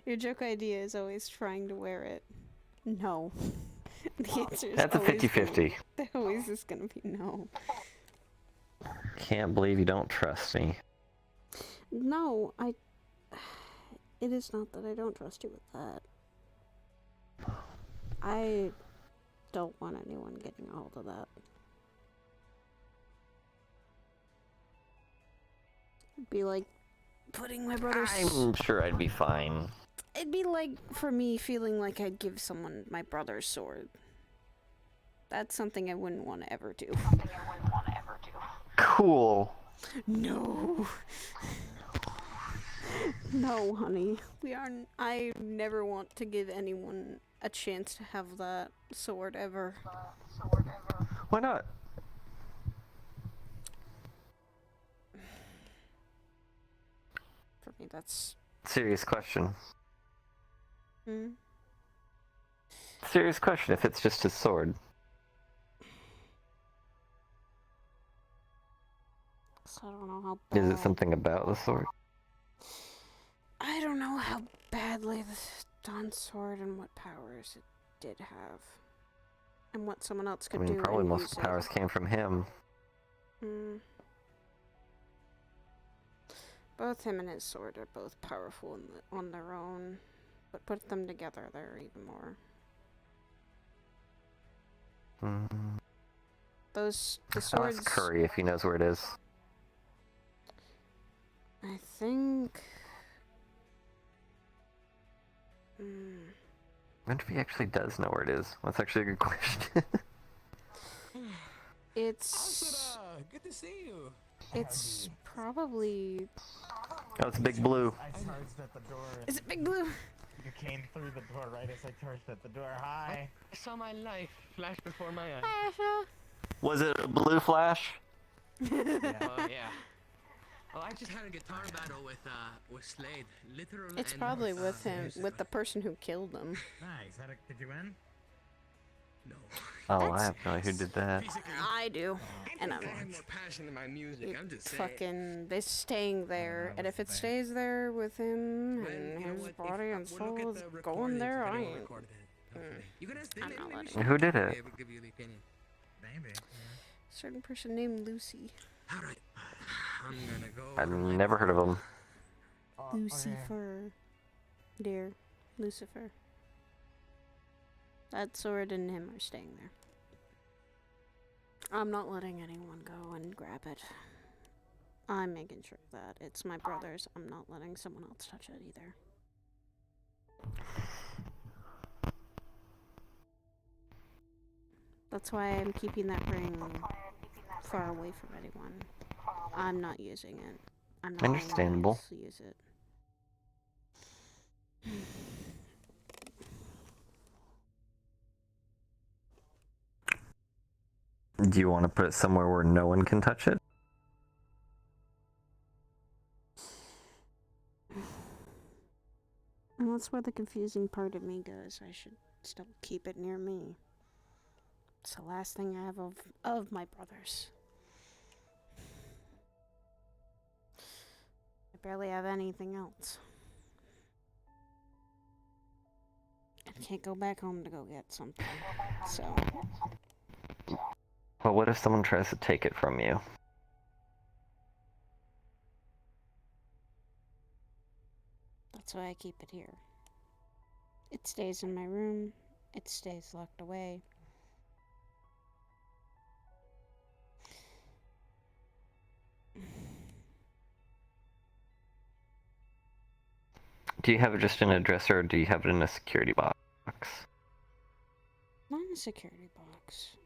Your joke idea is always trying to wear it. No. The answer is That's a always 50-50. That always is gonna be no. Can't believe you don't trust me. No, it is not that I don't trust you with that. I don't want anyone getting a hold of that. It'd be like putting my brother's... I'm sure I'd be fine. It'd be like, for me, feeling like I'd give someone my brother's sword. That's something I wouldn't want to ever do. Cool. No. No, honey. I never want to give anyone a chance to have that sword ever. Why not? For me, that's... Serious question. Hmm? Serious question, if it's just his sword. So I don't know how bad... Is it something about the sword? I don't know how badly the Dawn sword and what powers it did have. And what someone else could do. Probably and most use of the powers came from him. Both him and his sword are both powerful on their own. But put them together, they're even more. The swords... I'll ask Curry if he knows where it is. I think... I wonder if he actually does know where it is. That's actually a good question. It's good to see you. it's probably. Oh, it's Big Blue. I charged at the door. Is it Big Blue? You came through the door right as I charged at the door. Hi. I saw my life flash before my eyes. Hi, Asha. Was it a blue flash? Yeah. Oh, I just had a guitar battle with Slade. Literally. It's probably with him, with the person who killed him. Nice. Did you win? No. Oh, I have no idea who did that. I do, and I'm I have more passion in my music. I'm just saying. fucking. They're staying there, and if it stays there with him and his body and soul is going there, I ain't. I'm not letting. Who did it? Maybe. Certain person named Lucy. All right. I'm gonna go. I've never heard of him. Lucifer. Dear Lucifer. That sword and him are staying there. I'm not letting anyone go and grab it. I'm making sure that it's my brother's. I'm not letting someone else touch it either. That's why I'm keeping that ring far away from anyone. I'm not using it. I'm not Understandable. letting anyone else use it. Do you want to put it somewhere where no one can touch it? And that's where the confusing part of me goes. I should still keep it near me. It's the last thing I have of my brothers. I barely have anything else. I can't go back home to go get something. So. Well, what if someone tries to take it from you? That's why I keep it here. It stays in my room. It stays locked away. Do you have it just in a dresser, or do you have it in a security box? Not in a security box.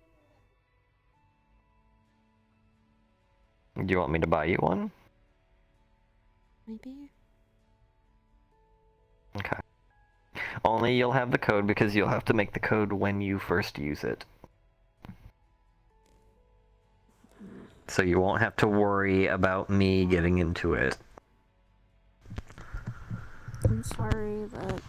Do you want me to buy you one? Maybe? Okay. Only you'll have the code because you'll have to make the code when you first use it. So you won't have to worry about me getting into it. I'm sorry that...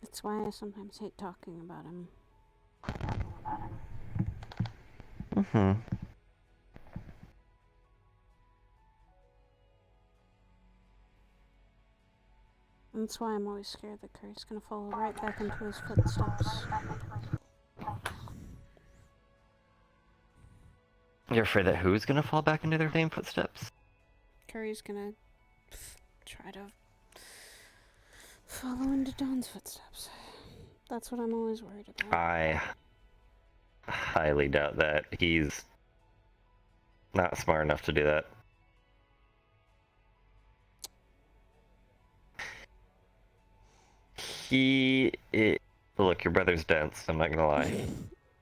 It's why I sometimes hate talking about him. Mm-hmm. That's why I'm always scared that Curry's gonna fall right back into his footsteps. You're afraid that who's gonna fall back into their same footsteps? Curry's gonna try to follow into Dawn's footsteps. That's what I'm always worried about. I highly doubt that. He's not smart enough to do that. Look, your brother's dense, I'm not gonna lie.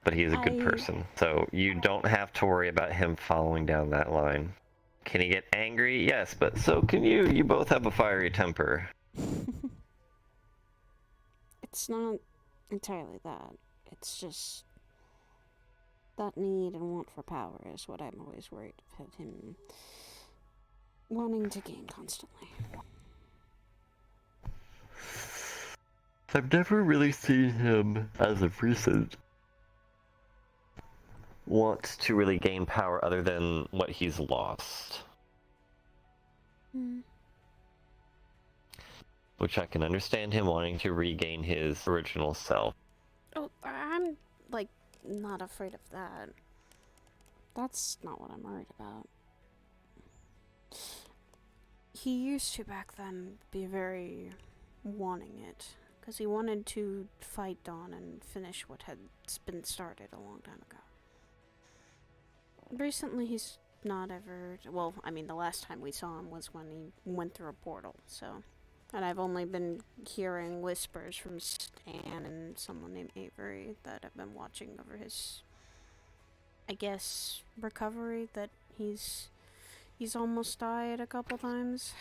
But he's a good person, so you don't have to worry about him following down that line. Can he get angry? Yes, but so can you. You both have a fiery temper. It's not entirely that. It's just that need and want for power is what I'm always worried about him wanting to gain constantly. I've never really seen him, as of recent, want to really gain power other than what he's lost. Which I can understand him wanting to regain his original self. Oh, I'm, like, not afraid of that. That's not what I'm worried about. He used to back then be very wanting it. because he wanted to fight Dawn and finish what had been started a long time ago. Recently, he's not ever... Well, I mean, the last time we saw him was when he went through a portal, so... And I've only been hearing whispers from Stan and someone named Avery that have been watching over his, I guess, recovery, that he's almost died a couple times,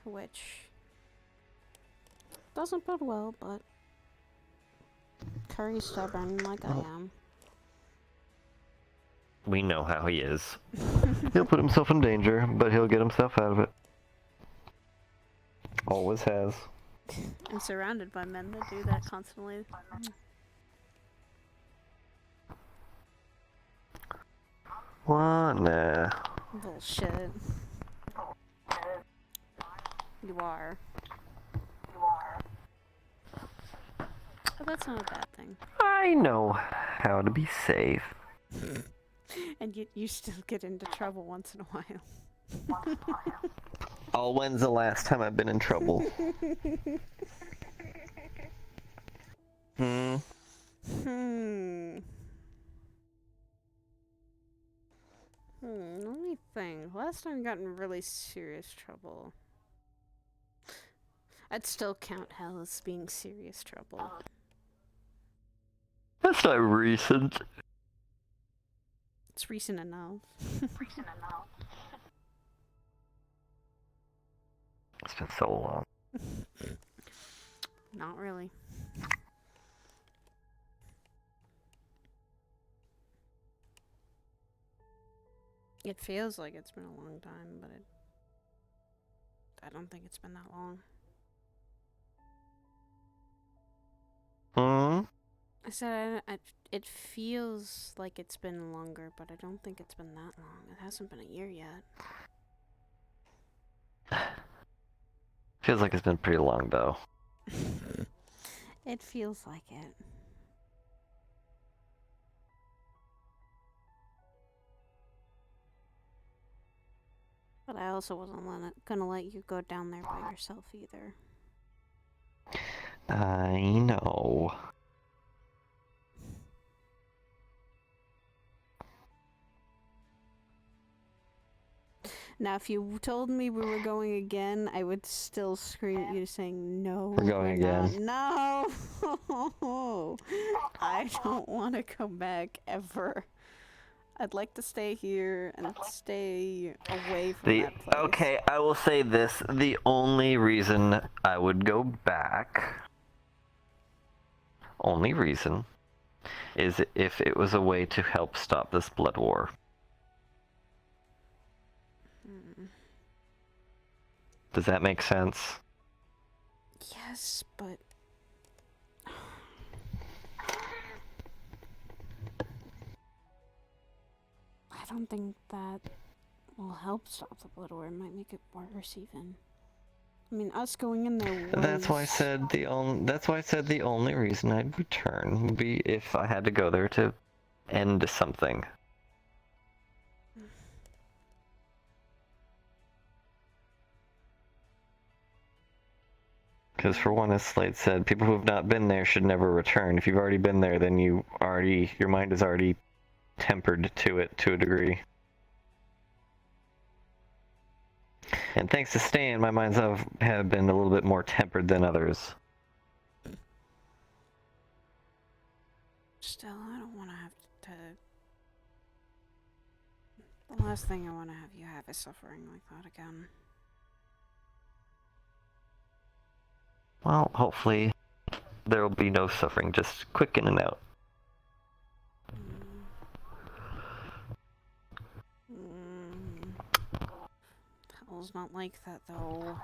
which doesn't bode well, but Curry's stubborn like I am. We know how he is. He'll put himself in danger, but he'll get himself out of it. Always has. I'm surrounded by men that do that constantly. What? Nah. Bullshit. You are. But that's not a bad thing. I know how to be safe. And yet you still get into trouble once in a while. Oh, when's the last time I've been in trouble? Let me think. Last time I got in really serious trouble. I'd still count hell as being serious trouble. That's not recent. It's recent enough. It's been so long. Not really. It feels like it's been a long time, but I don't think it's been that long. I said it feels like it's been longer, but I don't think it's been that long. It hasn't been a year yet. Feels like it's been pretty long, though. It feels like it. But I also wasn't gonna let you go down there by yourself either. I know. Now, if you told me we were going again, I would still scream at you saying, no, We're going again. Not. No! I don't want to come back ever. I'd like to stay here and stay away from that place. Okay, I will say this. The only reason I would go back, only reason, is if it was a way to help stop this blood war. Does that make sense? Yes, but... I don't think that will help stop the blood war. It might make it worse, even. I mean, us going in there was... That's why I said the only reason I'd return would be if I had to go there to end something. Because for one, as Slate said, people who have not been there should never return. If you've already been there, then your mind is already tempered to it to a degree. And thanks to Stan, my minds have been a little bit more tempered than others. Still, I don't want to have to... The last thing I want to have you have is suffering like that again. Well, hopefully there will be no suffering, just quick in and out. Hell's not like that, though.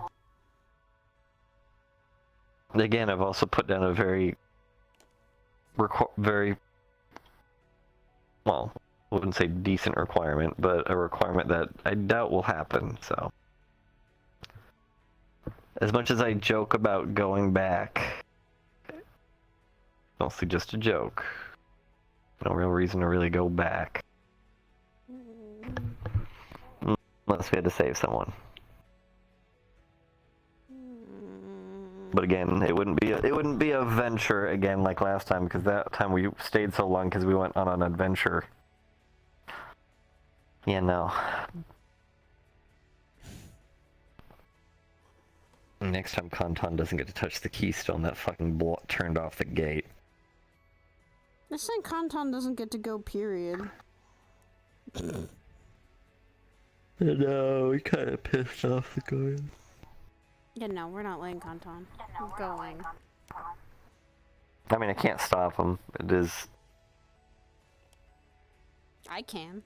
Again, I've also put down a very, well, I wouldn't say decent requirement, but a requirement that I doubt will happen, so. As much as I joke about going back, mostly just a joke. No real reason to really go back. Unless we had to save someone. But again, it wouldn't be a venture again like last time, because that time we stayed so long because we went on an adventure. Yeah, no. Next time Kanton doesn't get to touch the keystone that fucking turned off the gate. This saying Kanton doesn't get to go, period. No, we kind of pissed off the guy. Yeah, no, we're not letting Kanton. We're going. I mean, I can't stop him. It is... I can.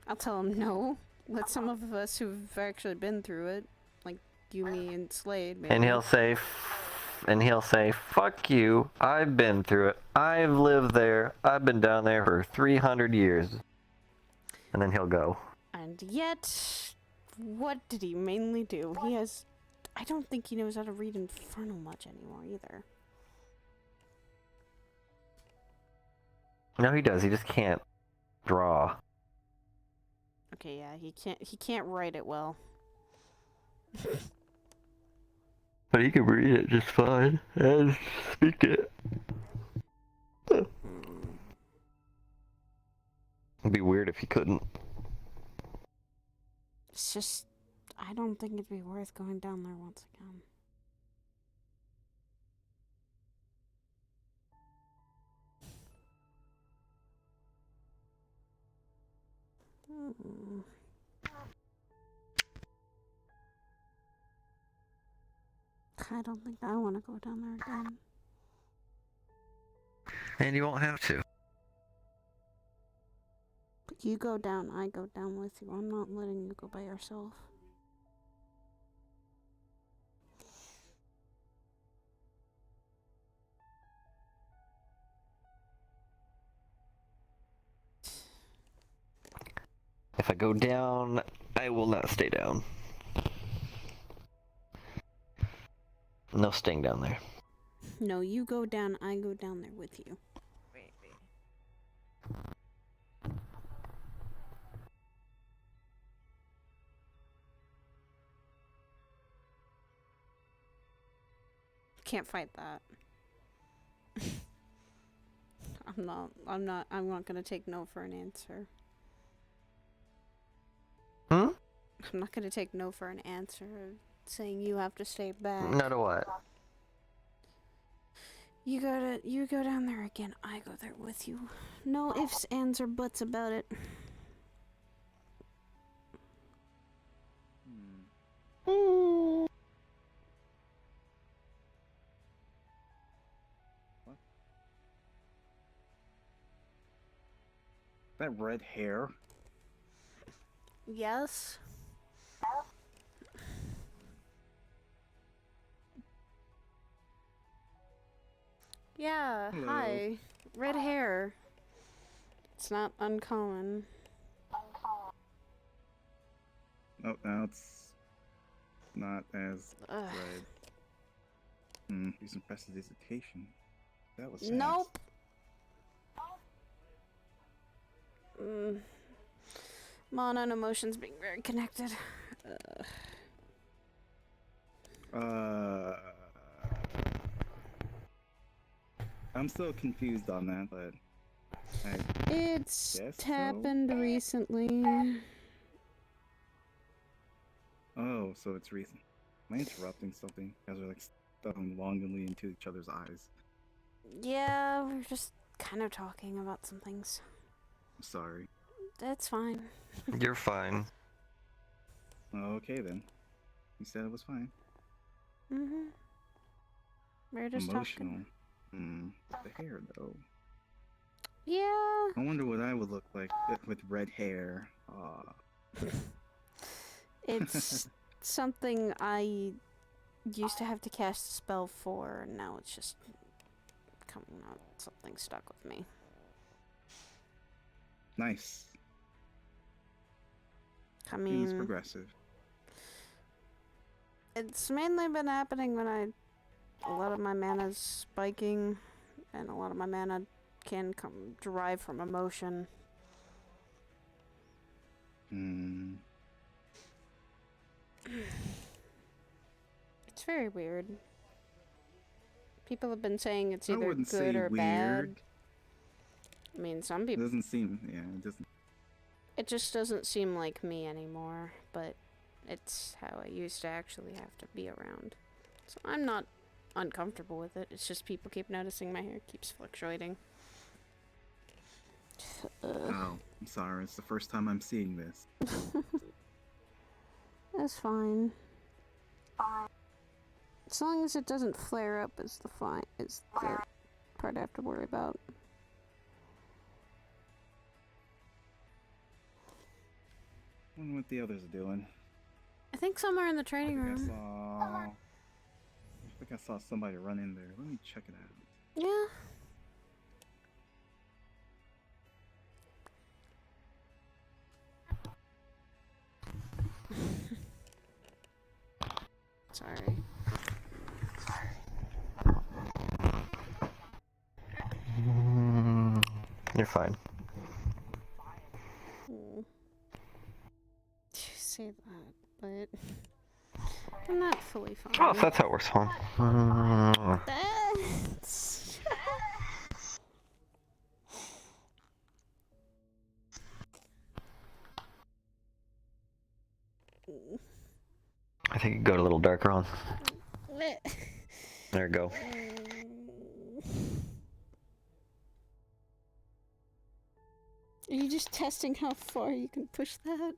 I'll tell him no. Let some of us who've actually been through it, like you, me, and Slade, maybe. And he'll say, fuck you, I've been through it. I've lived there. I've been down there for 300 years. And then he'll go. And yet, what did he mainly do? He has... I don't think he knows how to read Infernal much anymore, either. No, he does. He just can't draw. Okay, yeah, he can't write it well. But he can read it just fine and speak it. It'd be weird if he couldn't. It's just, I don't think it'd be worth going down there once again. I don't think I want to go down there again. And you won't have to. But you go down, I go down with you. I'm not letting you go by yourself. If I go down, I will not stay down. No staying down there. No, you go down, I go down there with you. Can't fight that. I'm not gonna take no for an answer. Hmm? I'm not gonna take no for an answer saying you have to stay back. No to what? You go down there again, I go there with you. No ifs, ands, or buts about it. That red hair? Yes? Yeah, Hello. hi. Red hair. It's not uncommon. Oh, now it's not as red. He's impressed with his education. That was sad. Nope. Mana and emotions being very connected. I'm still confused on that, but It's guess happened recently. Oh, so it's recent. Am I interrupting something? You guys are like staring longingly into each other's eyes. Yeah, we're just kind of talking about some things. I'm sorry. That's fine. You're fine. Okay then. You said it was fine. Mm-hmm. We're just Emotional. talking. The hair though. Yeah. I wonder what I would look like with red hair. It's something I used to have to cast a spell for, and now it's just coming out. Something stuck with me. Nice. I Seems mean, progressive. it's mainly been happening when a lot of my mana's spiking, and a lot of my mana can derive from emotion. It's very weird. People have been saying it's I either wouldn't good say or bad. weird. I mean, some It people. doesn't seem. Yeah, it doesn't. It just doesn't seem like me anymore, but it's how I used to actually have to be around. So I'm not uncomfortable with it. It's just people keep noticing my hair keeps fluctuating. Oh, I'm sorry. It's the first time I'm seeing this. That's fine. As long as it doesn't flare up is the part I have to worry about. I wonder what the others are doing. I think somewhere in the training room. I think I saw somebody run in there. Let me check it out. Yeah. Sorry. You're fine. You say that, but I'm not fully fine. Oh, so that's how it works, huh? That's... I think you go a little darker on. There you go. Are you just testing how far you can push that?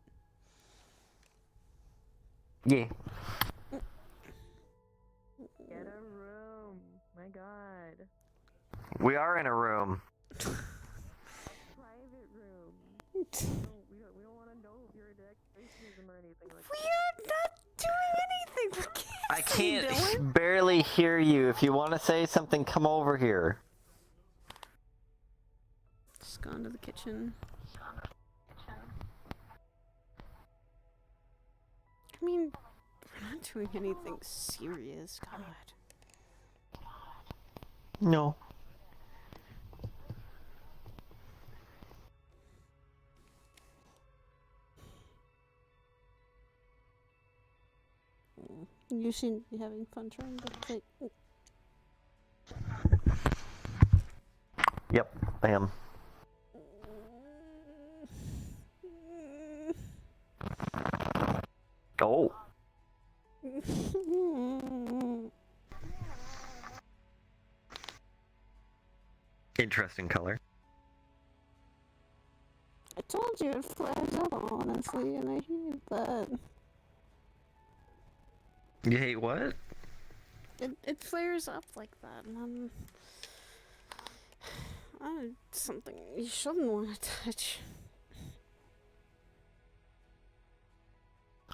Yeah. Get a room. My god. We are in a room. Private room. We don't want to know if you're into exorcism or anything like that. We are not doing anything. We can't. I can't barely hear you. If you want to say something, come over here. Just gone to the kitchen. I mean, we're not doing anything serious, God. No. You seem to be having fun trying to play. Yep, I am. Oh. Interesting color. I told you it flares up, honestly, and I hate that. You hate what? It flares up like that, and something you shouldn't want to touch.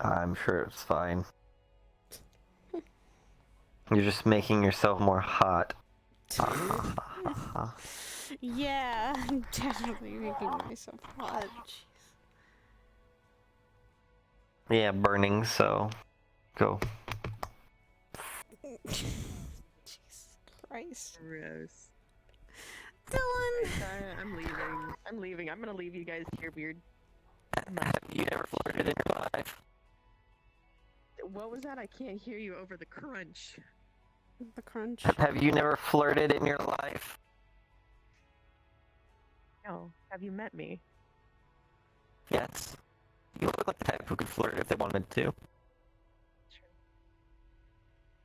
I'm sure it's fine. You're just making yourself more hot. Yeah, I'm definitely making myself hot. Yeah, burning, so go. Jesus Christ. Gross. Dylan! I'm leaving. I'm leaving. I'm gonna leave you guys here, weird. Have you ever flirted in your life? What was that? I can't hear you over the crunch. The crunch. Have you never flirted in your life? No. Have you met me? Yes. You look like the type who could flirt if they wanted to.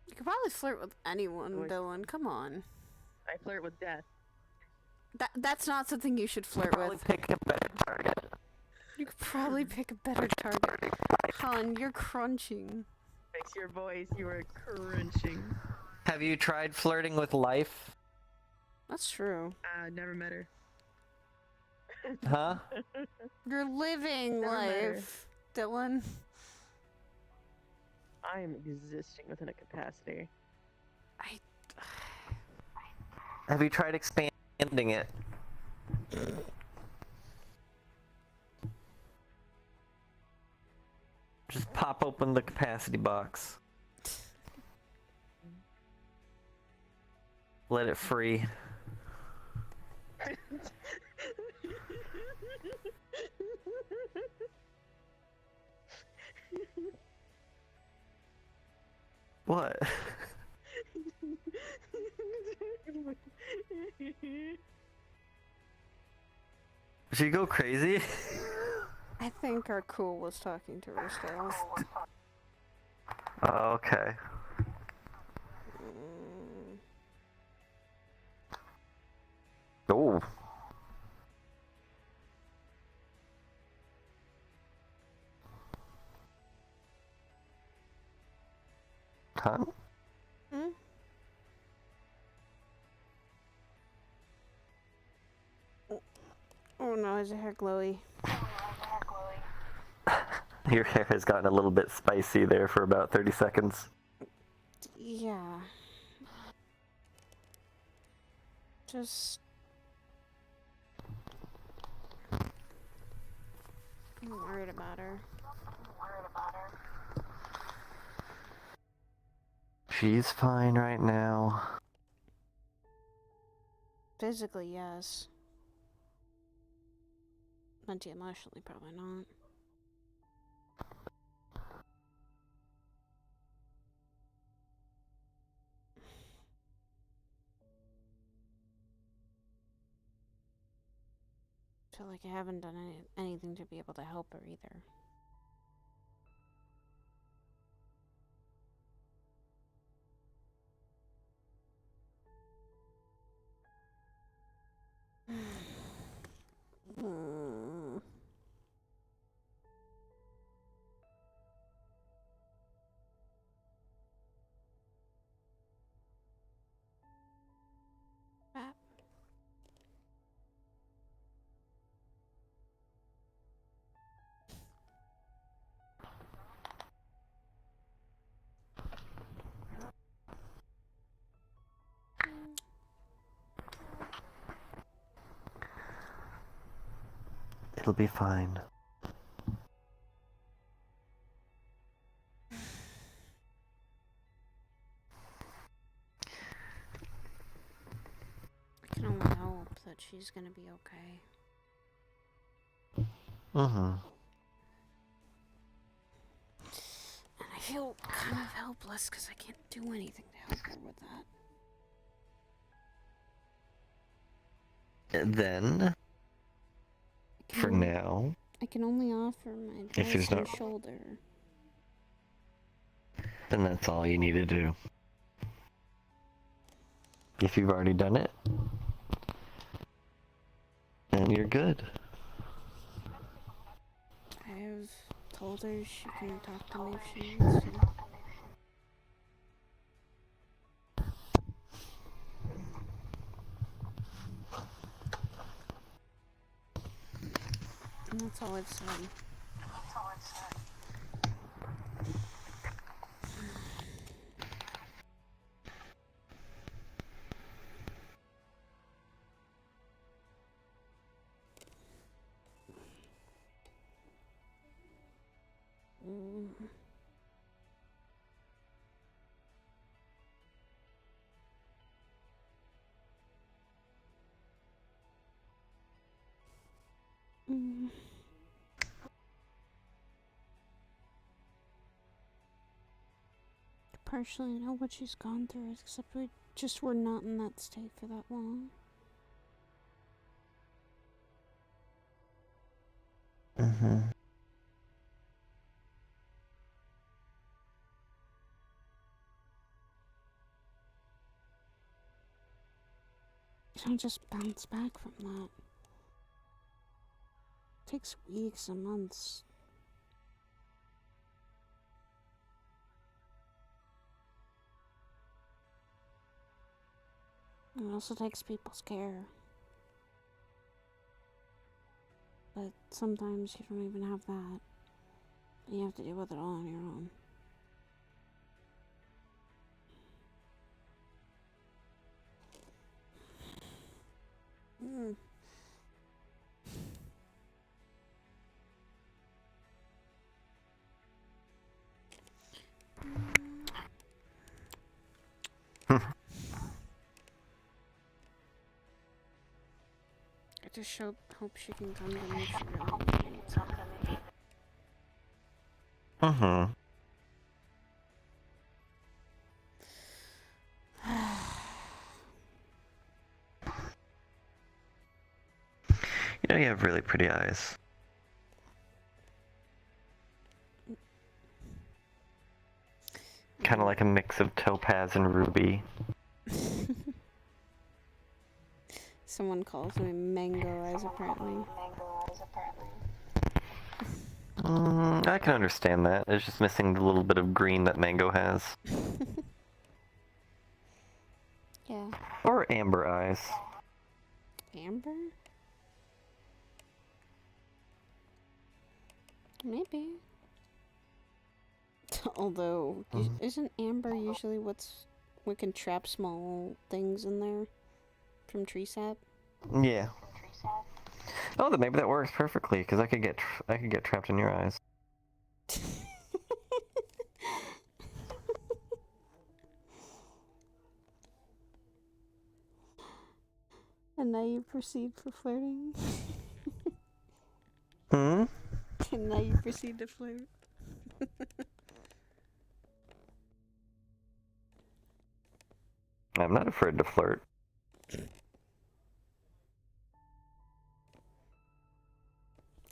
You could probably flirt with anyone, Dylan. Come on. I flirt with death. That's not something you should flirt with. Pick a better target. You could probably pick a better target. Hun, you're crunching. Fix your voice. You are crunching. Have you tried flirting with life? That's true. Never met her. Huh? You're living Never met her. life, Dylan. I am existing within a capacity. Have you tried expanding it? Just pop open the capacity box. Let it free. What? She go crazy? I think our cool was talking to Sidriel. Oh, okay. Oh. Huh? Hmm? Oh no, his hair glowy. Your hair has gotten a little bit spicy there for about 30 seconds. Yeah. Just... I'm worried about her. She's fine right now. Physically, yes. Mentally, emotionally, probably not. I feel like I haven't done anything to be able to help her either. It'll be fine. I can only hope that she's gonna be okay. Mm-hmm. And I feel kind of helpless because I can't do anything to help her with that. And then, for now, I can only offer my if advice there's and not, shoulder. then that's all you need to do. If you've already done it, then you're good. I've told her she can talk to me if she needs to. And that's all I've said. Partially know what she's gone through, except we just were not in that state for that long. Mm-hmm. You don't just bounce back from that. It takes weeks and months. And it also takes people's care. But sometimes you don't even have that. And you have to deal with it all on your own. I just hope she can come to me if she really needs it. Mm-hmm. You know, you have really pretty eyes. Kind of like a mix of topaz and ruby. Someone calls me Mango Eyes, apparently. I can understand that. It's just missing the little bit of green that Mango has. Yeah. Or amber eyes. Amber? Maybe. Although, isn't amber usually what can trap small things in there from tree sap? Yeah. Oh, then maybe that works perfectly because I could get trapped in your eyes. And now you proceed for flirting. Hmm? And now you proceed to flirt. I'm not afraid to flirt.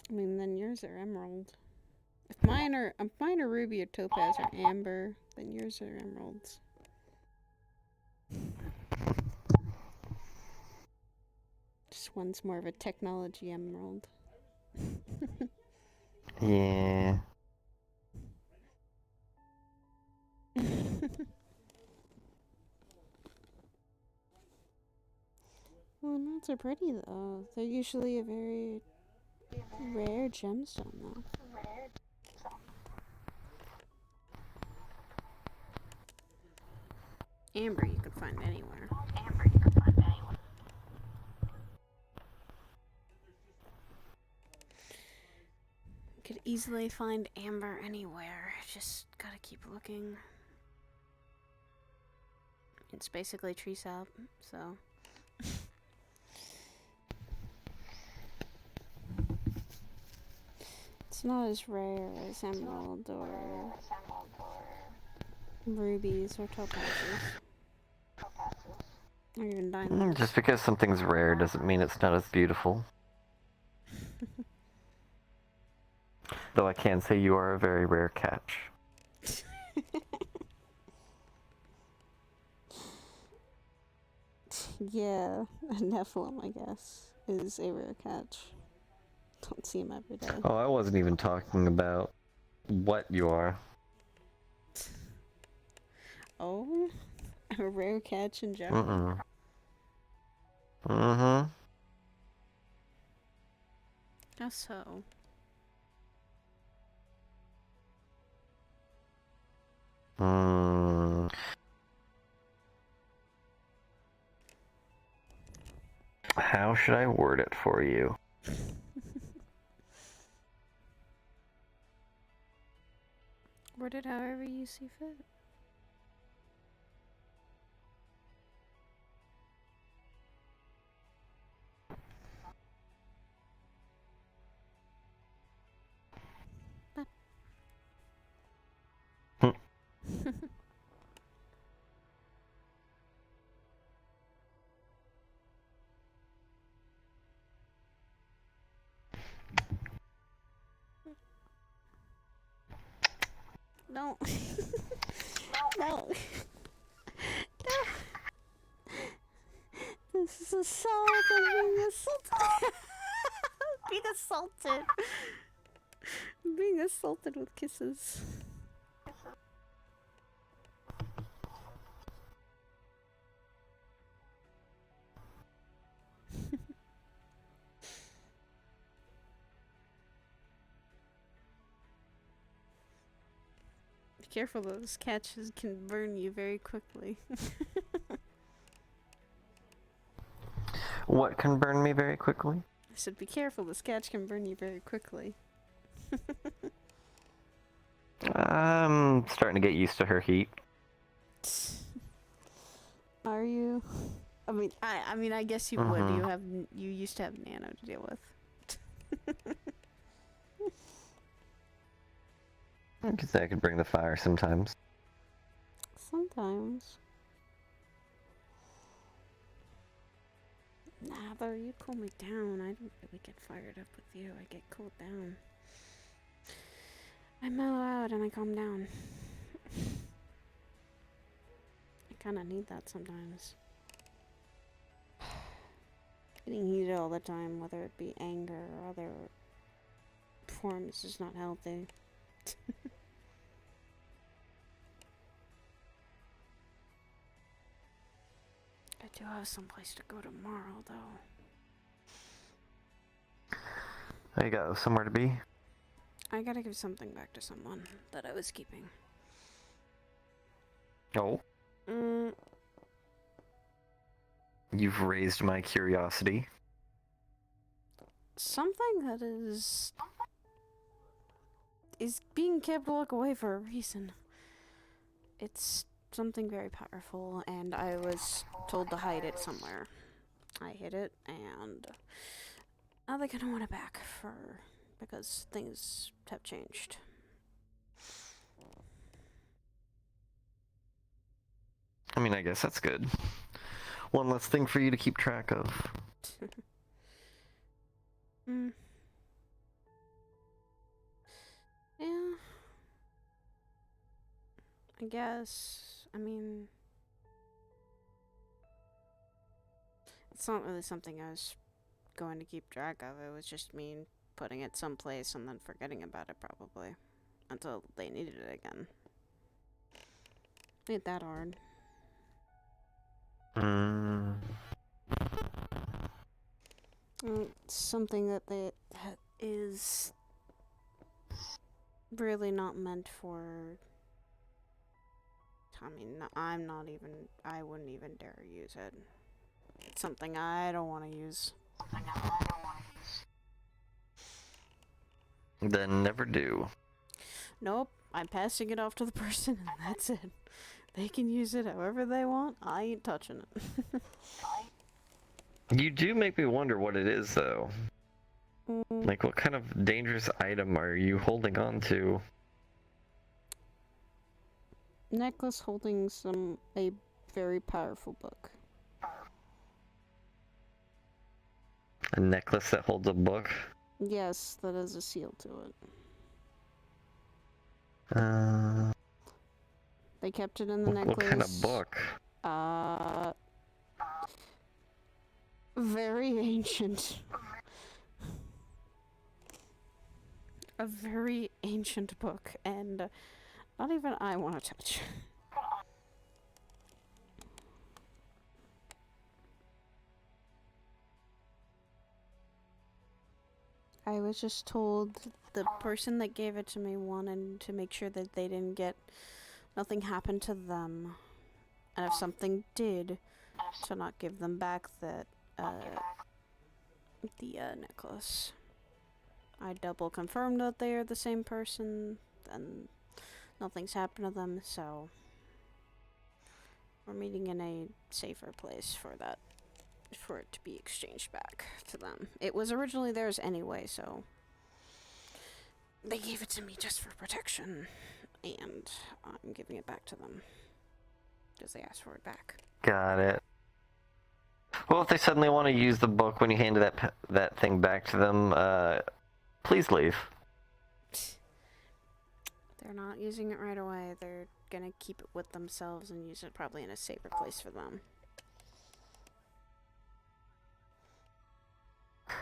I mean, then yours are emerald. If mine are ruby or topaz or amber, then yours are emeralds. Just one's more of a technology emerald. Yeah. Well, emeralds are pretty though. They're usually a very rare gemstone though. Amber you could find anywhere. You could easily find amber anywhere. Just gotta keep looking. It's basically tree sap, so. It's not as rare as emerald or rubies or topazes. Or even diamonds. Just because something's rare doesn't mean it's not as beautiful. Though I can say you are a very rare catch. Yeah, a Nephilim, I guess, is a rare catch. Don't see him every day. Oh, I wasn't even talking about what you are. Oh? A rare catch in general? Mm-hmm. How so? How should I word it for you? Word it however you see fit. No. No. No. This is assault. I'm being assaulted. Being assaulted. I'm being assaulted with kisses. Be careful, those catches can burn you very quickly. What can burn me very quickly? I said, be careful, this catch can burn you very quickly. I'm starting to get used to her heat. Are you? I mean, I guess you would. You used to have Nano to deal with. I could say I could bring the fire sometimes. Sometimes. Nah, Although you cool me down, I don't really get fired up with you. I get cooled down. I mellow out and I calm down. I kinda need that sometimes. Getting heated all the time, whether it be anger or other forms, is not healthy. I do have someplace to go tomorrow, though. Oh, you got somewhere to be? I gotta give something back to someone that I was keeping. Oh. You've raised my curiosity. Something that is being kept locked away for a reason. It's something very powerful, and I was told to hide it somewhere. I hid it, and now they're gonna want it back because things have changed. I mean, I guess that's good. One less thing for you to keep track of. Yeah. I guess. I mean, it's not really something I was going to keep track of. It was just me putting it someplace and then forgetting about it probably until they needed it again. Ain't that hard. It's something that is really not meant for. I mean, I wouldn't even dare use it. It's something I don't want to use. Then never do. Nope, I'm passing it off to the person and that's it. They can use it however they want. I ain't touching it. You do make me wonder what it is, though. Like, what kind of dangerous item are you holding on to? Necklace holding a very powerful book. A necklace that holds a book? Yes, that has a seal to it. They kept it in the necklace. What kind of book? Very ancient. A very ancient book, and not even I want to touch. I was just told the person that gave it to me wanted to make sure that they didn't get nothing happened to them, and if something did, to not give them back the necklace. I double confirmed that they are the same person, and nothing's happened to them, so we're meeting in a safer place for it to be exchanged back to them. It was originally theirs anyway, so they gave it to me just for protection, and I'm giving it back to them because they asked for it back. Got it. Well, if they suddenly want to use the book when you hand that thing back to them, please leave. They're not using it right away. They're gonna keep it with themselves and use it probably in a safer place for them.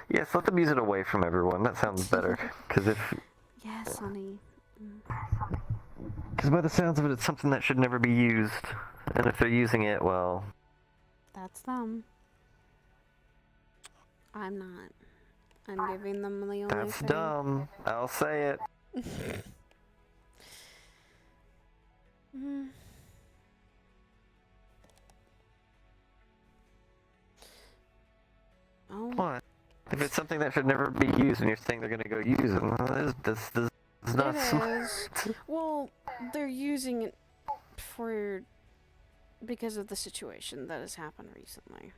Yes, let them use it away from everyone. That sounds better. Because Yes, honey. Because by the sounds of it, it's something that should never be used. And if they're using it, well... That's them. I'm not. I'm giving them the only That's thing. dumb. I'll say it. Oh. What? If it's something that should never be used and you're saying they're going to go use it, well, this is not smart. Well, they're using it because of the situation that has happened recently.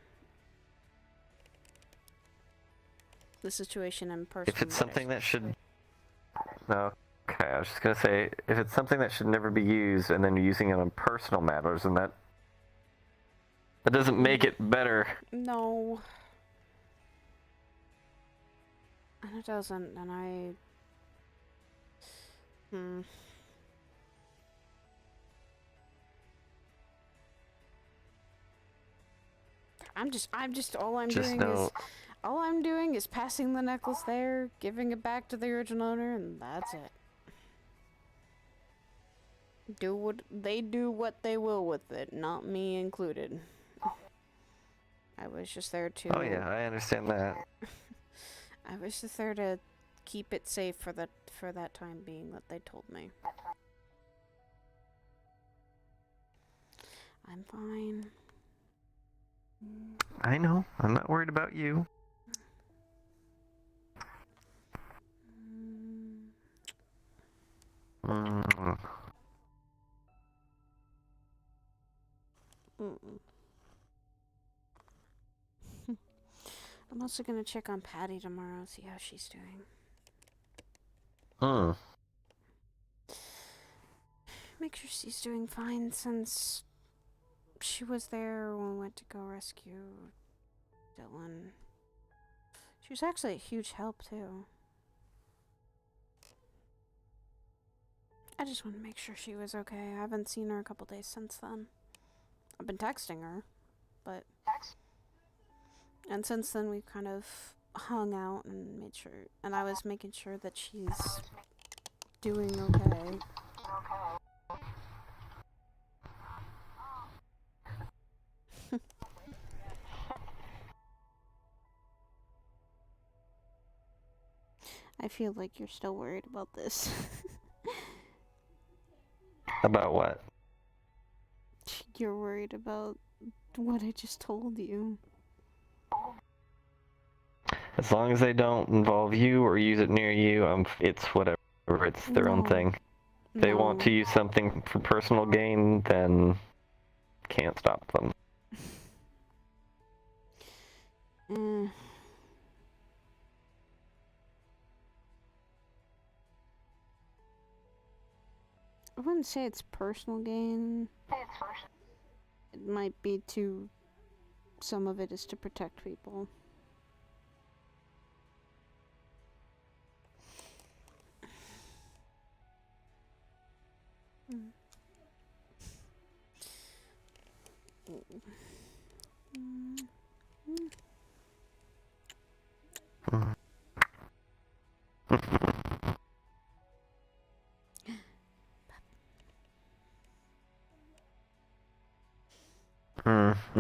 The situation in person. If it's something that should... No. Okay, I was just going to say, if it's something that should never be used and then you're using it on personal matters, and that doesn't make it better. No. And it doesn't, and I... all I'm doing is passing the necklace there, giving it back to the original owner, and that's it. They do what they will with it, not me included. I was just there to... Oh yeah, I understand that. I was just there to keep it safe for that time being that they told me. I'm fine. I know. I'm not worried about you. Mm. I'm also gonna check on Patty tomorrow, see how she's doing. Make sure she's doing fine since she was there when we went to go rescue Dylan. She was actually a huge help too. I just want to make sure she was okay. I haven't seen her a couple days since then. I've been texting her, but... And since then we've kind of hung out and made sure... And I was making sure that she's doing okay. I feel like you're still worried about this. About what? You're worried about what I just told you. As long as they don't involve you or use it near you, it's whatever. It's their own thing. If they want to use something for personal gain, then can't stop them. I wouldn't say it's personal gain. It might be to... Some of it is to protect people.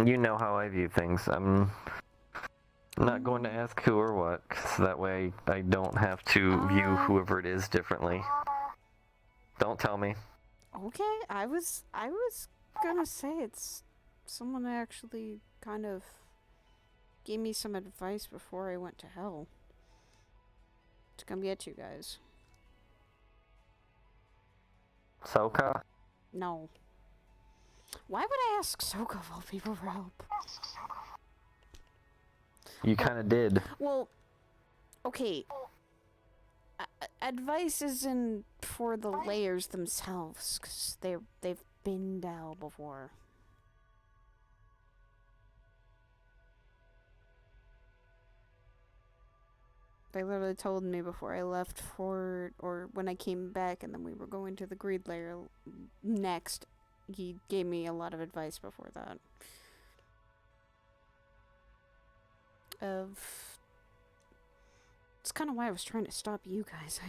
You know how I view things. I'm not going to ask who or what, so that way I don't have to view whoever it is differently. Don't tell me. Okay, I was gonna say it's someone that actually kind of gave me some advice before I went to hell. To come get you guys. Soka? No. Why would I ask Soka of all people for help? You kind of did. Well, okay. Advice isn't for the layers themselves, because they've been down before. They literally told me before I left or when I came back and then we were going to the greed layer next. He gave me a lot of advice before that. It's kind of why I was trying to stop you guys.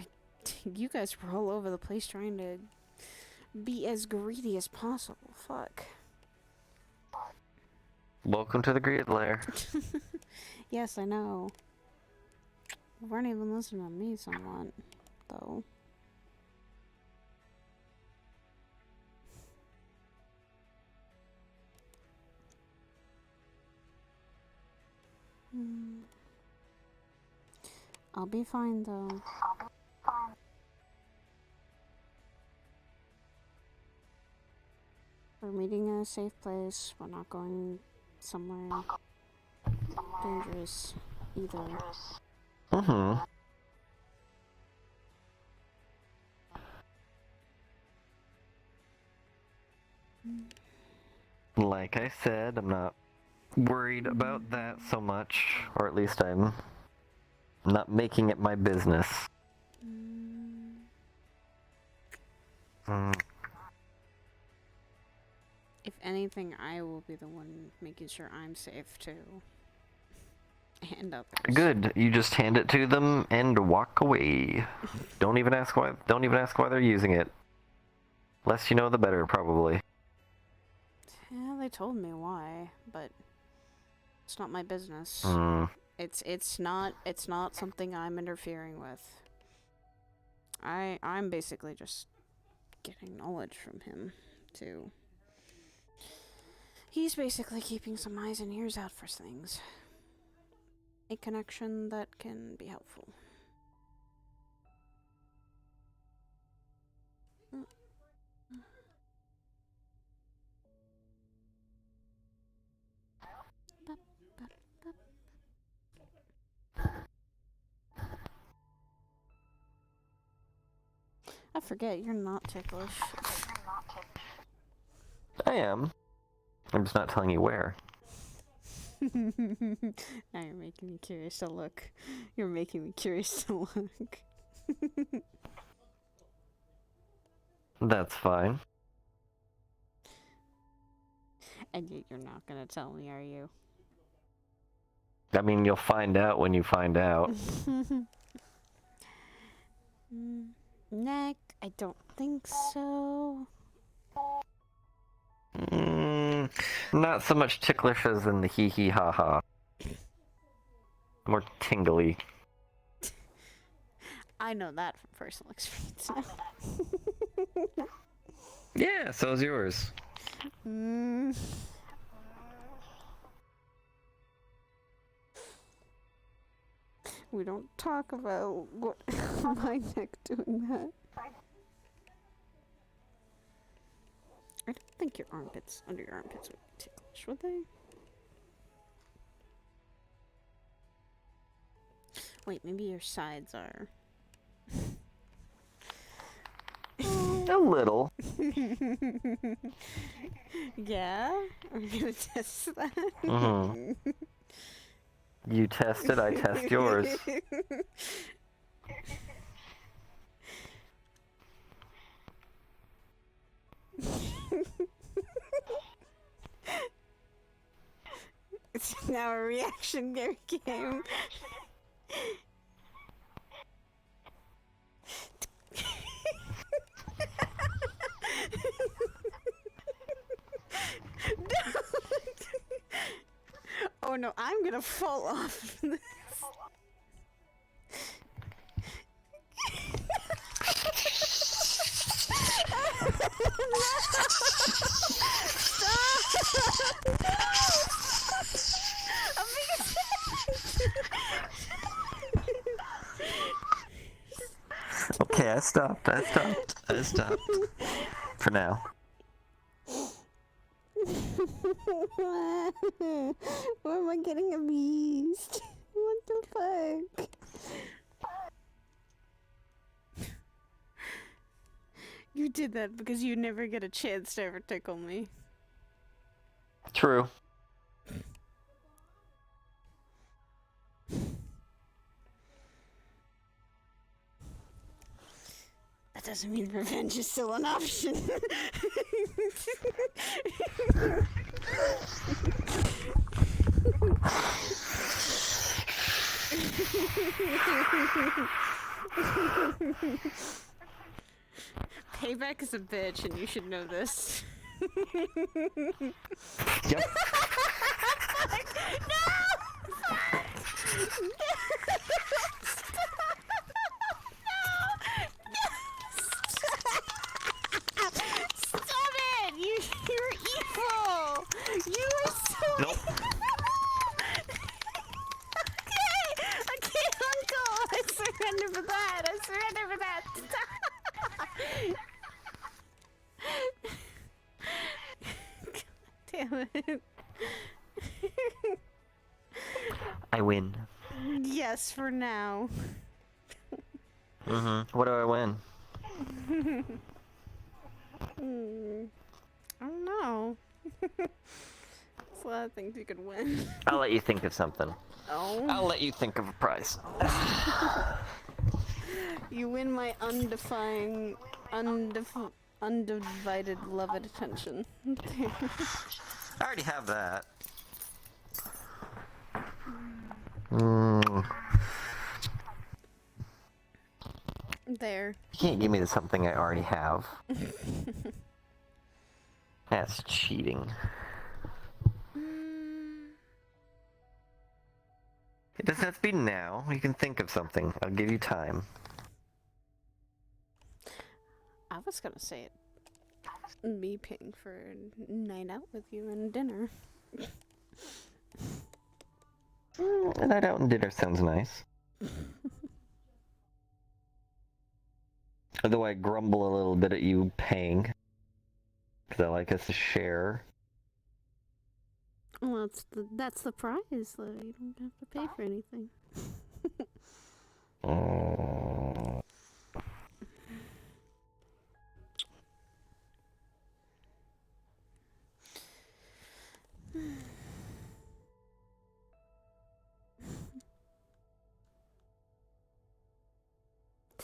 You guys were all over the place trying to be as greedy as possible. Fuck. Welcome to the greed layer. Yes, I know. You weren't even listening to me somewhat, though. I'll be fine, though. We're meeting in a safe place. We're not going somewhere dangerous either. Like I said, I'm not worried about that so much, or at least I'm I'm not making it my business. Mm. If anything, I will be the one making sure I'm safe too. And others. Good. You just hand it to them and walk away. Don't even ask why. Don't even ask why they're using it. Less you know, the better, probably. Yeah, they told me why, but it's not my business. It's not something I'm interfering with. I'm basically just getting knowledge from him too. He's basically keeping some eyes and ears out for things. A connection that can be helpful. I forget, you're not ticklish. I am. I'm just not telling you where. Now you're making me curious to look. You're making me curious to look. That's fine. And yet you're not gonna tell me, are you? I mean, you'll find out when you find out. Neck? I don't think so. Not so much ticklish as in the hee hee ha ha. More tingly. I know that from personal experience now. Yeah, so is yours. We don't talk about what my neck doing that. I don't think your armpits, under your armpits would be ticklish, would they? Wait, maybe your sides are. A little. Yeah? I'm gonna test that. You test it, I test yours. It's now a reaction game. Oh no, I'm gonna fall off this. Okay, I stopped. For now. Why am I getting abused? What the fuck? You did that because you never get a chance to ever tickle me. True. That doesn't mean revenge is still an option. Payback is a bitch, and you should know this. Yep. No! Stop it! You're evil! You are so evil! Okay, Uncle! I surrender for that! I surrender for that! Stop! God damn it. I win. Yes, for now. What do I win? I don't know. There's a lot of things you could win. I'll let you think of something. Oh. I'll let you think of a prize. You win my undivided love and attention. I already have that. There. You can't give me something I already have. That's cheating. It doesn't have to be now. You can think of something. I'll give you time. I was gonna say it. Me paying for a night out with you and dinner. A night out and dinner sounds nice. Although I grumble a little bit at you paying. Because I like us to share. Well, that's the prize, though. You don't have to pay for anything. Oh.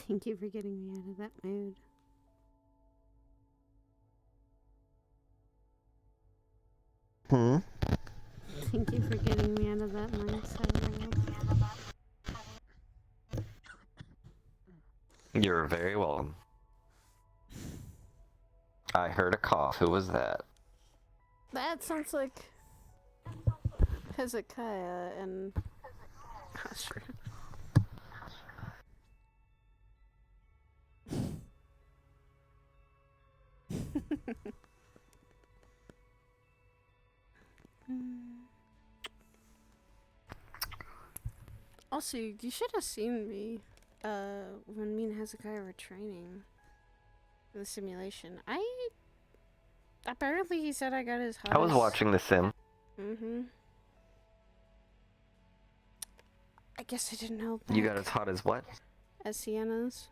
Thank you for getting me out of that mood. Thank you for getting me out of that mindset. You're very welcome. I heard a cough. Who was that? That sounds like Hezekiah and Asher. Also, you should have seen me when me and Hezekiah were training for the simulation. Apparently he said I got his hottest. I was watching The Sim. I guess I didn't know that. You got as hot as what? As Sienna's.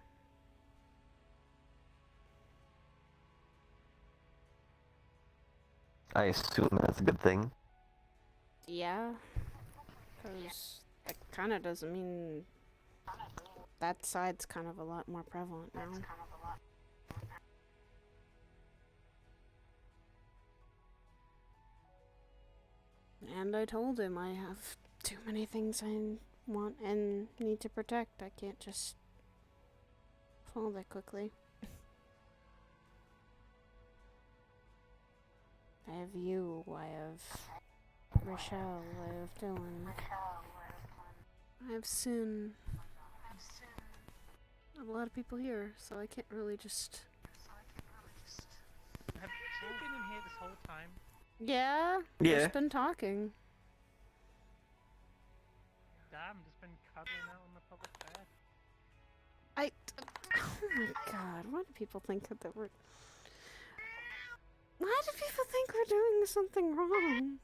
I assume that's a good thing. Yeah. Because that kind of doesn't mean that side's kind of a lot more prevalent now. And I told him I have too many things I want and need to protect. I can't just fall that quickly. I have you, I have Rochelle, I have Dylan. I have Sin. I have a lot of people here, so I can't really just... Have you two been in here this whole time? Yeah? Yeah. Just been talking. Damn, just been cuddling out on the public bed. Oh my god, why do people think that we're... Why do people think we're doing something wrong?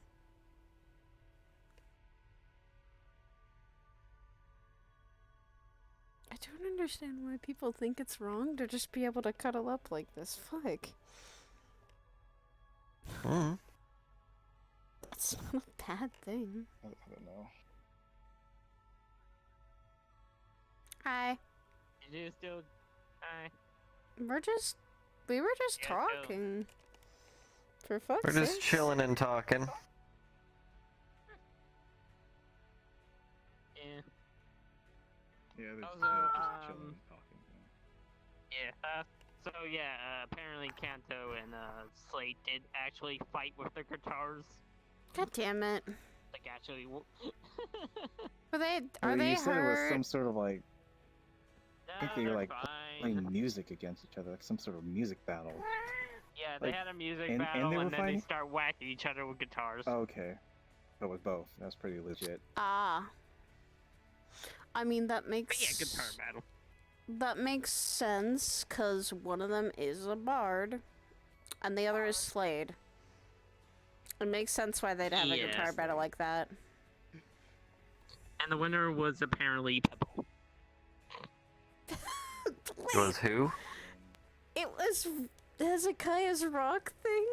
I don't understand why people think it's wrong to just be able to cuddle up like this. Fuck. That's not a bad thing. I don't know. Hi. You do still. Hi. We were just Yeah, talking. For fuck's We're just sake. chilling and talking. Yeah. Yeah, they're Also, just chilling and talking. Yeah. So yeah. Apparently, Kanto and Slate did actually fight with their guitars. God damn it. Like actually. Are they You said it was hurt? some sort of like. I think they were they're like fine. playing music against each other, like some sort of music battle. Yeah, they Like, had a music and battle, they were and then fighting? they start whacking each other with guitars. Oh, okay. But with both, that's pretty legit. Ah. I mean, that makes... But yeah, guitar battle. That makes sense, because one of them is a bard, and the other is Slade. It makes sense why they'd have a guitar Yes. battle like that. And the winner was apparently Pebble. It was who? It was Hezekiah's rock thing?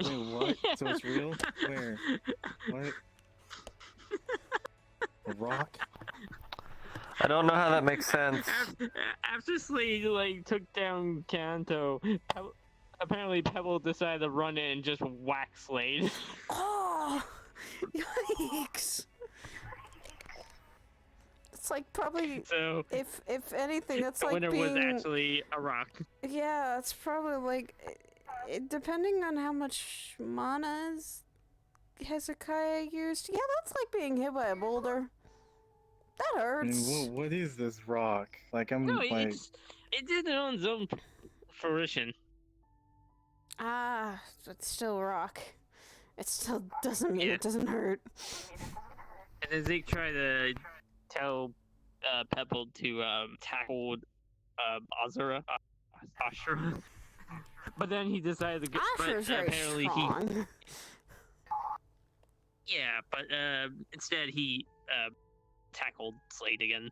Wait, what? So it's real? Where? What? A rock? I don't know how that makes sense. After Slade like took down Kanto, apparently Pebble decided to run in and just whack Slade. Oh, yikes! It's like probably So if anything, that's the like winner being. was actually a rock. Yeah, it's probably like, depending on how much mana Hezekiah used. Yeah, that's like being hit by a boulder. That I hurts. mean, what is this rock? Like, I'm No, like... it did it on its own fruition. Ah, it's still rock. It still doesn't mean it doesn't hurt. And then Zeke tried to tell Pebble to tackle Azura, Ashura. But then he decided to go. Ashura's very apparently strong. Yeah, but instead he tackled Slade again.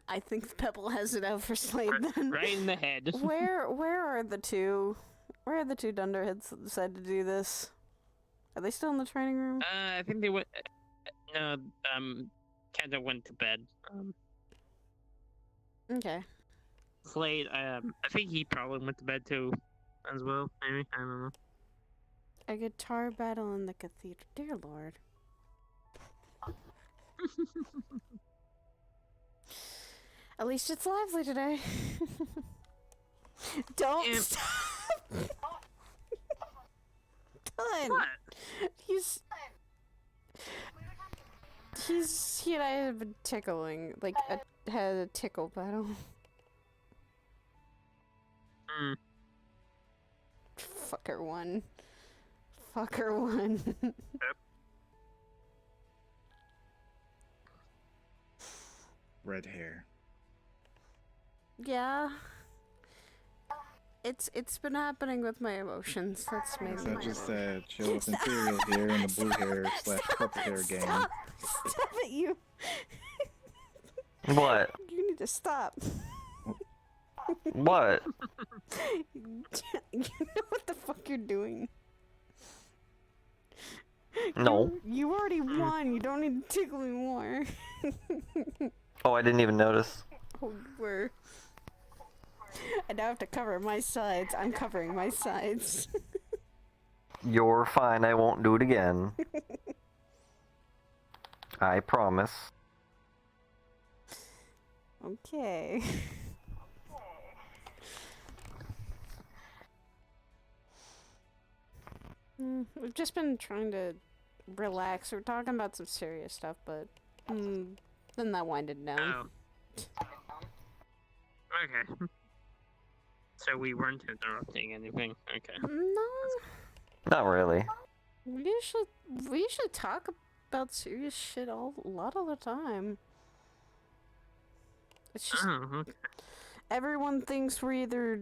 I think Pebble has it out for Slade then. Right in the head. Where are the two? Where are the two Dunderheads that decided to do this? Are they still in the training room? I think they went. No, Kanto went to bed. Okay. Slade, I think he probably went to bed too, as well. Maybe, I don't know. A guitar battle in the cathedral. Dear Lord. At least it's lively today. Don't stop. Done. What? He and I have been tickling, like had a tickle battle. Fucker one. Fucker one. Red hair. Yeah. It's been happening with my emotions. That's mainly. So just chill with Imperial here in the blue hair / purple hair game. Stop it, you. What? You need to stop. What? You know what the fuck you're doing. No. You already won. You don't need to tickle me more. Oh, I didn't even notice. Oh, you were. I now have to cover my sides. I'm covering my sides. You're fine, I won't do it again. I promise. Okay. We've just been trying to relax. We're talking about some serious stuff, but then that winded down. Oh. Okay. So we weren't interrupting anything. Okay. No. Not really. We usually talk about serious shit a lot of the time. It's just okay. Everyone thinks we're either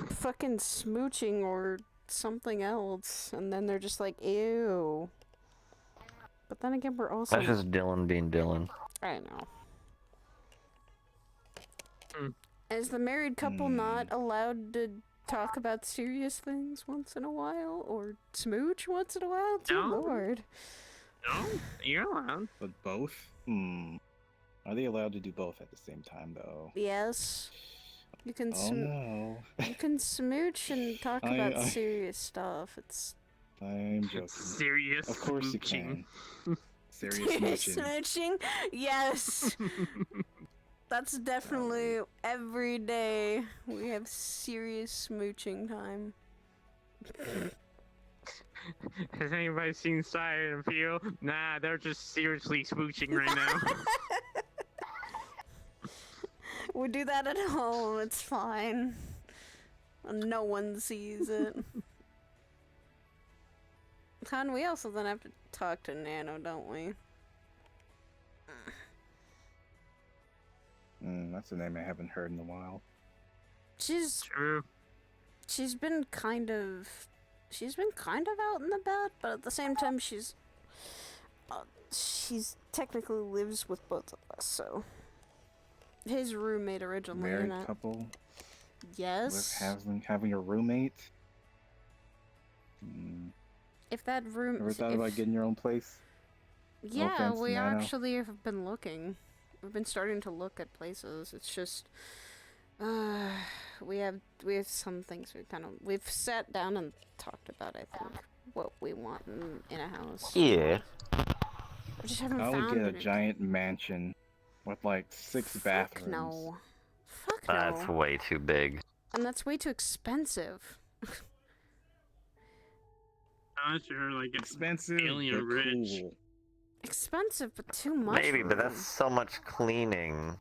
fucking smooching or something else, and then they're just like, ew. But then again, we're also. That's just Dylan being Dylan. I know. Is the married couple not allowed to talk about serious things once in a while, or smooch once in a while? Dear Lord. No, you're allowed. But both? Are they allowed to do both at the same time, though? Yes. You can. No. You can smooch and talk about serious stuff. It's. I'm joking. Serious. Of course smooching. you can. Serious smooching. Smooching? Yes. That's definitely every day we have serious smooching time. Has anybody seen Siren and Feel? Nah, they're just seriously smooching right now. We do that at home, it's fine. No one sees it. Con, we also then have to talk to Nano, don't we? That's a name I haven't heard in a while. She's been kind of out and about, but at the same time she's technically lives with both of us, so his roommate originally. Married couple. Yes. With having a roommate. If that room... Ever thought if- about getting your own place? No Yeah, offense, we Nano. actually have been looking. We've been starting to look at places. It's just... we have some things we've sat down and talked about, I think, what we want in a house. Yeah. We just haven't I would found get a anything. giant mansion with like 6 bathrooms. No. Fuck That's no. way too big. And that's way too expensive. I'm not sure, like, it's Expensive, alien but rich. cool. Expensive, but too much Maybe, but room. that's so much cleaning.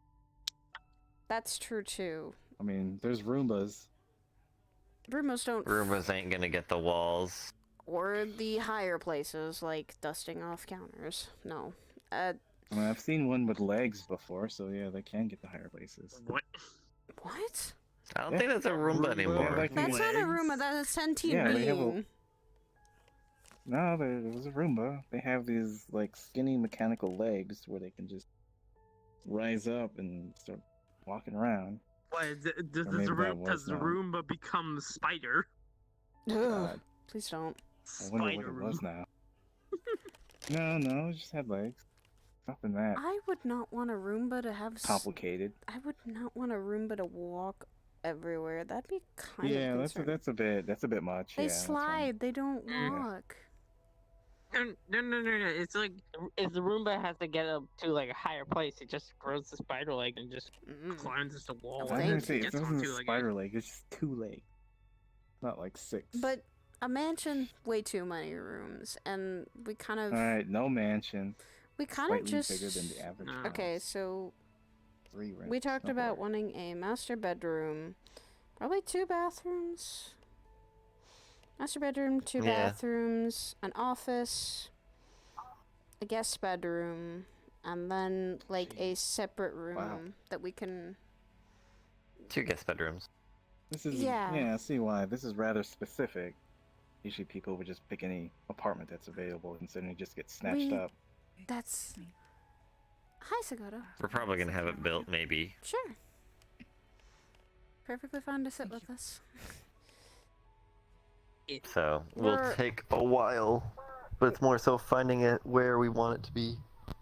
That's true, too. I mean, there's Roombas. Roombas don't... Roombas ain't gonna get the walls. Or the higher places, like dusting off counters. No. I mean, I've seen one with legs before, so yeah, they can get the higher places. What? What? I don't think that's a Roomba anymore. like That's these- not a Roomba, that's a sentient Yeah, they have a- being. No, there was a Roomba. They have these like skinny mechanical legs where they can just rise up and start walking around. What, does Or maybe that the was not. Roomba become the spider? Ugh, God. please don't. I wonder what it was now. No, it just had legs. Nothing that I would not want a Roomba to have... complicated. I would not want a Roomba to walk everywhere. That'd be kind Yeah, of that's a bit much. They yeah, that's fine. slide, they don't walk. No. It's like if the Roomba has to get up to like a higher place, it just grows the spider leg and just climbs into the wall. I was gonna say, and it gets wasn't onto, a like, spider leg, it's just 2 legs. Not like 6. But a mansion, way too many rooms, and we kind of... Alright, no mansion. We kind of Slightly just... bigger than the average house. Okay, so 3 rooms. we talked no about worries. wanting a master bedroom, probably 2 bathrooms. Master bedroom, 2 Yeah. bathrooms, an office, a guest bedroom, and then like a separate room that we can... 2 guest bedrooms. This is Yeah. I see why. This is rather specific. Usually people would just pick any apartment that's available and suddenly just get snatched We- up. That's... Hi, Sagata. We're probably gonna have it built, maybe. Sure. Perfectly fine to sit with us. So, we'll We're- take a while. But it's more so finding it where we want it to be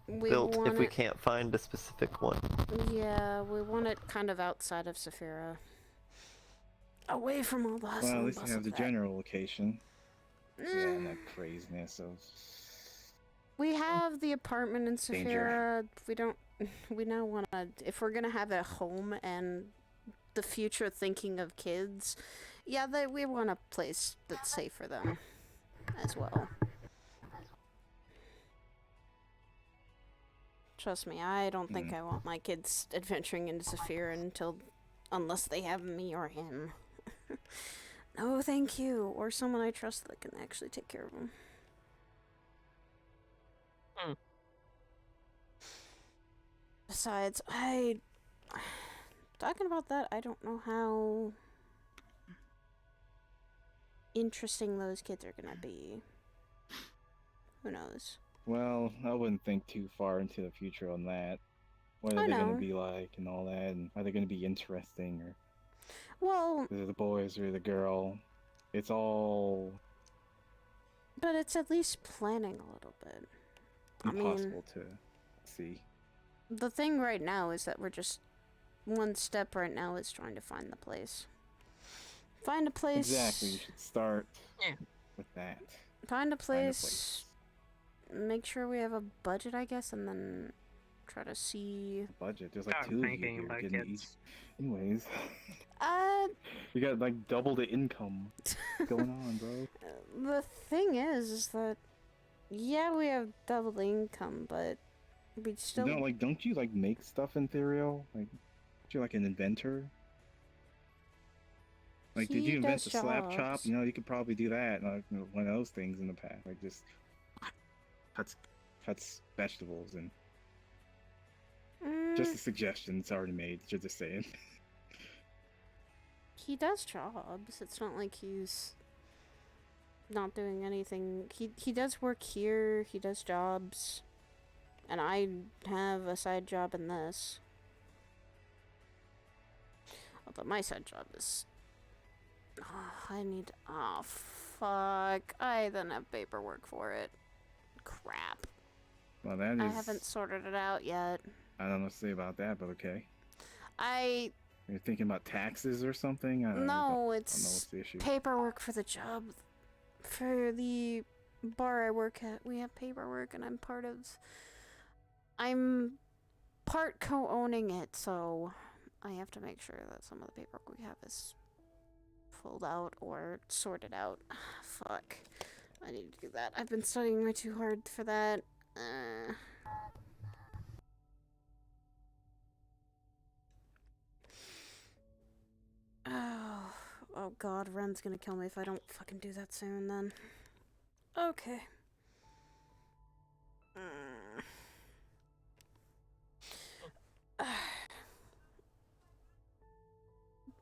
We built if want we it- can't find a specific one. Yeah, we want it kind of outside of Saphira. Away from all the hustle Well, at and least you bustle have the of that. general location. Yeah, and that craziness of... We have the apartment in Danger. Saphira. We don't... We now want to... If we're going to have a home and the future thinking of kids, yeah, we want a place that's safe for them as well. Trust me, I don't think I want my kids adventuring into Saphira unless they have me or him. No, thank you. Or someone I trust that can actually take care of them. Besides, talking about that, I don't know how interesting those kids are gonna be. Who knows? Well, I wouldn't think too far into the future on that. What are I they know. gonna be like and all that, and are they gonna be interesting, or Well, is it the boys or the girl? It's all but it's at least planning a little bit. I mean, impossible to see. the thing right now is that we're just one step right now is trying to find the place. Find a place. Exactly, you should start Yeah. with that. Find a Find a place. Make sure we have a budget, I guess, and then try to see. Budget. There's like Not 2 of you thinking here about getting each. kids. Anyways, Uh, you got like double the income. What's going on, bro? the thing is that yeah, we have double the income, but we still. No, like, don't you like make stuff in Therial? Like, aren't you like an inventor? Like, did He you invent the does slap chop? jobs. You know, you could probably do that. Like, one of those things in the past, like just cuts vegetables and just a suggestion. It's already made. Just saying. He does jobs. It's not like he's not doing anything. He does work here. He does jobs, and I have a side job in this. Although my side job is, I need. Oh, fuck. I then have paperwork for it. Crap. Well, that is. I haven't sorted it out yet. I don't know what to say about that, but okay. I. You're thinking about taxes or something? No, I don't know it's what's the issue. paperwork for the job. For the bar I work at, we have paperwork, and I'm part co-owning it, so I have to make sure that some of the paperwork we have is filled out or sorted out. Fuck. I need to do that. I've been studying way too hard for that. Oh god, Ren's gonna kill me if I don't fucking do that soon then. Okay.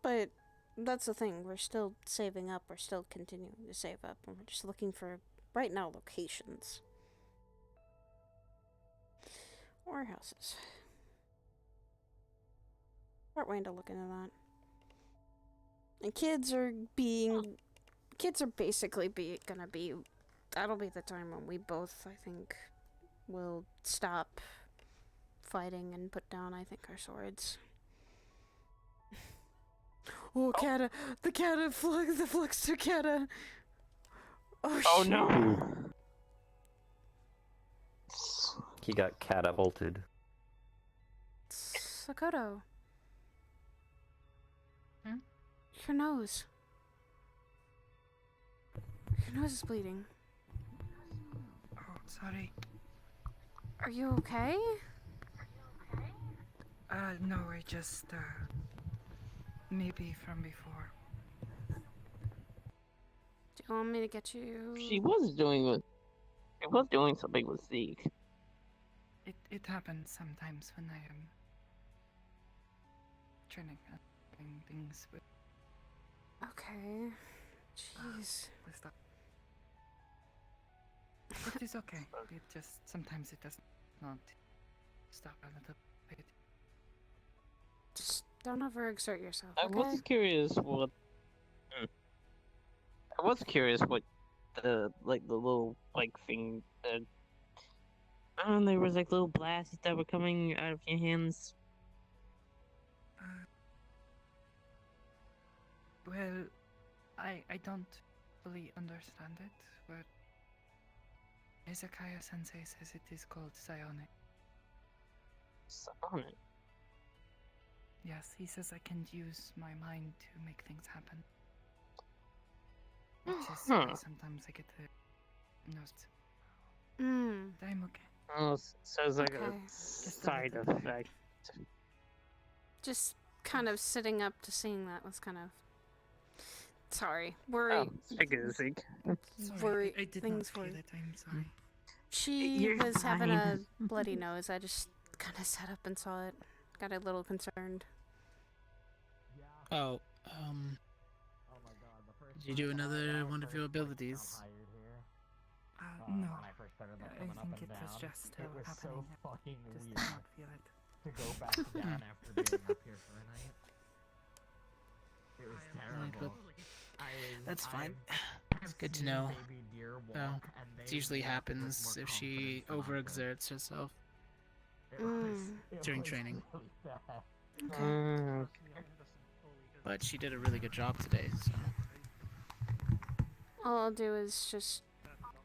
But that's the thing, we're still saving up, we're still continuing to save up, and we're just looking for, right now, locations. Or houses. Start waiting to look into that. And kids are basically gonna be, that'll be the time when we both, I think, will stop fighting and put down, I think, our swords. Oh, Kata! The Kata flux, the Fluxter Kata! Oh, shit. No! He got catapulted. Sakoto. Your nose. Your nose is bleeding. Oh, sorry. Are you okay? No, I just, maybe from before. Do you want me to get you? She was doing something with Zeke. It happens sometimes when I am training things with. Okay. Jeez. It is okay. It just sometimes it does not stop a little bit. Just don't overexert yourself. I Okay? was curious what. I was curious what the little thing. There was little blasts that were coming out of your hands. Well, I don't fully understand it, but Izakaya Sensei says it is called psionic. Psionic? Yes, he says I can use my mind to make things happen. Which is why sometimes I get the notes. But I'm okay. Oh, sounds like Okay. a side effect. Just kind of sitting up to seeing that was kind of. Sorry, Oh, I get it, Zeke. Worry. I did Things not were. feel it, I'm sorry. She You're was having a fine. bloody nose. I just kind of sat up and saw it. Got a little concerned. Oh, did you do another one of your abilities? When No. I first started I coming up think and it was down, just it was happening. so fucking Just weird did not feel it. to go back down after being up here for a night. It was terrible. That's fine. It's good to know. It usually happens if she overexerts herself during training. Okay. But she did a really good job today, so. All I'll do is just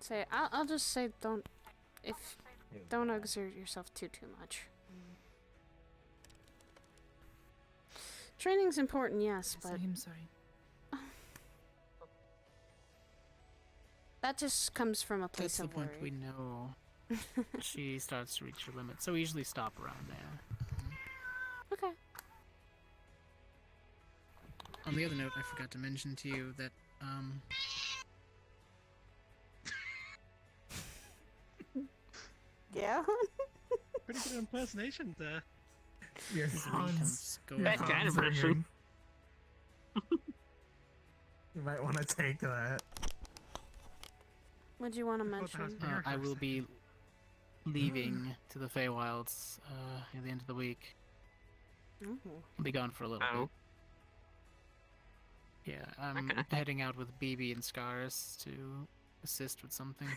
say, I'll just say don't exert yourself too much. Training's important, yes, but I'm sorry. that just comes from a place That's the of point worry. we know she starts to reach her limit, so we usually stop around there. Okay. On the other note, I forgot to mention to you that, Yeah? Pretty good impersonation there. Your Hans, your Best Hans animation. You might want to take that. What'd you want to mention? I will be leaving to the Feywilds at the end of the week. Ooh. I'll be gone for a little bit. Yeah, I'm heading out with BB and Scars to assist with something.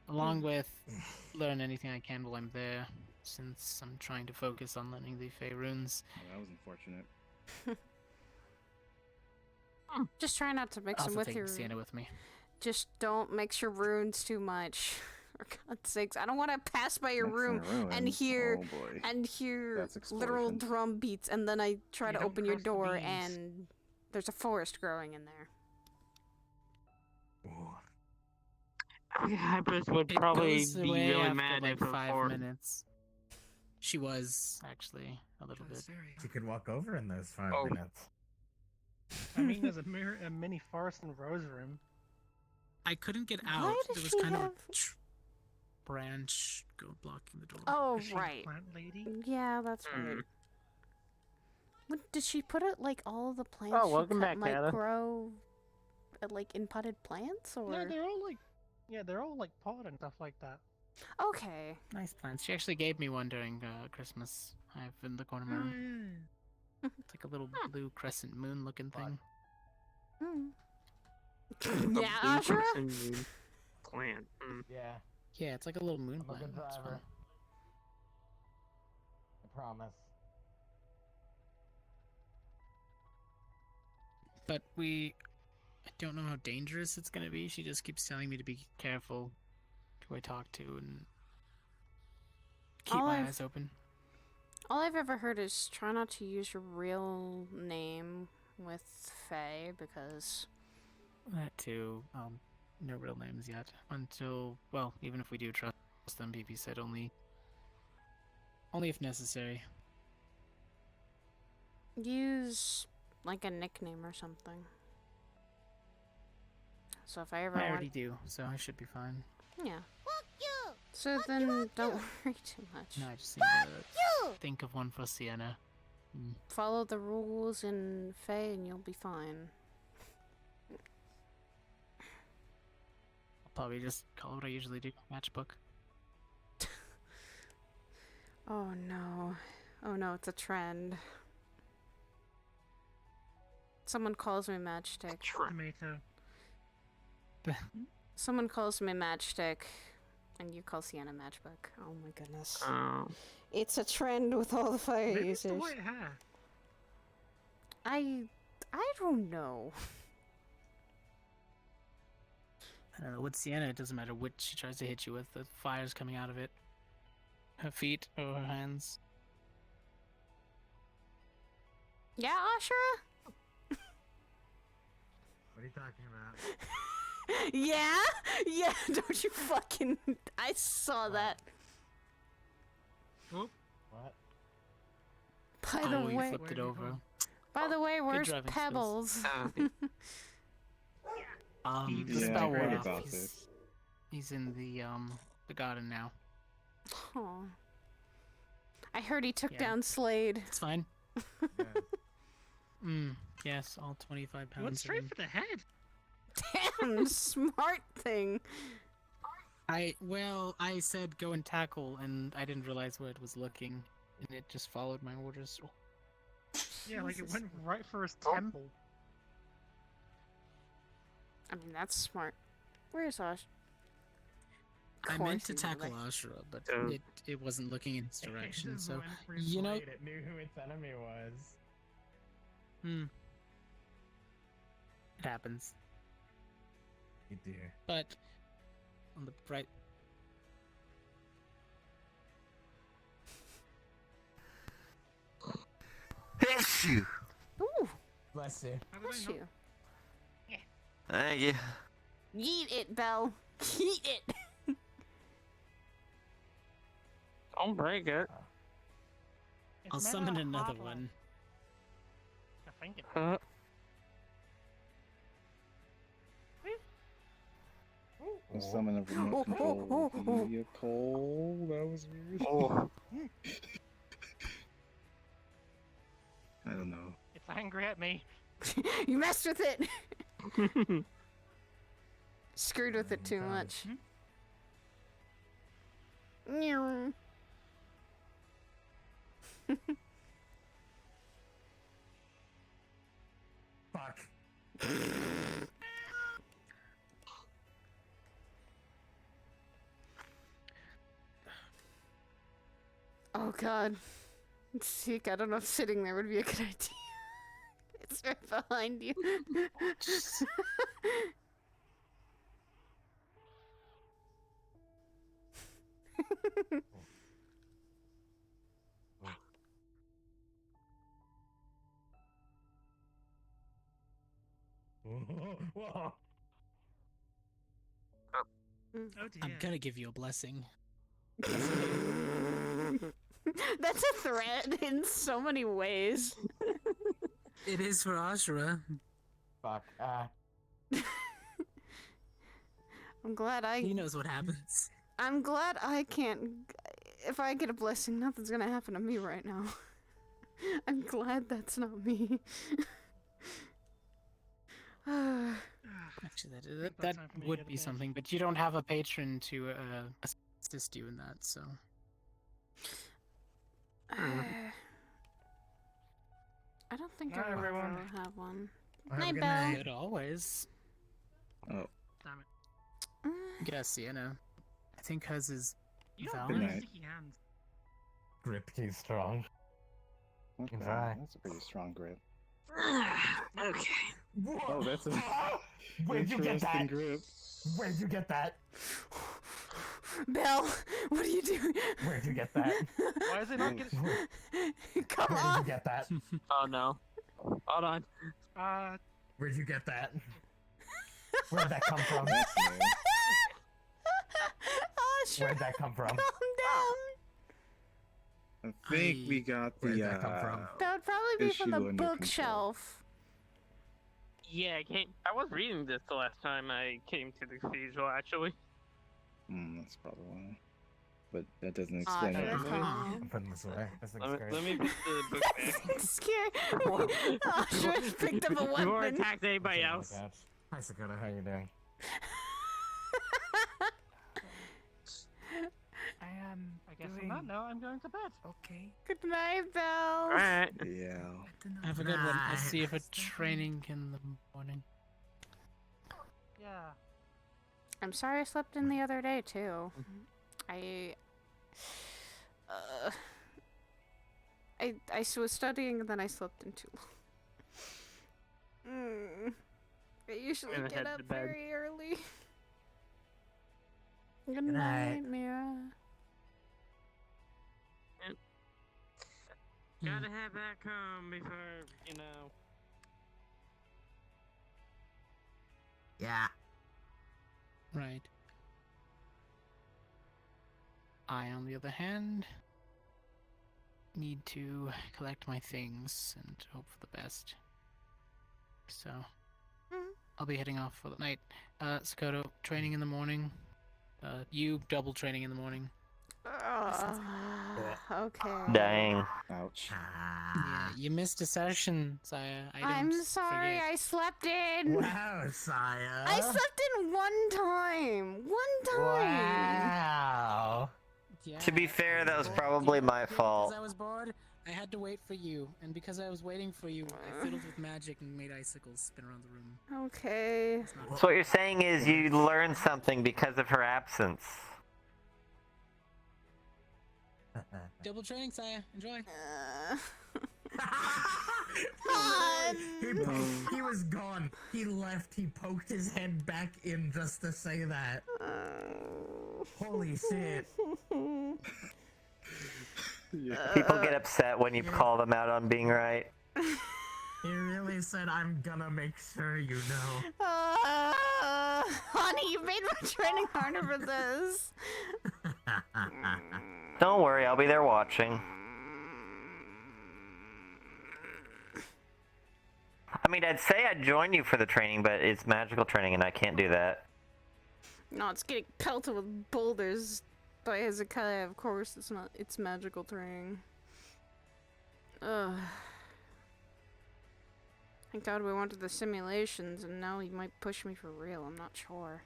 Along with learn anything I can while I'm there, since I'm trying to focus on learning the Fey runes. Oh, that was unfortunate. Just try not to mix I'll them also with take your. Sienna with me. Just don't mix your runes too much. For God's sakes, I don't want to pass by your room and hear That's literal explosion. drum beats, and then I try You to don't open your cross the door beams. and there's a forest growing in there. Hypers would It probably goes be away really after mad like if it 5 for minutes. She was actually a little bit. You could walk over in those 5 Oh. minutes. I mean, there's a mini forest in Rose Room. I couldn't get Why out. does There was she kind of have- a branch blocking the door. Oh, Is she right. Plant lady. Yeah, that's right. Did she put it like all the plants Oh, she welcome cut back, might Kata. grow like in potted plants, or? No, they're all like potted and stuff like that. Okay. Nice plants. She actually gave me one during Christmas. I have in the corner of my room. It's like a little blue crescent moon looking thing. Yeah, Ashura? Plant. Yeah, Yeah, it's like a little moon I'm a plant. good It's driver. fun. I promise. But I don't know how dangerous it's gonna be. She just keeps telling me to be careful who I talk to and keep All my I've- eyes open. All I've ever heard is try not to use your real name with Faye because. That too. No real names yet. Until, well, even if we do trust them, BP said only if necessary. Use like a nickname or something. So if I ever I already want. do, so I should be fine. Yeah. So then don't worry too much. No, I just need to think of one for Sienna. Follow the rules in Faye and you'll be fine. I'll probably just call it what I usually do, matchbook. Oh no. Oh no, it's a trend. Someone calls me Matchstick. Tomato. Someone calls me Matchstick, and you call Sienna Matchbook. Oh my goodness. It's a trend with all the fire Maybe it's the users. white hair. I don't know. I don't know, with Sienna, it doesn't matter which she tries to hit you with, the fire's coming out of it. Her feet or her hands. Yeah, Ashura? What are you talking about? Yeah? Yeah, don't you fucking... I saw that. What? By the you way... flipped it over. By the way, where's driving Pebbles? The Yeah, I spell heard wore off. about this. He's in the garden now. Aw. I heard he took Yeah. down Slade. It's fine. Yes, all 25 pounds. You went of straight him. for the head. Damn, smart thing. I said go and tackle, and I didn't realize where it was looking, and it just followed my orders. Oh, Yeah, like it Jesus. went right for his temple. I mean, that's smart. Where's Ash? I meant to Course, tackle like- Ashura, but Oh. it wasn't looking in its direction, Just so went for you know. Blade, it knew who its enemy was. It happens. You do. But on the bright. Bless you. Ooh, Bless you. bless you. Thank you. Yeet it, Belle. Yeet it. Don't break it. It's I'll made summon out of another hardware. one. I think it. I'm summoning a remote control vehicle. That was weird. I don't know. It's angry at me. You messed with it. Screwed with it too much. Meow. Fuck. Oh god. Seek, I don't know if sitting there would be a good idea. It's right behind you. Oh dear. I'm gonna give you a blessing. That's a threat in so many ways. It is for Ashura. Fuck. I'm glad He knows what happens. I'm glad I can't. If I get a blessing, nothing's gonna happen to me right now. I'm glad that's not me. Actually, that would be something, but you don't have a patron to assist you in that, so. I don't think Night, I will everyone. have one. Have Night, a good Belle. night. Good always. Oh. Damn it. Yes, Sienna. I think hers is You don't valid. have Good night. sticky hands. Grip too strong. Okay, Goodbye. that's a pretty strong grip. Okay. Oh, that's a Where'd you get interesting that? grip. Where'd you get that? Belle, what are you doing? Where'd you get that? Why is it not getting? Come Where'd on. you get that? Oh no. Hold on. Where'd you get that? Where'd that come from? That's new. Oh, sure. Where'd that come from? Calm down. I think we got the Where'd that come from? That would probably be from the issue under bookshelf. Yeah, I was reading this the last time I came to the cathedral, actually. That's probably why. But that doesn't Aw, explain sure. everything. I'm putting this away. This looks great. Let me put the book back. Scared. Oh, sure. Picked up a Before I weapon. attacked anybody else. Hi, Sakota. How you doing? I guess on that note, I'm going to bed. Okay. Good night, Belle. Alright. Yeah. Have a good one. I'll see you for training in the morning. Yeah. I'm sorry I slept in the other day too. I was studying and then I slept in too long. I usually I'm gonna get head up to bed. very early. Good night. night, Mira. Gotta head back home before, you know. Yeah. Right. I, on the other hand, need to collect my things and hope for the best. So, I'll be heading off for the night. Sakoto, training in the morning. You, double training in the morning. Okay. Dang. Ouch. Yeah, you missed a session, Saya. I'm sorry, forget. I slept in. Wow, Saya. I slept in one time. One time. Wow. Yeah, To be fair, that was well, probably you know, my because fault. I was bored, I had to wait for you, and because I was waiting for you, I fiddled with magic and made icicles spin around the room. Okay. So what you're saying is you learned something because of her absence. Double training, Saya. Enjoy. He was gone. He left. He poked his head back in just to say that. Holy shit. People get upset when you call them out on being right. He really said, I'm gonna make sure you know. Honey, you made my training harder for this. Don't worry, I'll be there watching. I mean, I'd say I'd join you for the training, but it's magical training and I can't do that. No, it's getting pelted with boulders by Hezekiah. Of course, it's not. It's magical training. Ugh. Thank God we went to the simulations, and now he might push me for real. I'm not sure.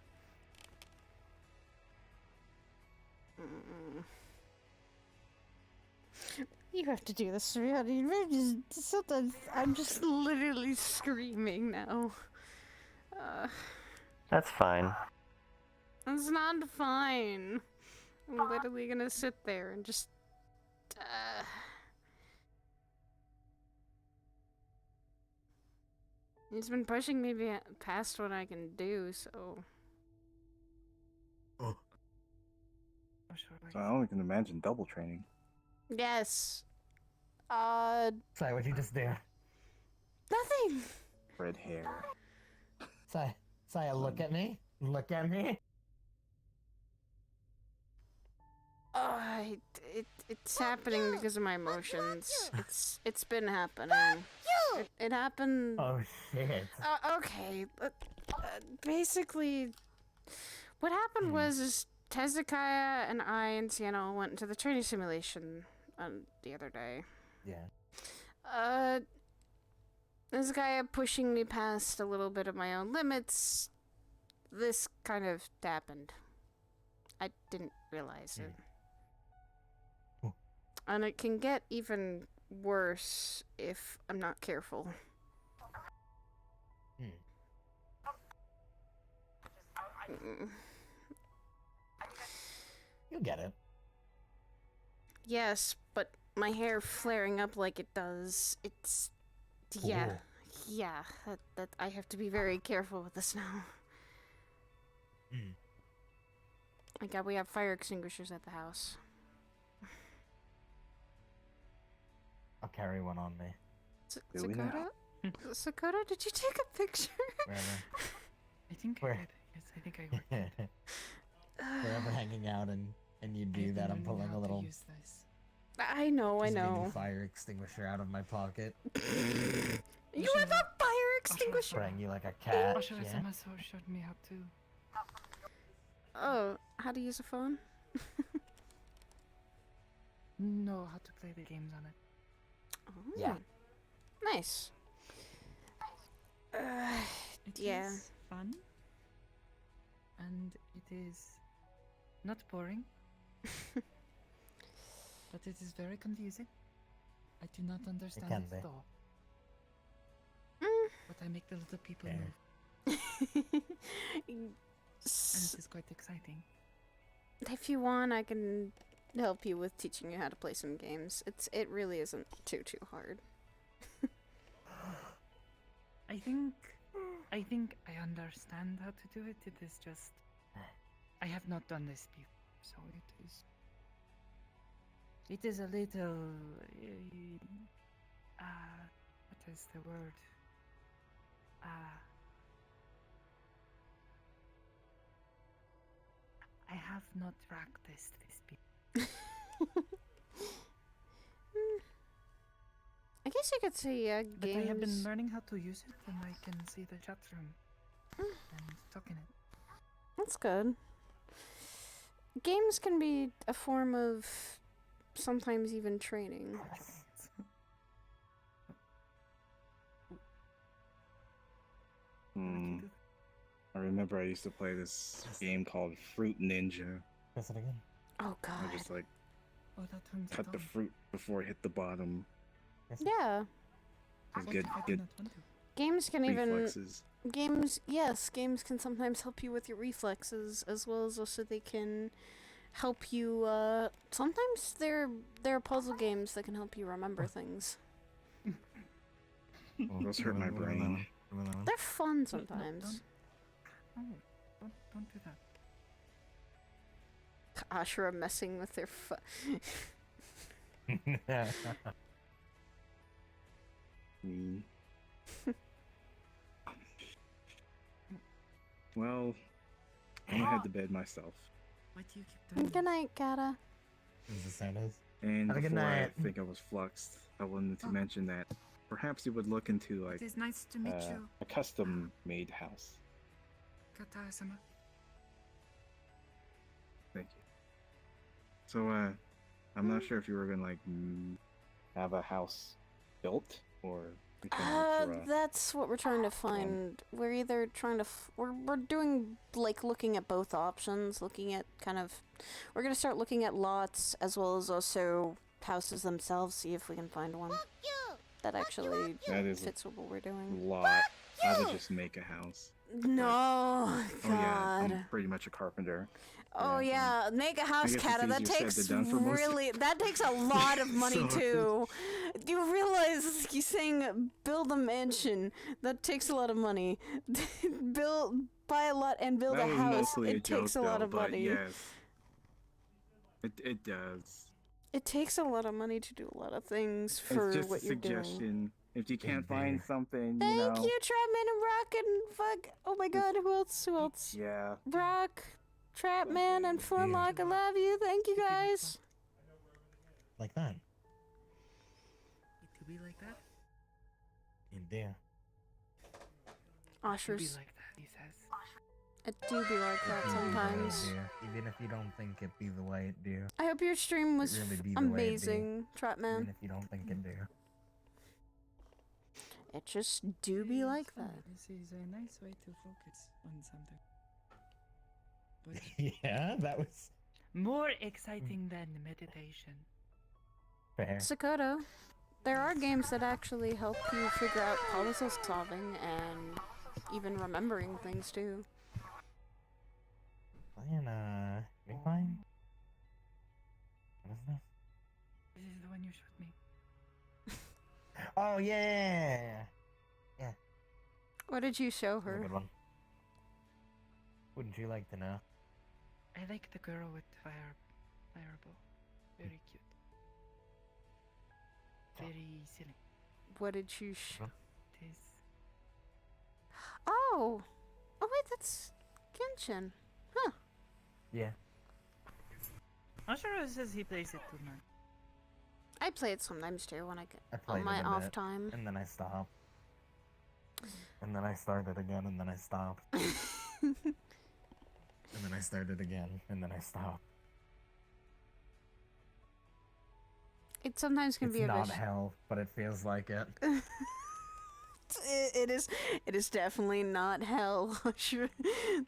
You have to do this, Sidriel. Sometimes I'm just literally screaming now. That's fine. It's not fine. I'm literally gonna sit there and just. He's been pushing me past what I can do, so. So I only can imagine double training. Yes. Sorry, what'd you just do? Nothing. Red hair. Saya, look at me. Look at me. It's happening because of my emotions. It's been happening. It happened. Oh shit. Okay. Basically, what happened was Tezekiah and I and Sienna went to the training simulation the other day. Yeah. This guy pushing me past a little bit of my own limits. This kind of happened. I didn't realize it. And it can get even worse if I'm not careful. You'll get it. Yes, but my hair flaring up like it does, it's... Yeah. Ooh. Yeah, that I have to be very careful with this now. We have fire extinguishers at the house. I'll carry one on me. Sakota? Sakota, did you take a picture? I think I did. Yes, I think I did. We're ever hanging out and you do that, I'm pulling a little... I know. Mini fire extinguisher out of my pocket. You have a fire extinguisher? Spraying you like a cat. Oshirasama showed me how to... Oh, how to use a phone? No, how to play the games on it. Oh. Yeah. Nice. It Yeah. is fun. And it is not boring. But it is very confusing. I do not understand can it be. at all. But I make the little people move. And it is quite exciting. If you want, I can help you with teaching you how to play some games. It really isn't too hard. I think I understand how to do it. It is just I have not done this before, so it is a little what is the word? I have not practiced this before. I guess you could say games. But I have been learning how to use it, and I can see the chat room and talk in it. That's good. Games can be a form of sometimes even training. I remember I used to play this game called Fruit Ninja. Press it again. Oh god. I just like that turns cut it the on. fruit before it hit the bottom. Yeah. Get Games can reflexes. Games can sometimes help you with your reflexes, as well as also they can help you, sometimes they're puzzle games that can help you remember things. Those hurt my brain. They're fun sometimes. Don't do that. Ashura messing with their Well, I'm gonna head to bed myself. Why do you keep doing Good night, Kata. And Have a good before I night. think I was fluxed, I wanted to mention that perhaps you would look into like It is nice to meet you. a custom-made house. Kata-sama. Thank you. So, I'm not sure if you were gonna like have a house built or we can look for a... That's what we're trying to find. We're either trying to we're doing like looking at both options, looking at we're gonna start looking at lots as well as also houses themselves, see if we can find one that actually That is fits what we're doing. lot. I would just make a house. No, Oh yeah, God. I'm pretty much a carpenter. Oh yeah, make a house guess it's cat. That easier said takes than done for most- that takes a lot of money So- too. You realize you saying build a mansion that takes a lot of money. Buy a lot and build That a was house. mostly It takes joke, a lot though, of but money. yes, it does. It takes a lot of money to do a lot of things for It's just what a you're doing. suggestion. If you can't find something, Thank you know. you, Trapman and Rock and fuck. Oh my God, who else? Who else? Yeah. Rock, Trapman, and Funlock. I love you. Thank you guys. Like that. It to be like that? You do. Oshers. Be like that, he says. It do be like that sometimes. Even if you don't think it be the way it do. I hope your stream was really be the way it be. amazing, Trapman. Even if you don't think it do. It just do be like that. This is a nice way to focus on something. But Yeah, that was more exciting than meditation. fair. Sakoto, there are games that actually help you figure out puzzle solving and even remembering things too. Playing, Rewind? What is this? This is the one you showed me. Oh, yeah! Yeah. What did you show That's a her? good one. Wouldn't you like to know? I like the girl with the fireball. Very cute. Very silly. What did you show? It is. Oh! Oh wait, that's Genshin. Huh. Yeah. Ashura says he plays it too much. I play it sometimes too when I get I played on my it a off bit, time. and then I stopped. And then I started again, and then I stopped. And then I started again, and then I stopped. It sometimes can It's be a not bit. hell, but it feels like it. It is definitely not hell. Sure,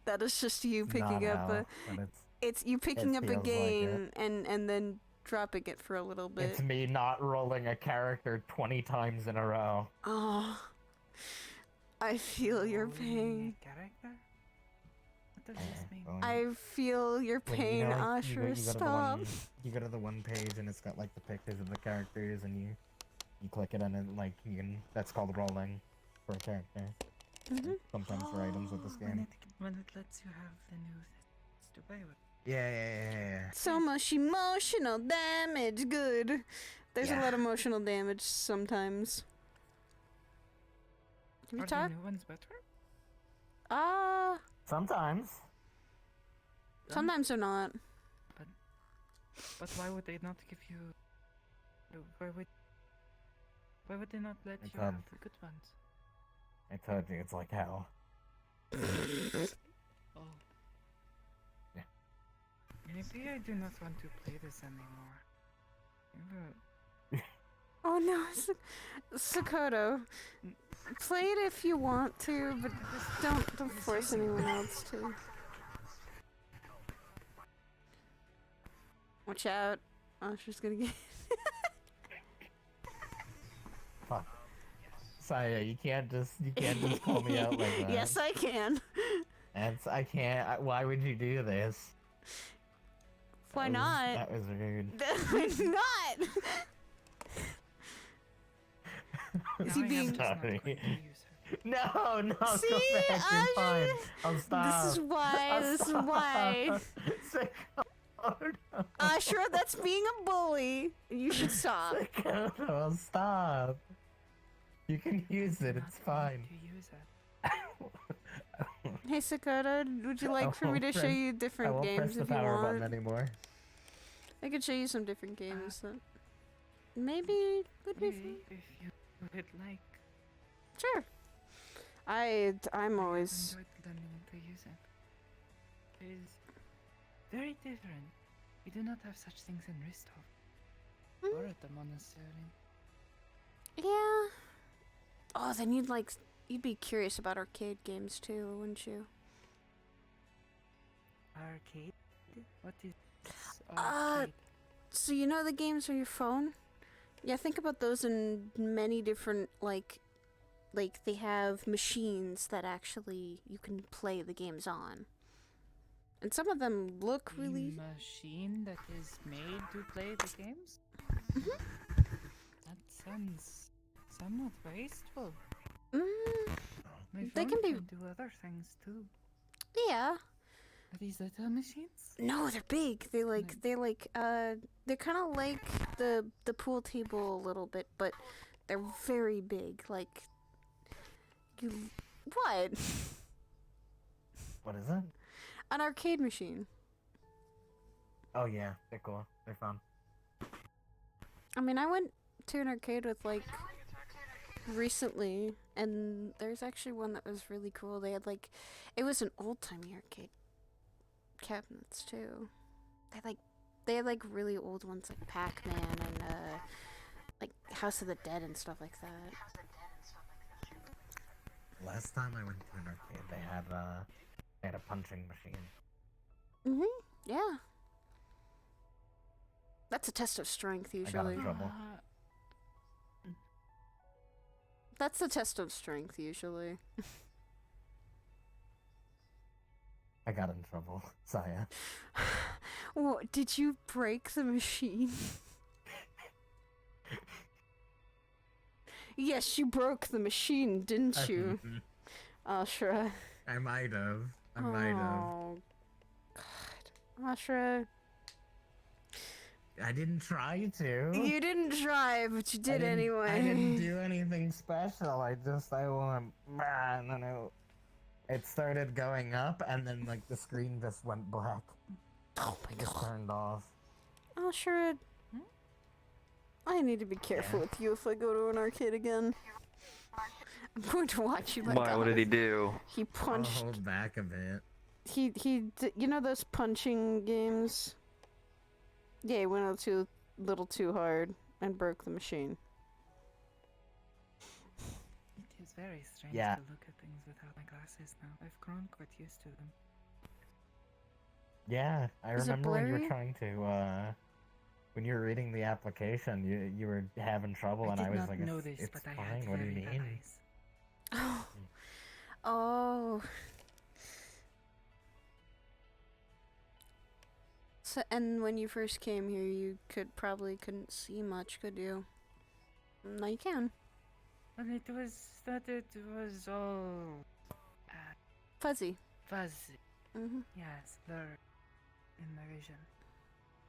that is just you It's picking not up hell, a. but It's you picking it up a feels like game and then dropping it for a little bit. It's me not rolling a character 20 times in a row. Oh, I feel your pain. Character? What does this mean? I feel your Like, pain, you know, like, Asher. you go to the Stop. you go to the one page and it's got like the pictures of the characters, and you click it and it like you can. That's called rolling for a character. Sometimes for items with this game. When it lets you have the new things to play with. Yeah. So much emotional damage. Good. There's a Yeah. lot of emotional damage sometimes. Can you Are talk? the new ones better? Sometimes. Sometimes they're not. But why would they not give you? Why would they not let you have the good ones? I told you it's like hell. Oh. Yeah. Maybe I do not want to play this anymore. Oh no, Sakoto. Play it if you want to, but don't force anyone else to. Watch out. Oh, she's gonna get. Fuck. Saya, you can't just call me out like that. Yes, I can. I can't. Why would you do this? Why That was rude. Why not? Is he being? Sorry. No, See, go back. You're Asher? fine. I'll stop. This is why. I'll This is stop. why. Sakoto. Sure, that's being a bully. You should stop. Sakoto, stop. You can use it. It's fine. Hey Sakoto, would you like for me to show you I different won't press games the if you power want? button anymore. I could show you some different games that maybe would be fun. If you would like. Sure. I'm always. Enjoyed learning to use it. It is very different. We do not have such things in Ristov. Or at the monastery. Yeah. Oh, then you'd be curious about arcade games too, wouldn't you? Arcade? What is So you know the games on your phone? Yeah, think about those in many different like they have machines that actually you can play the games on. And some of them look really... machine that is made to play the games? That sounds somewhat wasteful. My They phone can be... do other things too. Yeah. Are these little machines? No, they're big. They're kind of like the pool table a little bit, but they're very big. Like, what? What is it? An arcade machine. Oh yeah, they're cool. They're fun. I mean, I went to an arcade with, like, recently, and there's actually one that was really cool. They had, like, it was an old-timey arcade cabinets, too. They had, like, really old ones, like Pac-Man and, like, House of the Dead and stuff like that. Last time I went to an arcade, they had a punching machine. Yeah. That's a test of strength, I got usually. in trouble. That's the test of strength, usually. I got in trouble, Saya. What, did you break the machine? Yes, you broke the machine, didn't you? Ashra. I might have. I might have. Oh, God. Ashra. I didn't try to. You didn't try, but you did anyway. I didn't do anything special. I went, and then it started going up, and then like the screen just went black. Oh my God. Just turned off. Ashra. I need to be careful with you if I go to an arcade again. I'm going to watch you. Why? What did he do? He punched. I'll hold back a bit. You know those punching games? Yeah, he went a little too hard and broke the machine. It is very strange Yeah. to look at things without my glasses now. I've grown quite used to them. Yeah, I Is it remember when you were blurry? trying to, when you were reading the application, you were having trouble, and I was like, know it's, this, it's but I fine, had what do you very bad mean? eyes. Oh. So, and when you first came here, you couldn't see much, could you? Now you can. Well, it was all Fuzzy. fuzzy. Mhm. Yes, blur in my vision.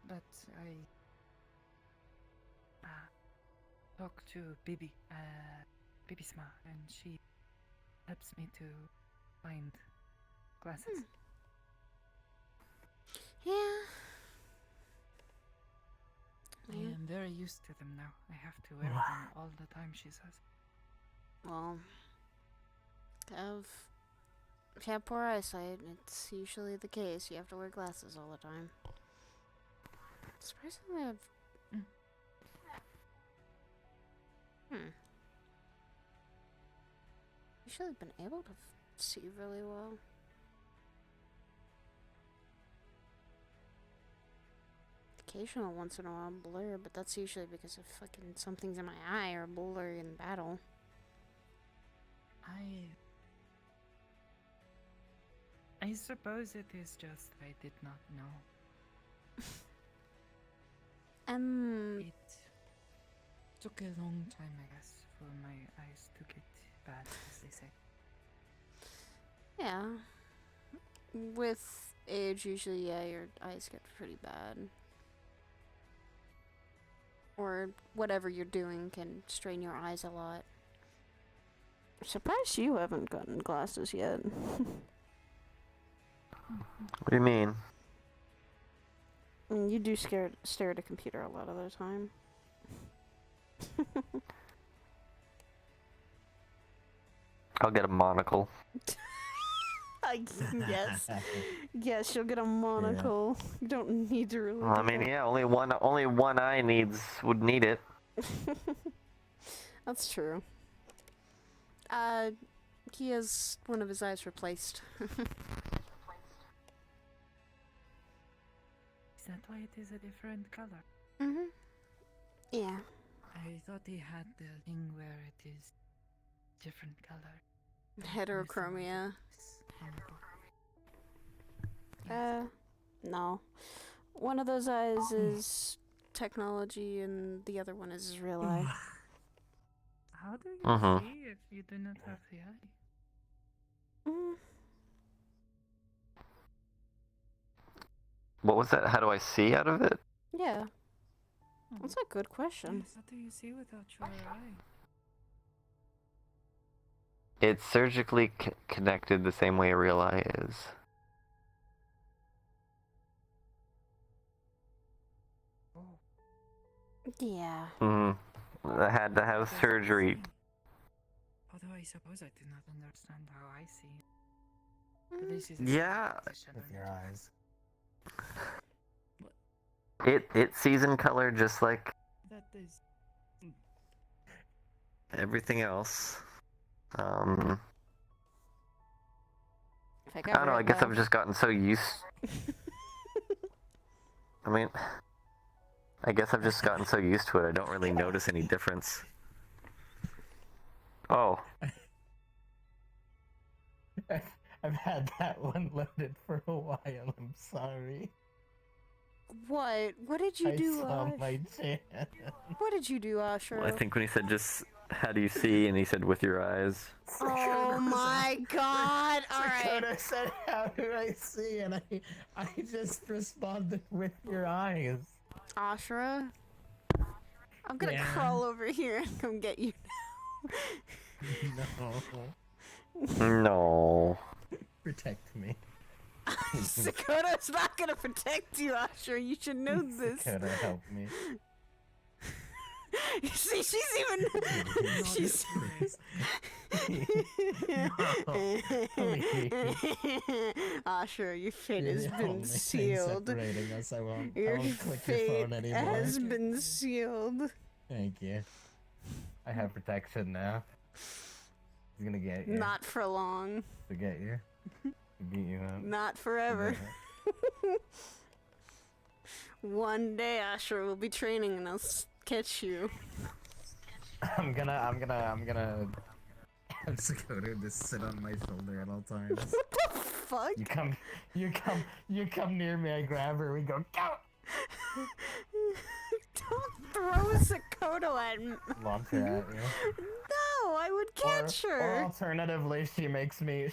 But I talked to Bibi, Bibisma, and she helps me to find glasses. Yeah. I am very used to them now. I have to wear them all the time, she says. Well, if you have poor eyesight, it's usually the case. You have to wear glasses all the time. Surprisingly, I've... Usually been able to see really well. Occasional once in a while blur, but that's usually because of fucking something's in my eye or blurry in battle. I suppose it is just I did not know. It took a long time, I guess, for my eyes to get bad, as they say. Yeah. With age, usually, yeah, your eyes get pretty bad. Or whatever you're doing can strain your eyes a lot. Surprised you haven't gotten glasses yet. What do you mean? You do stare at a computer a lot of the time. I'll get a monocle. Yes. Yes, you'll get a monocle. You don't need to really. I mean, yeah, only one eye would need it. That's true. He has one of his eyes replaced. Is that why it is a different color? Yeah. I thought he had the thing where it is different color. Heterochromia. No. One of those eyes is technology and the other one is real eye. How do you Mhm. see if you do not have the eye? What was that? How do I see out of it? Yeah. That's a good question. Yes, how do you see without your eye? It's surgically connected the same way a real eye is. Yeah. I had to have surgery. Although I suppose I do not understand how I see. But this is a Yeah. position With your eyes. It sees in color just like that is. everything else. If I I don't know, I guess I've just gotten so used. I mean, I guess I've just gotten so used to it, I don't really notice any difference. Oh. I've had that one loaded for a while, I'm sorry. What? What did you do, I saw Ash? my chance. What did you do, Asher? I think when he said just, how do you see, and he said with your eyes. Oh my god! Alright. Sakura said, how do I see? And I just responded with your eyes. Ashra? I'm gonna Yeah. crawl over here and come get you No. No. Protect me. Sakota's not gonna protect you, Asher. You should know this. Sakura, help me. You see, she's even. She's. Asher, your fate You're has the been only thing sealed. separating us. I won't Your click your fate phone anymore. has been sealed. Thank you. I have protection now. He's gonna get you. Not for long. To get you. To beat you up. Not forever. One day Asher will be training and I'll catch you. I'm gonna have Sakura just sit on my shoulder at all times. What the fuck? You come near me, I grab her, we go, go! Don't throw Sakota at me. Launch her at you. No, I would catch Or her. alternatively, she makes me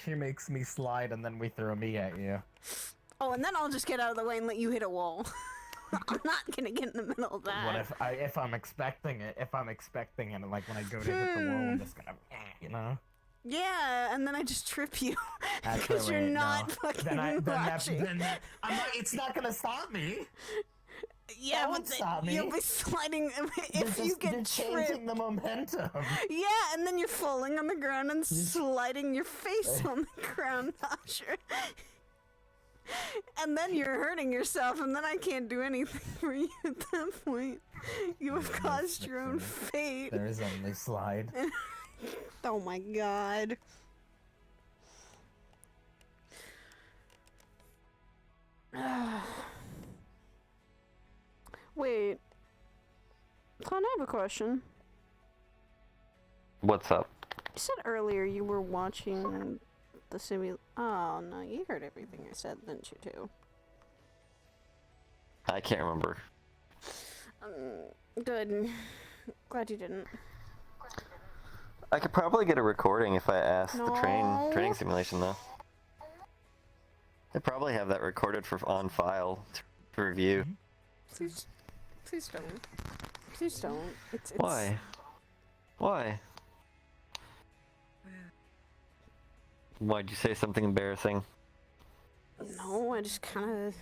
slide and then we throw me at you. Oh, and then I'll just get out of the way and let you hit a wall. I'm not gonna get in the middle of that. What if I'm expecting it? If I'm expecting it, like when I go to hit the wall, I'm just gonna, you know. Yeah, and then I just trip you because Actually, you're not no. fucking watching. It's not gonna stop me. Yeah, That but won't stop me. you'll be sliding if you get tripped. Changing the momentum. Yeah, and then you're falling on the ground and sliding your face on the ground, Asher. And then you're hurting yourself, and then I can't do anything for you at that point. You have caused your own fate. There is only slide. Oh my god. Wait. Con, I have a question. What's up? You said earlier you were watching the Oh no, you heard everything I said, didn't you too? I can't remember. Good. Glad you didn't. I could probably get a recording if I asked the No. training simulation though. They probably have that recorded on file to review. Please don't. Please don't. It's... Why? Why? Why'd you say something embarrassing? No, I just kind of.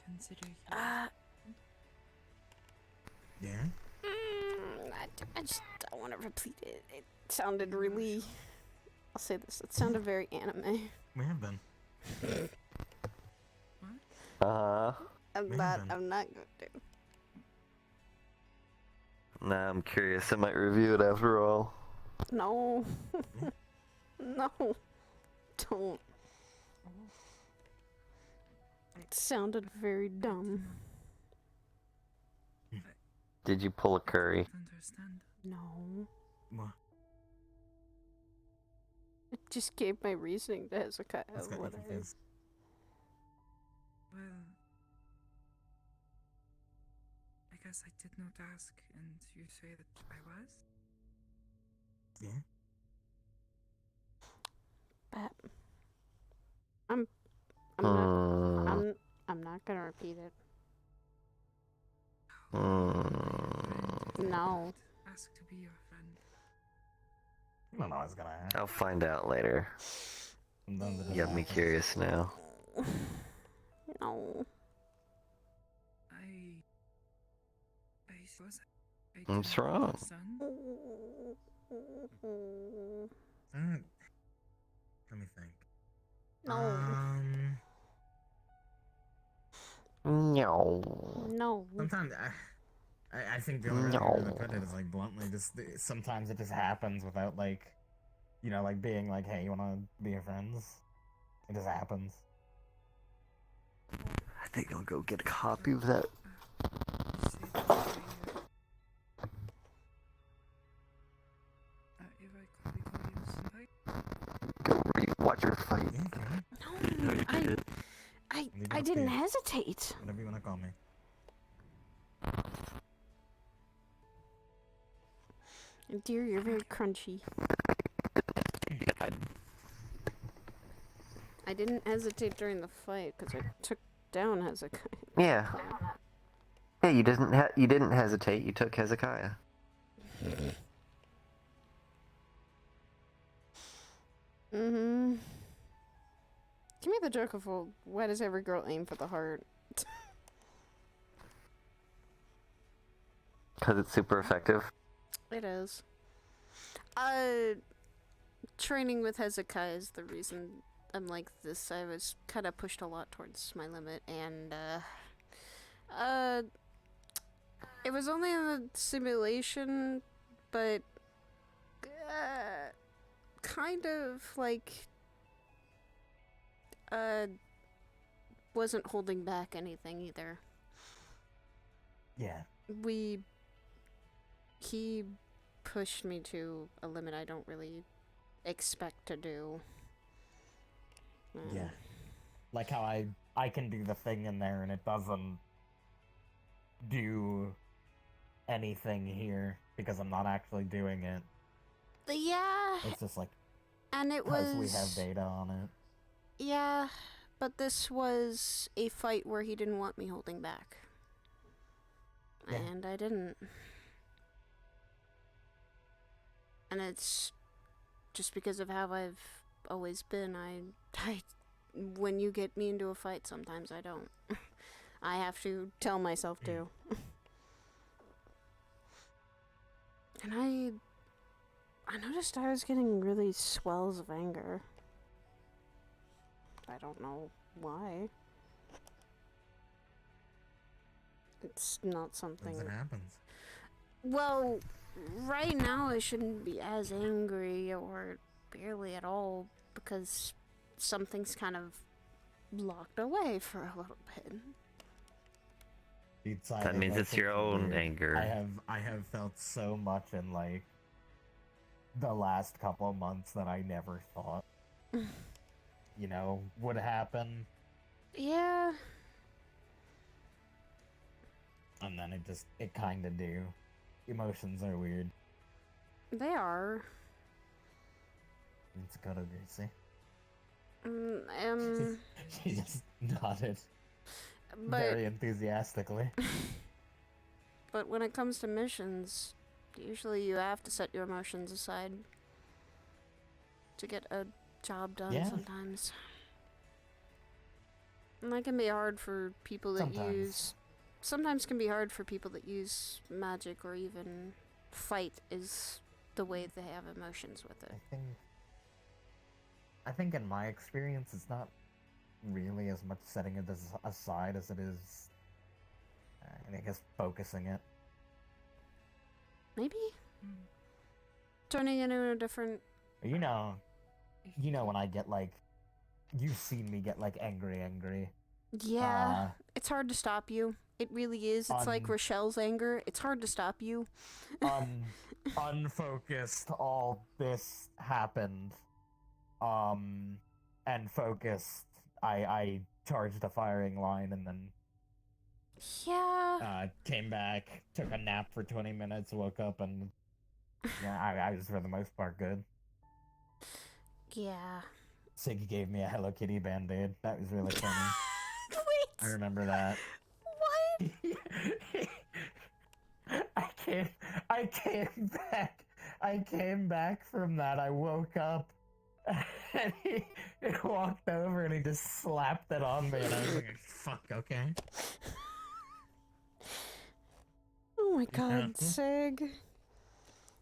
Consider. Yeah. I just don't want to repeat it. It sounded really. I'll say this. It sounded very anime. We have been. I'm not going to. Nah, I'm curious. I might review it after all. No. No. Don't. It sounded very dumb. Did you pull a curry? Understand. No. What? just gave my reasoning to Hezekiah. That's got you Whatever. confused. Well, I guess I did not ask, and you say that I was? Yeah. But I'm not gonna repeat it. No. Ask to be your friend. I don't know what's gonna happen. I'll find out later. Sometimes it You just have me happens. curious now. No. I suppose I What's can have wrong? a son? Let me think. No. No. No. Sometimes I think the only way to really put it is like bluntly, just sometimes it just happens without like, you know, like being like, hey, you wanna be your friends? It just happens. I think I'll go get a copy of that. If I could call you senpai? Go watch her fight. No, I didn't hesitate. Whatever you wanna call me. Dear, you're very crunchy. I didn't hesitate during the fight because I took down Hezekiah. Yeah. Yeah, you didn't hesitate. You took Hezekiah. Mm-hmm. Give me the joke of, well, why does every girl aim for the heart? Because it's super effective. It is. Training with Hezekiah is the reason I'm like this. I was kind of pushed a lot towards my limit, and, it was only a simulation, but, kind of, like, wasn't holding back anything either. Yeah. He pushed me to a limit I don't really expect to do. Yeah. Like how I can do the thing in there and it doesn't do anything here because I'm not actually doing it. Yeah. It's just like And it because was... we have data on it. Yeah, but this was a fight where he didn't want me holding back. Yeah. And I didn't. And it's just because of how I've always been. I when you get me into a fight, sometimes I don't. I have to tell myself to. And I noticed I was getting really swells of anger. I don't know why. It's not something... It happens. Well, right now I shouldn't be as angry, or barely at all, because something's kind of locked away for a little bit. That means it's your own anger. I have felt so much in like the last couple of months that I never thought, you know, would happen. Yeah. And then it kind of do. Emotions are weird. They are. It's gotta Gracie. She just nodded. But, very enthusiastically. But when it comes to missions, usually you have to set your emotions aside to get a job done sometimes. And that can be hard for people that sometimes can be hard for people that use magic or even fight is the way they have emotions with it. I think in my experience it's not really as much setting it aside as it is, I guess, focusing it. Maybe? Turning it into a different... You know when I get like... You've seen me get like angry. Yeah, it's hard to stop you. It really is. It's like Rochelle's anger. It's hard to stop you. Unfocused, all this happened. and focused, I charged a firing line and then Yeah. Came back, took a nap for 20 minutes, woke up, and yeah, I was for the most part good. Yeah. Siggy gave me a Hello Kitty band-aid. That was really funny. Wait. I remember that. What? I came back from that. I woke up and he walked over and he just slapped it on me and I was like, fuck, okay. Oh my god, Sig.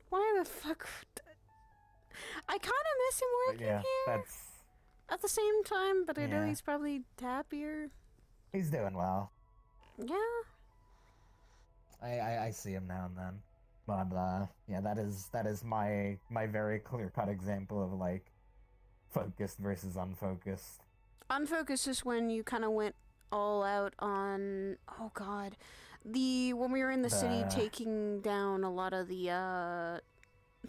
Why the fuck? I kind of miss him working yeah, here. that's... At the same time, but I know Yeah. he's probably happier. He's doing well. Yeah. I see him now and then. But yeah, that is my very clear-cut example of like focused versus unfocused. Unfocused is when you kind of went all out on, oh god, when we were in the city taking down a lot of the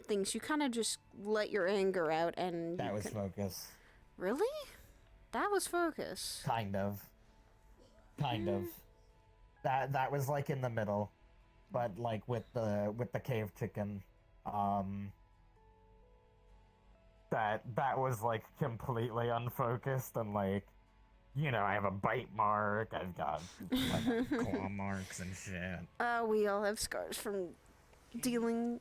things, you kind of just let your anger out and That was focus. Really? That was focus. Kind of. That was like in the middle, but like with the cave chicken, that was like completely unfocused and like, you know, I have a bite mark, I've got like claw marks and shit. We all have scars from dealing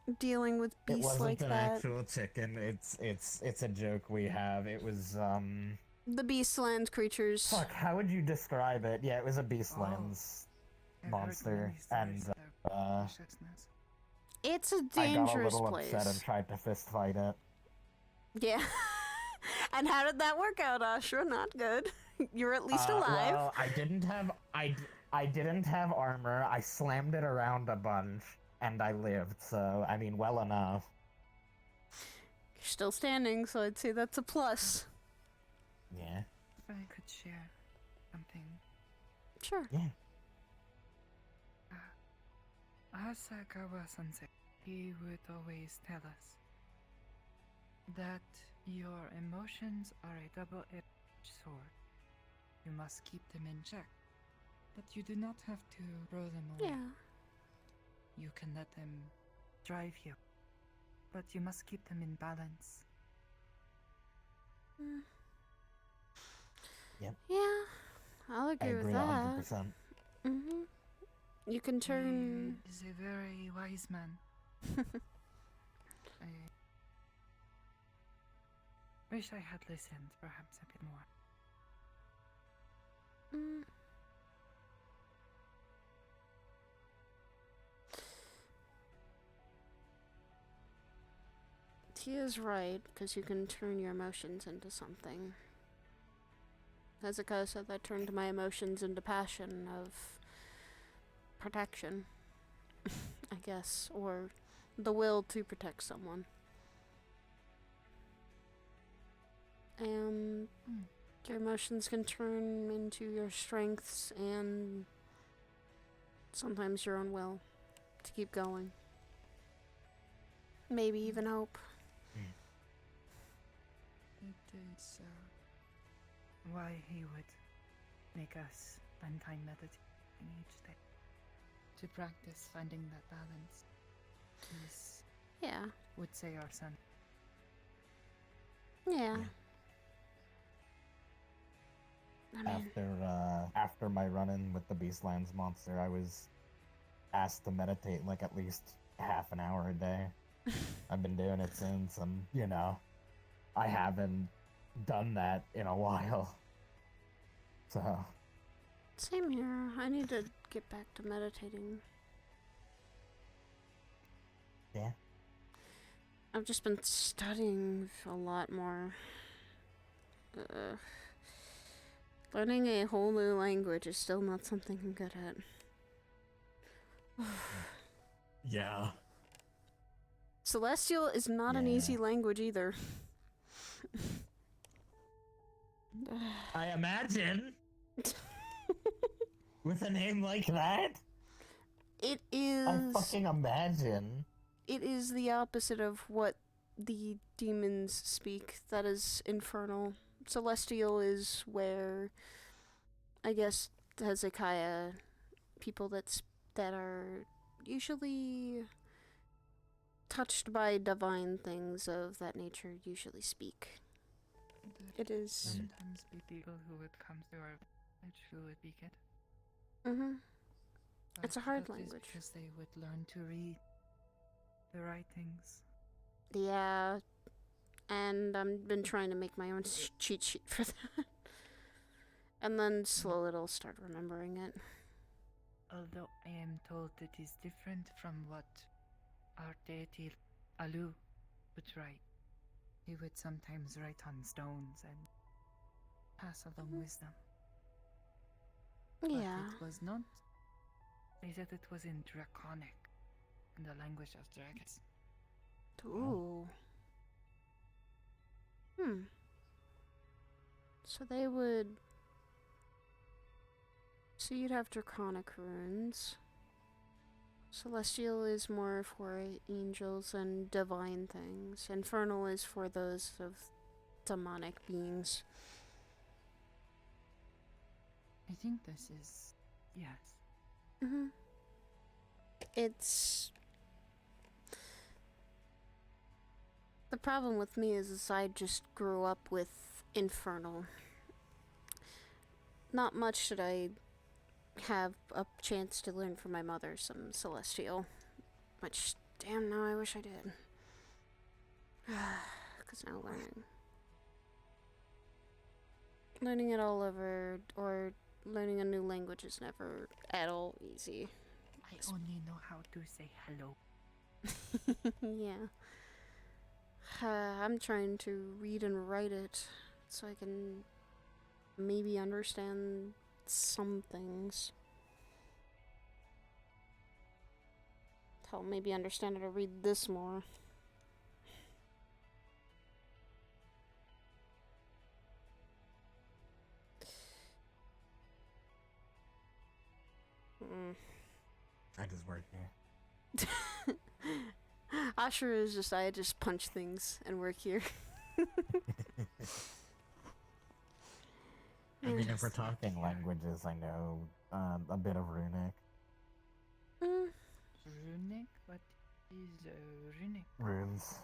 with It beasts wasn't like an that. actual chicken. It's a joke we have. It was The beastlands creatures. Fuck, how would you describe it? Yeah, it was a beastlands monster, and it's a I got a dangerous little place. upset and tried to fist fight it. Yeah. And how did that work out, Ashra? Not good. You're at least alive. Well, I didn't have armor. I slammed it around a bunch, and I lived. So I mean, well enough. You're still standing, so I'd say that's a plus. Yeah. If I could share something. Sure. Yeah. Asakawa-sensei, he would always tell us that your emotions are a double-edged sword. You must keep them in check, but you do not have to throw them away. Yeah. You can let them drive you, but you must keep them in balance. Yep. Yeah, I'll agree with agree that. 100%. Mm-hmm. You can turn. He is a very wise man. I wish I had listened perhaps a bit more. He is right, because you can turn your emotions into something. Hezekiah said I turned my emotions into passion of protection, I guess, or the will to protect someone. And your emotions can turn into your strengths and sometimes your own will to keep going. Maybe even hope. It is why he would make us spend time meditating each day to practice finding that balance. He's, Yeah. would say our son. Yeah. I mean, After my run-in with the Beastlands monster, I was asked to meditate like at least half an hour a day. I've been doing it since, and you know, I haven't done that in a while. So. Same here. I need to get back to meditating. Yeah. I've just been studying a lot more. Learning a whole new language is still not something I'm good at. Yeah. Celestial is not an easy language either. I imagine. With a name like that? It is. I fucking imagine. It is the opposite of what the demons speak. That is infernal. Celestial is where, I guess, Hezekiah, people that are usually touched by divine things of that nature usually speak. It is. Sometimes be people who would come to our village who would speak it. It's a But hard that is language. because they would learn to read the writings. Yeah, and I've been trying to make my own cheat sheet for that. And then slowly it'll start remembering it. Although I am told it is different from what our deity Alu would write. He would sometimes write on stones and pass along wisdom. Yeah. But it was not. They said it was in Draconic, in the language of dragons. Ooh. So they would. So you'd have Draconic runes. Celestial is more for angels and divine things. Infernal is for those of demonic beings. I think this is. Yes. It's. The problem with me is I just grew up with Infernal. Not much did I have a chance to learn from my mother some Celestial. Which, damn, now I wish I did. Because now learning it all over, or learning a new language is never at all easy. I only know how to say hello. Yeah. I'm trying to read and write it so I can maybe understand some things. Hell, maybe understand how to read this more. I just work here. Asher is just, I just punch things and work here. I mean, if we're talking languages, I know a bit of Runic. Runic? What is Runic? Runes.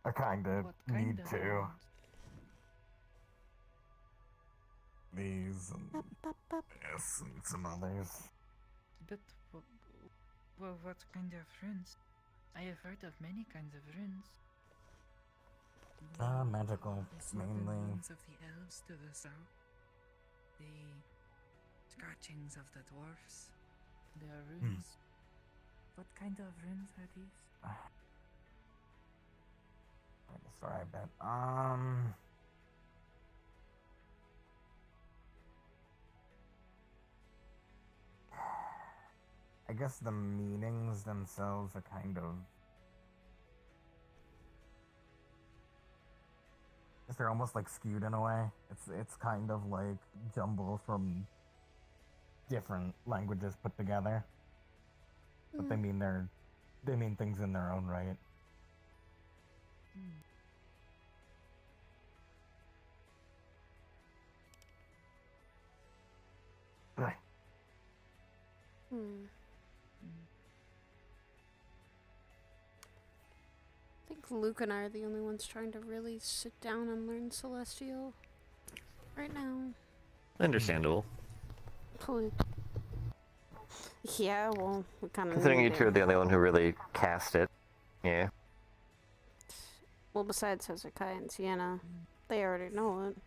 I kinda What kind need of to. runes? These and yes, and some others. But what kind of runes? I have heard of many kinds of runes. Magical, mainly. The runes of the elves to the south. The scratchings of the dwarfs. They are runes. What kind of runes are these? I describe it. I guess the meanings themselves are kind of. They're almost like skewed in a way. It's kind of like jumble from different languages put together, but they mean things in their own right. I think Luke and I are the only ones trying to really sit down and learn Celestial right now. Understandable. Yeah, well, we kind of. Considering you two are the only one who really cast it. Yeah. Well, besides Hezekiah and Sienna, they already know it.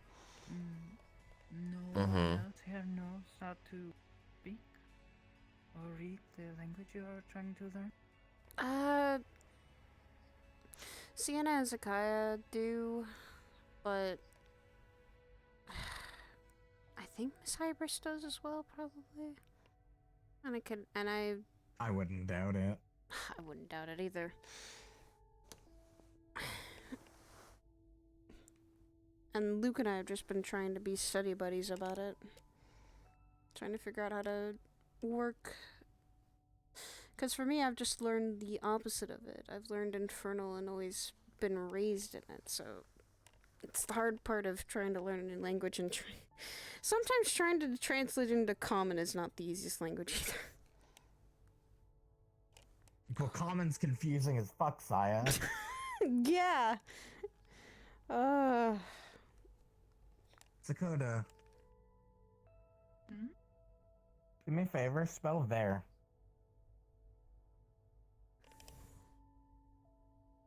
No one else here knows how to speak or read the language you are trying to learn? Sienna and Hezekiah do, but I think Miss Hybris does as well, probably. And I wouldn't doubt it. I wouldn't doubt it either. And Luke and I have just been trying to be study buddies about it. Trying to figure out how to work. Because for me, I've just learned the opposite of it. I've learned Infernal and always been raised in it, so it's the hard part of trying to learn a new language and sometimes trying to translate into Common is not the easiest language either. Well, Common's confusing as fuck, Saya. Yeah. Dakota. Do me a favor, spell there.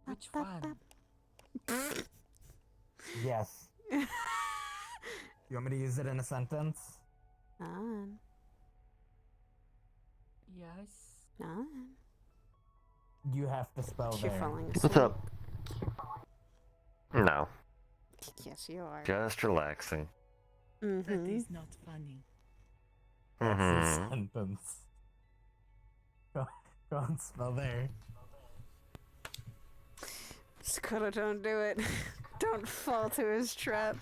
Which one? Yes. You want me to use it in a sentence? Yes. You have to spell You're there. falling What's asleep. up? No. Yes, you are. Just relaxing. That is not funny. That's the Mhm. sentence. Go on, spell there. Dakota, don't do it. Don't fall to his trap.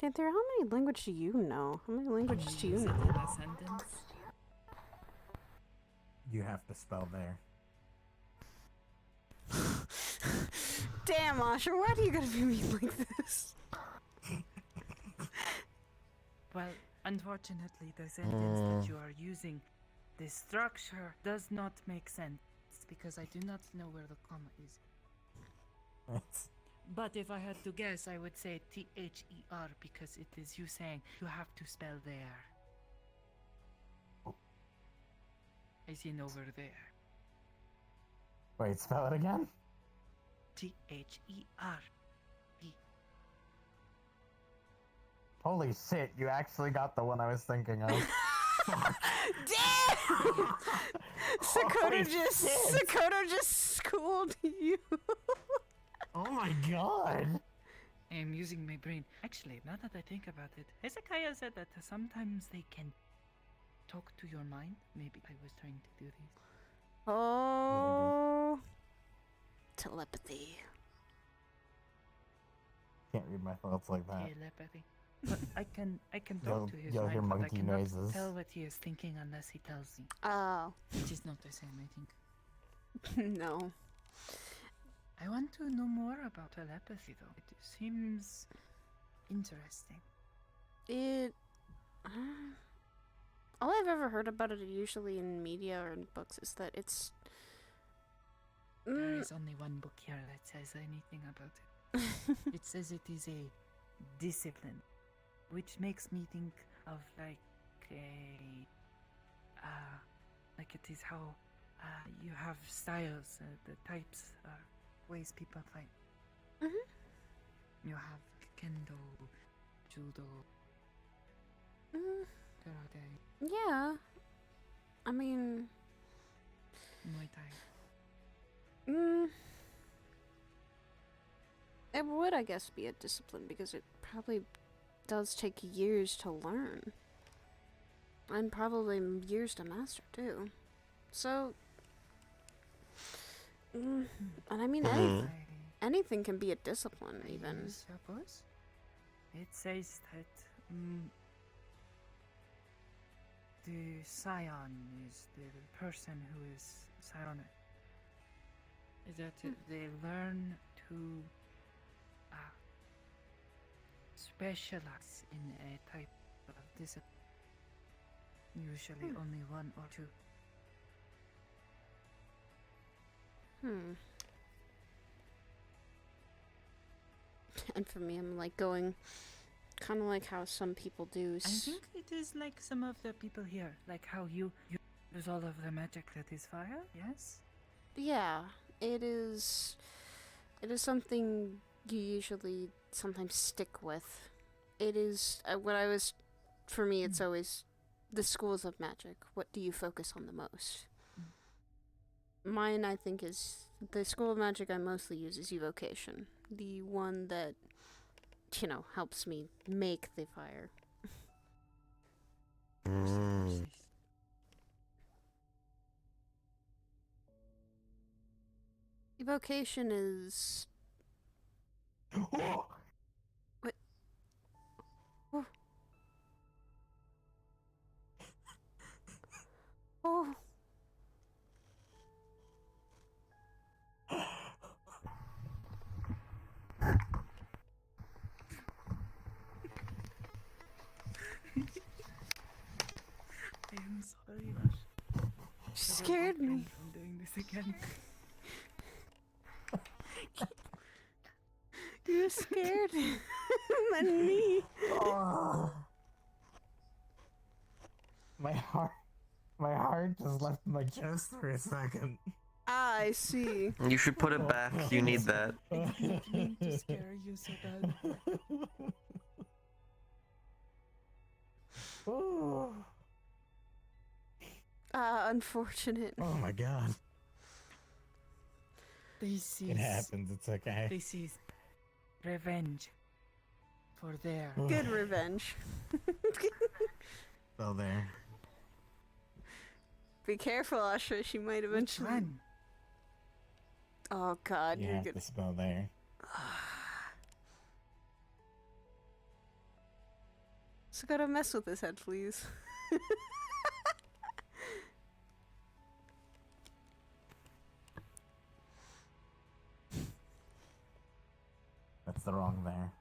Panther, how many languages do you know? How many languages do you Use it know? in a sentence. You have to spell there. Damn, Asher, why do you gotta be mean like this? Well, unfortunately, the sentence that you are using, the structure does not make sense because I do not know where the comma is. But if I had to guess, I would say THER because it is you saying you have to spell there. As in over there. Wait, spell it again? THER. Holy shit, you actually got the one I was thinking of. Damn! Sakota just schooled you. Oh my god! I am using my brain. Actually, now that I think about it, Hezekiah said that sometimes they can talk to your mind. Maybe I was trying to do this. Oh. Telepathy. Can't read my thoughts like that. Telepathy. But I can You'll- talk to his you'll mind, hear but I monkey cannot noises. tell what he is thinking unless he tells me. Oh. Which is not the same, I think. No. I want to know more about telepathy, though. It seems interesting. It. All I've ever heard about it, usually in media or in books, is that it's. There is only one book here that says anything about it. It says it is a discipline, which makes me think of like it is how you have styles, the types, ways people fight. You have kendo, judo, karate, Yeah. I mean. Muay Thai. It would, I guess, be a discipline because it probably does take years to learn. And probably years to master, too. So. And I mean, anything can be a discipline, even. Suppose it says that the scion is the person who is psionic. That they learn to specialize in a type of discipline. Usually only one or two. And for me, I'm like going, kind of like how some people do. I think it is like some of the people here, like how you use all of the magic that is fire. Yes. Yeah, it is. It is something you usually sometimes stick with. It is what I was. For me, it's always the schools of magic. What do you focus on the most? Mine, I think, is the school of magic I mostly use is evocation. The one that, helps me make the fire. Evocation is. What? Oh. Oh. I am sorry, Ash. She scared me. From doing this again. You're scared than me. Oh. My heart just left my chest for a second. Ah, I see. You should put it back. You need that. I didn't mean to scare you so bad. Oh. Unfortunate. Oh my god. This is. It happens, it's okay. This is revenge for their. Good revenge. Still there. Be careful, Asha. She might eventually. Which one? Oh god, You you're have good. to spell there. So gotta mess with his head, please. That's the wrong there.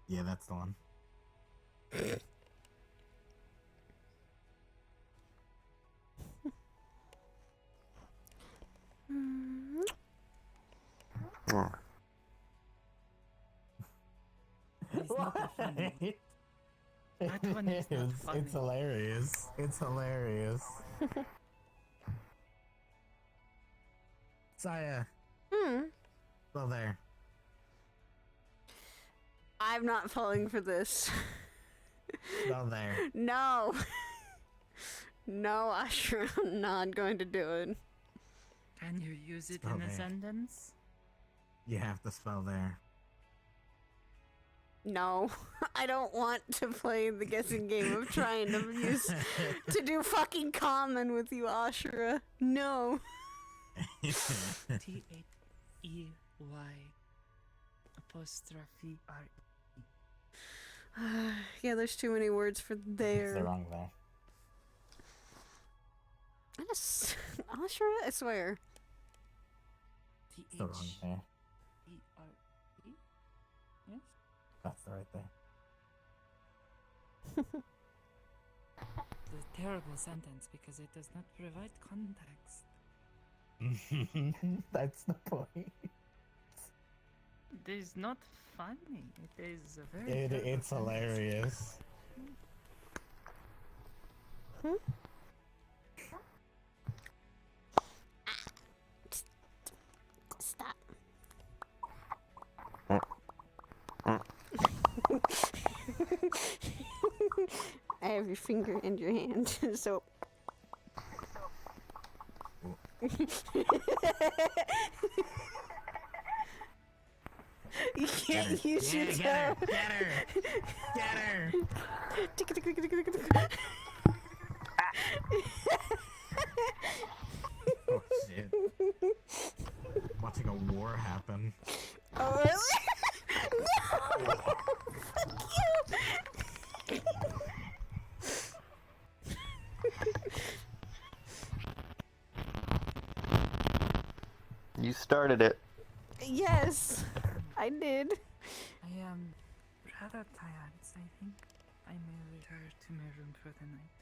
Yeah, that's the one. It's not that funny. That one is not funny. It's hilarious. It's hilarious. Saya. Still there. I'm not falling for this. Still there. No. No, Asher, I'm not going to do it. Can you use it Spell in a there. sentence? You have to spell there. No, I don't want to play the guessing game of trying to do fucking common with you, Ashura. No. T-H-E-Y''R''E. Yeah, there's too many words for there. It's the wrong there. Ashura, I swear. It's the wrong there. T-H-E-R-E? Yes? That's the right there. It's a terrible sentence because it does not provide context. That's the point. It is not funny. It is a very. It's hilarious. Stop. I have your finger in your hand, so. You can't use your toe. Get her! Get her! Oh shit. Watching a war happen. Oh really? No! You started it. Yes, I did. I am rather tired, so I think I may return to my room for the night.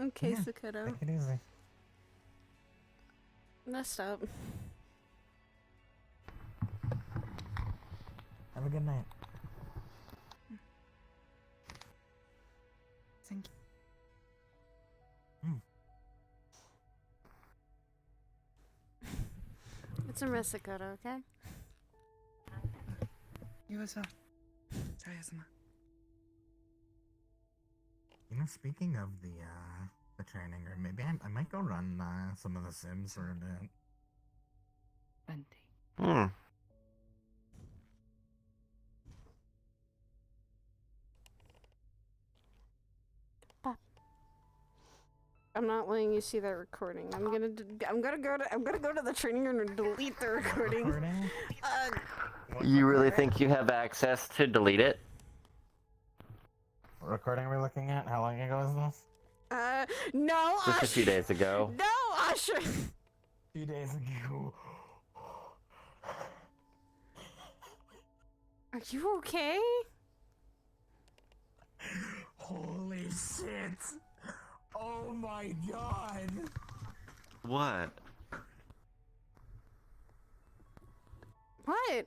Okay, Yeah, Sakuto. Take it easy. Messed up. Have a good night. Thank you. It's a rest, Sakuto, okay? You as well. Saya-sama. You know, speaking of the training room, maybe I might go run some of the Sims for a bit. Hmm. I'm not letting you see that recording. I'm gonna go to the training room and delete the recording. You really think you have access to delete it? What recording are we looking at? How long ago is this? No, Just a few days ago. No, Usher! 2 days ago. Are you okay? Holy shit! Oh my god! What? What?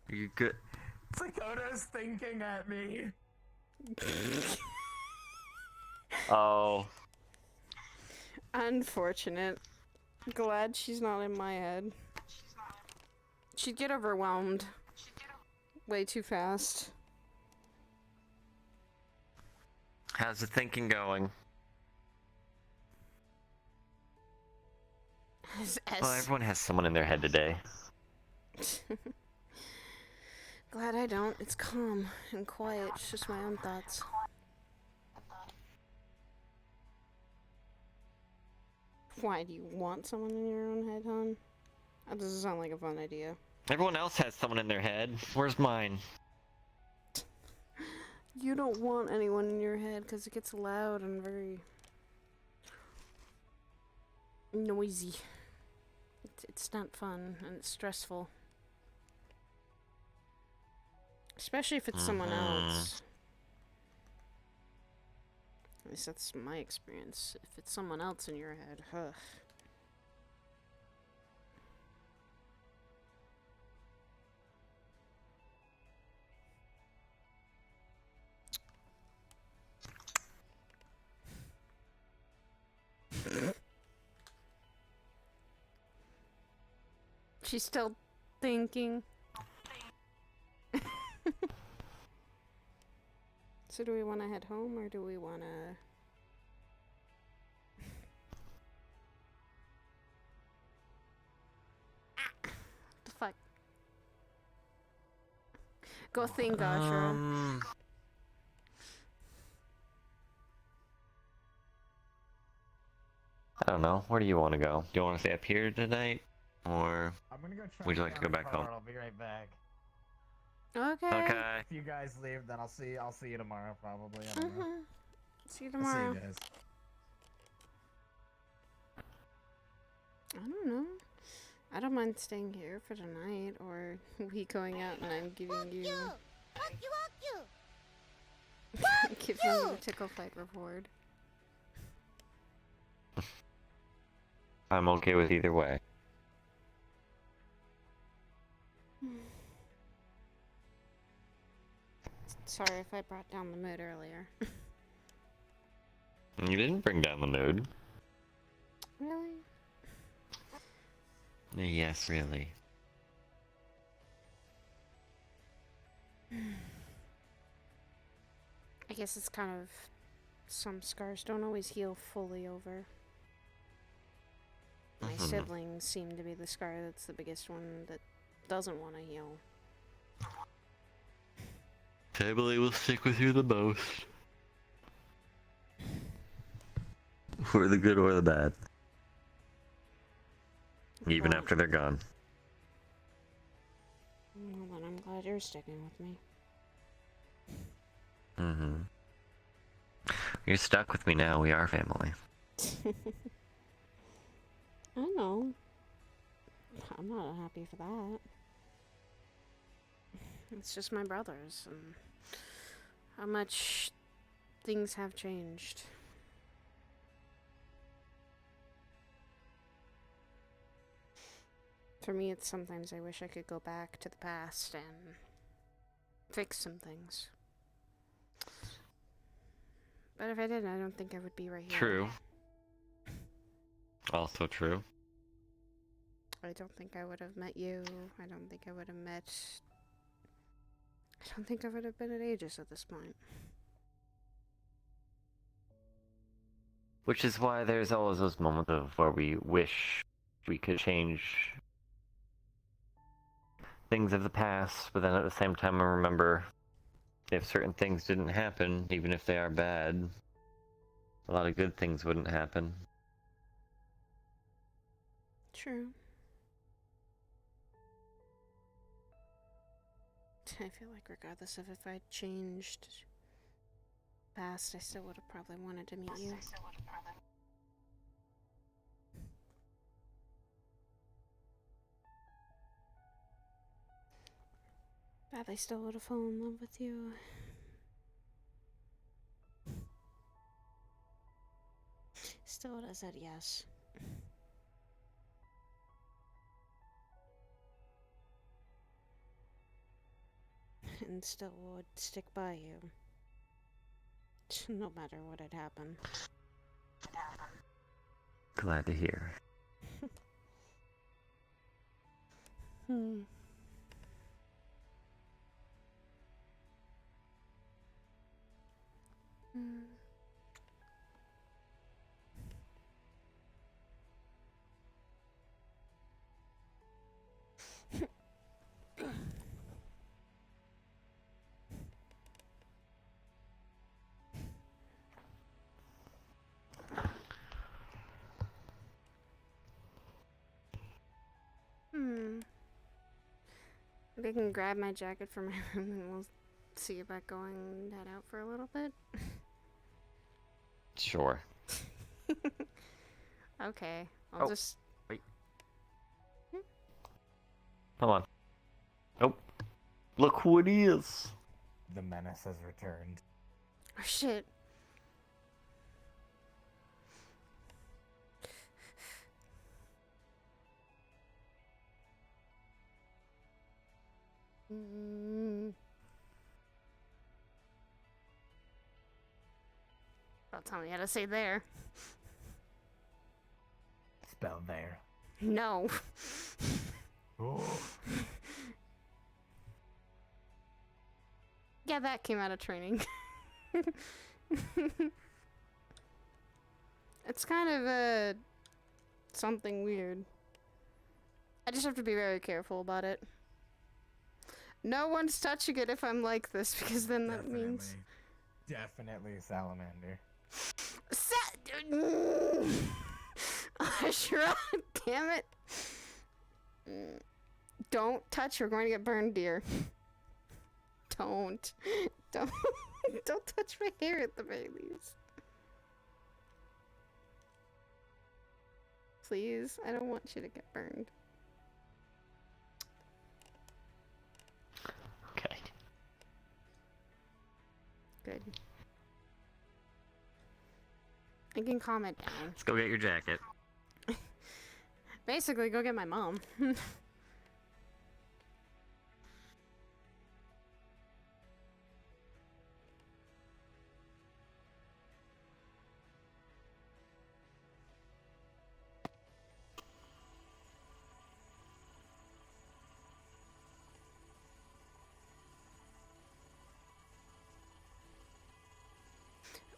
Are you good? Dakota's thinking at me. Oh. Unfortunate. Glad she's not in my head. She'd get overwhelmed. Way too fast. How's the thinking going? Well, everyone has someone in their head today. Glad I don't. It's calm and quiet. It's just my own thoughts. Why, do you want someone in your own head, hon? That doesn't sound like a fun idea. Everyone else has someone in their head. Where's mine? You don't want anyone in your head because it gets loud and very noisy. It's not fun and it's stressful. Especially if it's someone else. At least that's my experience. If it's someone else in your head, ugh. She's still thinking. So do we want to head home or do we want to... The fuck? Go think, Ashura. I don't know. Where do you want to go? Do you want to stay up here tonight? Or would you like to go back home? I'll be right back. Okay. Okay. If you guys leave, then I'll see you tomorrow probably. I don't know. See you I'll tomorrow. see you guys. I don't know. I don't mind staying here for tonight, or we going out and I'm giving you... Giving you the tickle fight reward. I'm okay with either way. Sorry if I brought down the mood earlier. You didn't bring down the mood. Really? Yes, really. I guess it's kind of... Some scars don't always heal fully over. My siblings seem to be the scar that's the biggest one that doesn't want to heal. Family will stick with you the most. For the good or the bad. Even after they're gone. Well, then I'm glad you're sticking with me. You're stuck with me now. We are family. I know. I'm not unhappy for that. It's just my brothers, and how much things have changed. For me, it's sometimes I wish I could go back to the past and fix some things. But if I didn't, I don't think I would be right here. True. Also true. I don't think I would have met you. I don't think I would have met... I don't think I would have been at Aegis at this point. Which is why there's always those moments of where we wish we could change things of the past, but then at the same time I remember if certain things didn't happen, even if they are bad, a lot of good things wouldn't happen. True. I feel like regardless of if I changed past, I still would have probably wanted to meet you. Probably still would have fallen in love with you. Still would have said yes. And still would stick by you. No matter what had happened. Glad to hear. Hmm. Hmm. Maybe I can grab my jacket from my room and we'll see about going head out for a little bit. Sure. Okay, I'll just... Wait. Hold on. Oh. Look who it is. The menace has returned. Oh shit. Don't tell me how to say there. Spell there. No. Yeah, that came out of training. It's kind of something weird. I just have to be very careful about it. No one's touching it if I'm like this, because then that means... Definitely salamander. Ashra, damn it. Don't touch, you're going to get burned, dear. Don't touch my hair at the very least. Please, I don't want you to get burned. Okay. Good. I can calm it down. Let's go get your jacket. Basically, go get my mom.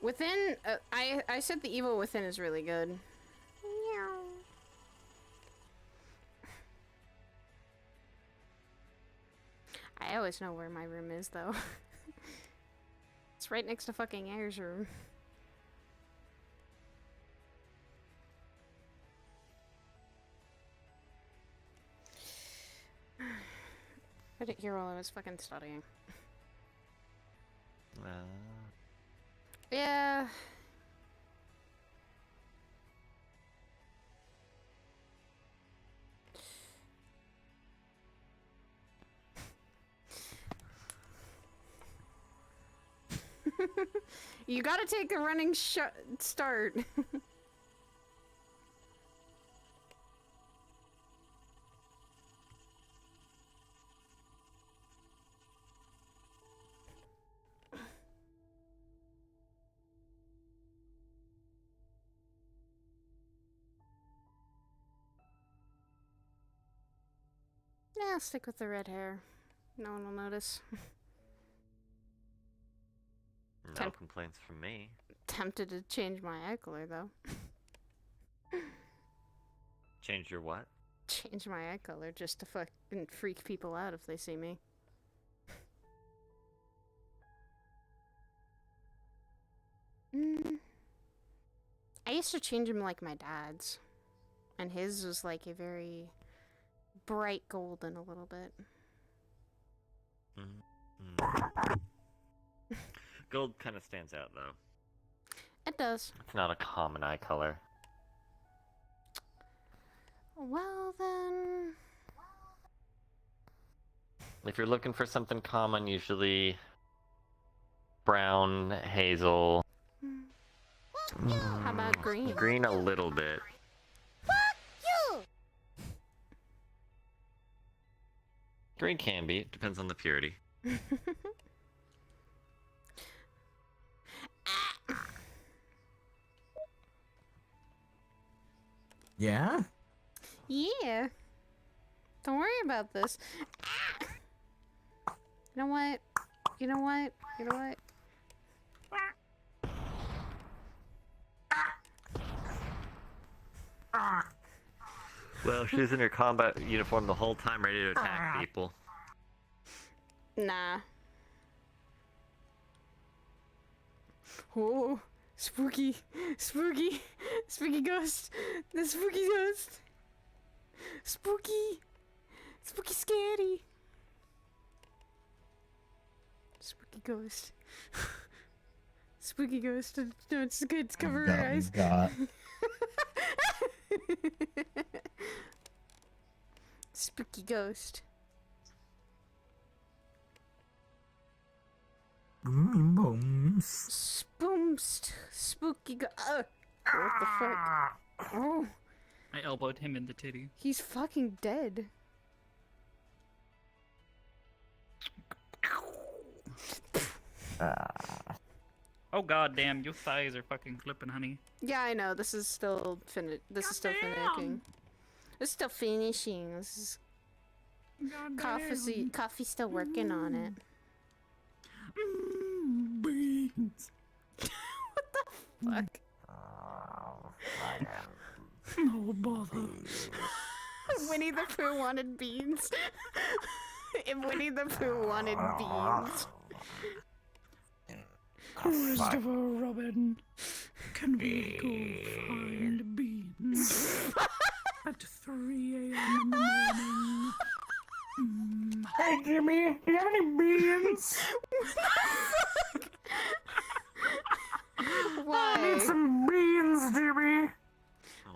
Within, I said the evil within is really good. Meow. I always know where my room is, though. It's right next to fucking Air's room. I didn't hear while I was fucking studying. Yeah. You gotta take a running start. Yeah, I'll stick with the red hair. No one will notice. No complaints from me. Tempted to change my eye color, though. Change your what? Change my eye color just to fucking freak people out if they see me. used to change him like my dad's. And his was like a very bright golden a little bit. Gold kind of stands out though. It does. It's not a common eye color. Well then... If you're looking for something common, usually brown, hazel. How about green? Green a little bit. Green can be. It depends on the purity. Yeah? Yeah. Don't worry about this. You know what? You know what? You know what? Well, she's in her combat uniform the whole time, ready to attack people. Nah. Oh, spooky, spooky, spooky ghost, the spooky ghost, spooky, spooky scary, spooky ghost, spooky ghost. No, it's good. It's cover her eyes. Spooky ghost. Spoomst. Spooky what the fuck? Oh. I elbowed him in the titty. He's fucking dead. Oh god damn, your thighs are fucking clipping, honey. Yeah, I know. This is still finishing. This is still finishing. This is Coffee's still working on it. Beans. What the fuck? No bother. Winnie the Pooh wanted beans. If Winnie the Pooh wanted beans. Christopher Robin, can we go find beans at 3 a.m. in the morning? Hey Jimmy, do you have any beans? Why? I need some beans, Jimmy.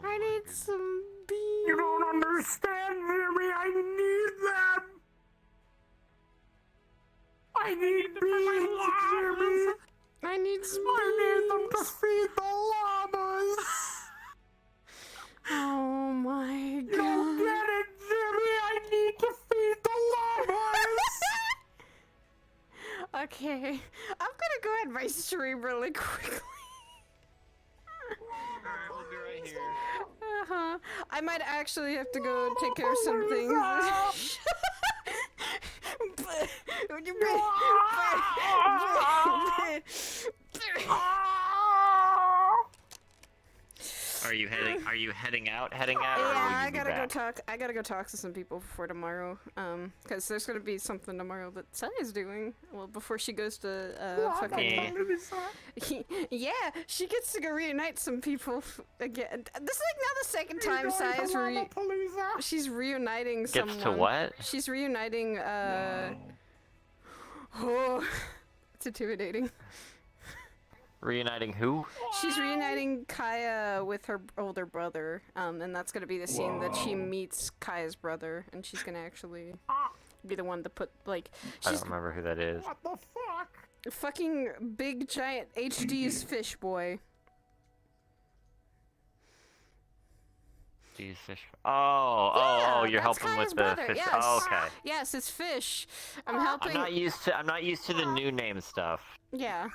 I need some beans. You don't understand, Jimmy. I need them. I need beans, Jimmy. I need some beans. I need them to feed the llamas. Oh my god. You don't get it, Jimmy. I need to feed the llamas. Okay, I'm gonna go ahead and my stream really quickly. Alright, we'll be right here. I might actually have to go take care of some things. Are you heading out? Or Yeah, will I you be gotta go back? talk. I gotta go talk to some people before tomorrow. Because there's gonna be something tomorrow that Saya's doing. Well, before she goes to fucking. Yeah, she gets to go reunite some people again. This is like now the second time Saya's she's reuniting someone. Gets to what? She's reuniting. Oh, it's intimidating. Reuniting who? She's reuniting Kaya with her older brother, and that's gonna be the scene that she meets Kaya's brother, and she's gonna actually be the one to put, like, I don't remember who that is. What the fuck? Fucking big giant HD's fish boy. These fish. Oh, you're that's helping Kaya's with the brother, fish. Yes. Oh, okay. Yes, it's fish. I'm helping. I'm not used to the new name stuff. Yeah.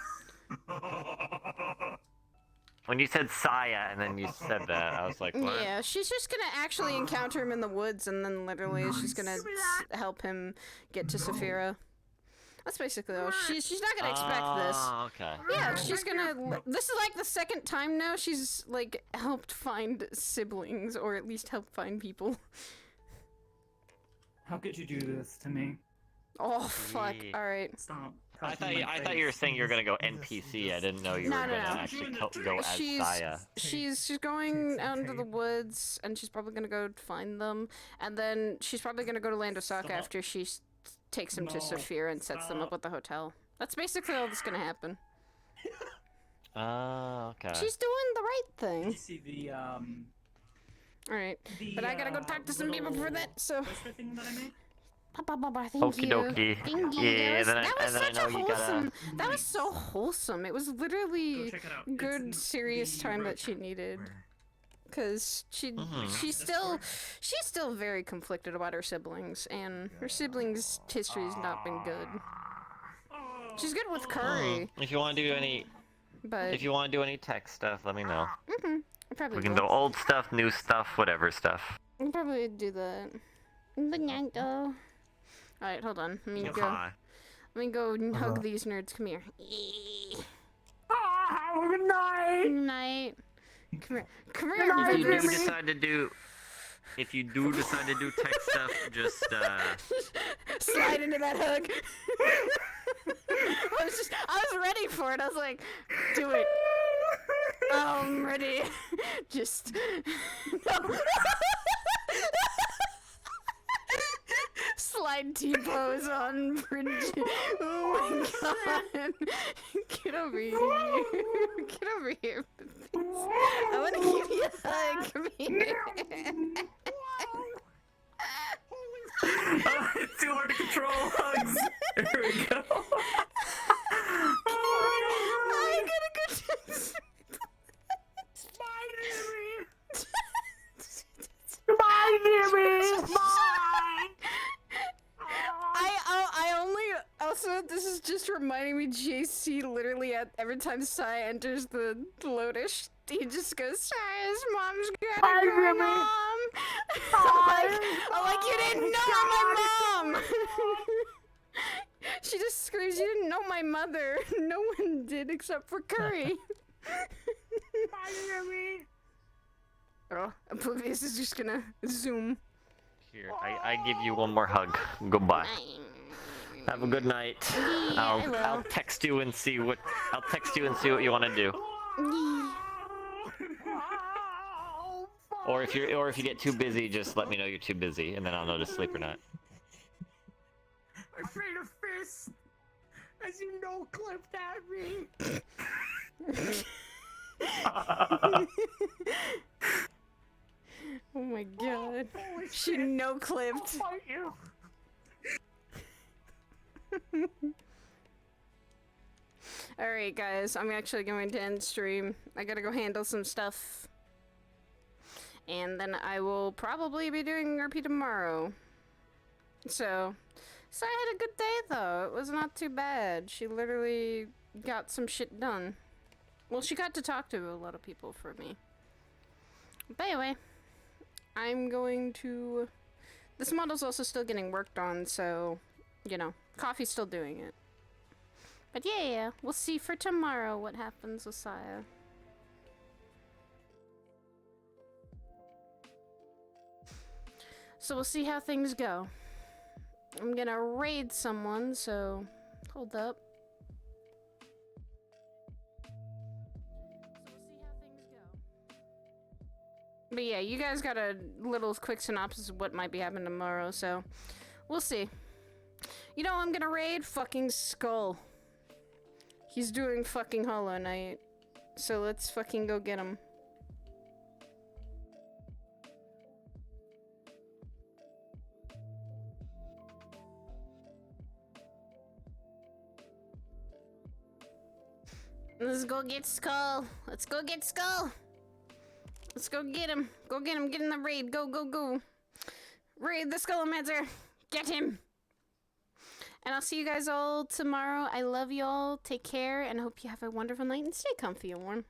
When you said Saya and then you said that, I was like, what? Yeah, she's just gonna actually encounter him in the woods, and then literally she's gonna help him get to Saphira. That's basically all. She's not gonna expect this. Oh, okay. Yeah, she's gonna. This is like the second time now she's like helped find siblings, or at least helped find people. How could you do this to me? Oh fuck! All right. Stop. I thought you were saying you were gonna go NPC. I didn't know you No, were no, gonna no. actually go as She's Saya. she's going out into the woods, and she's probably gonna go find them, and then she's probably gonna go to Land Osaka after she takes them to Saphir and sets them up with the hotel. That's basically all that's gonna happen. Oh, okay. She's doing the right thing. You see the Alright, but I gotta go talk to some people for that, so... thing that I made? Thank Okie you. dokie. Thank you. Yeah, that was then I such know a you gotta. wholesome... That was so wholesome. It was literally check it out. good, serious time that she needed. Cause she's still very conflicted about her siblings, and her siblings' history's not been good. She's good with Curry, If you want to do any, but if you want to do any tech stuff, let me know. I probably We can will. do old stuff, new stuff, whatever stuff. I'll probably do that. Banana. Alright, hold on. Let me go. Hi. Let me go and hug these nerds. Come here. Good night. Good night. Come here. Come here. If you do baby. decide to do, tech stuff, just Slide into that hug. I was ready for it. I was like, do it. I'm ready. Just no. Slide T-pose on Bridget. Oh my god. Get over here. Get over here. I want to give you a hug. Come here. It's too hard to control hugs. There we go. I gotta go to Bye, Jimmy. Bye. I only also this is just reminding me JC literally at every time Sai enters the Lotus, he just goes, Sai's mom's gotta go, Mom. I'm like, you didn't know my mom. She just screams, you didn't know my mother. No one did except for Curry. Bye, Jimmy. Oh, Oblivious is just gonna zoom. here. I give you one more hug. Goodbye. Have a good night. I'll text you and see what you want to do. Or if you get too busy, just let me know you're too busy, and then I'll know to sleep or not. I made a fist as you no-clipped at me. Oh my god. She no-clipped. I'll fight you. Alright guys, I'm actually going to end stream. I gotta go handle some stuff. And then I will probably be doing RP tomorrow. So I had a good day though. It was not too bad. She literally got some shit done. Well, she got to talk to a lot of people for me. But anyway, I'm going to... This model's also still getting worked on, so, you know, Coffee's still doing it. But yeah, we'll see for tomorrow what happens with Saya. So we'll see how things go. I'm gonna raid someone, so hold up. But yeah, you guys got a little quick synopsis of what might be happening tomorrow, so we'll see. You know, I'm gonna raid fucking Skull. He's doing fucking Hollow Knight. So let's fucking go get him. Let's go get Skull. Let's go get Skull. Let's go get him. Go get him. Get in the raid. Go, go, go. Raid the Skullmancer. Get him. And I'll see you guys all tomorrow. I love you all. Take care, and I hope you have a wonderful night and stay comfy and warm.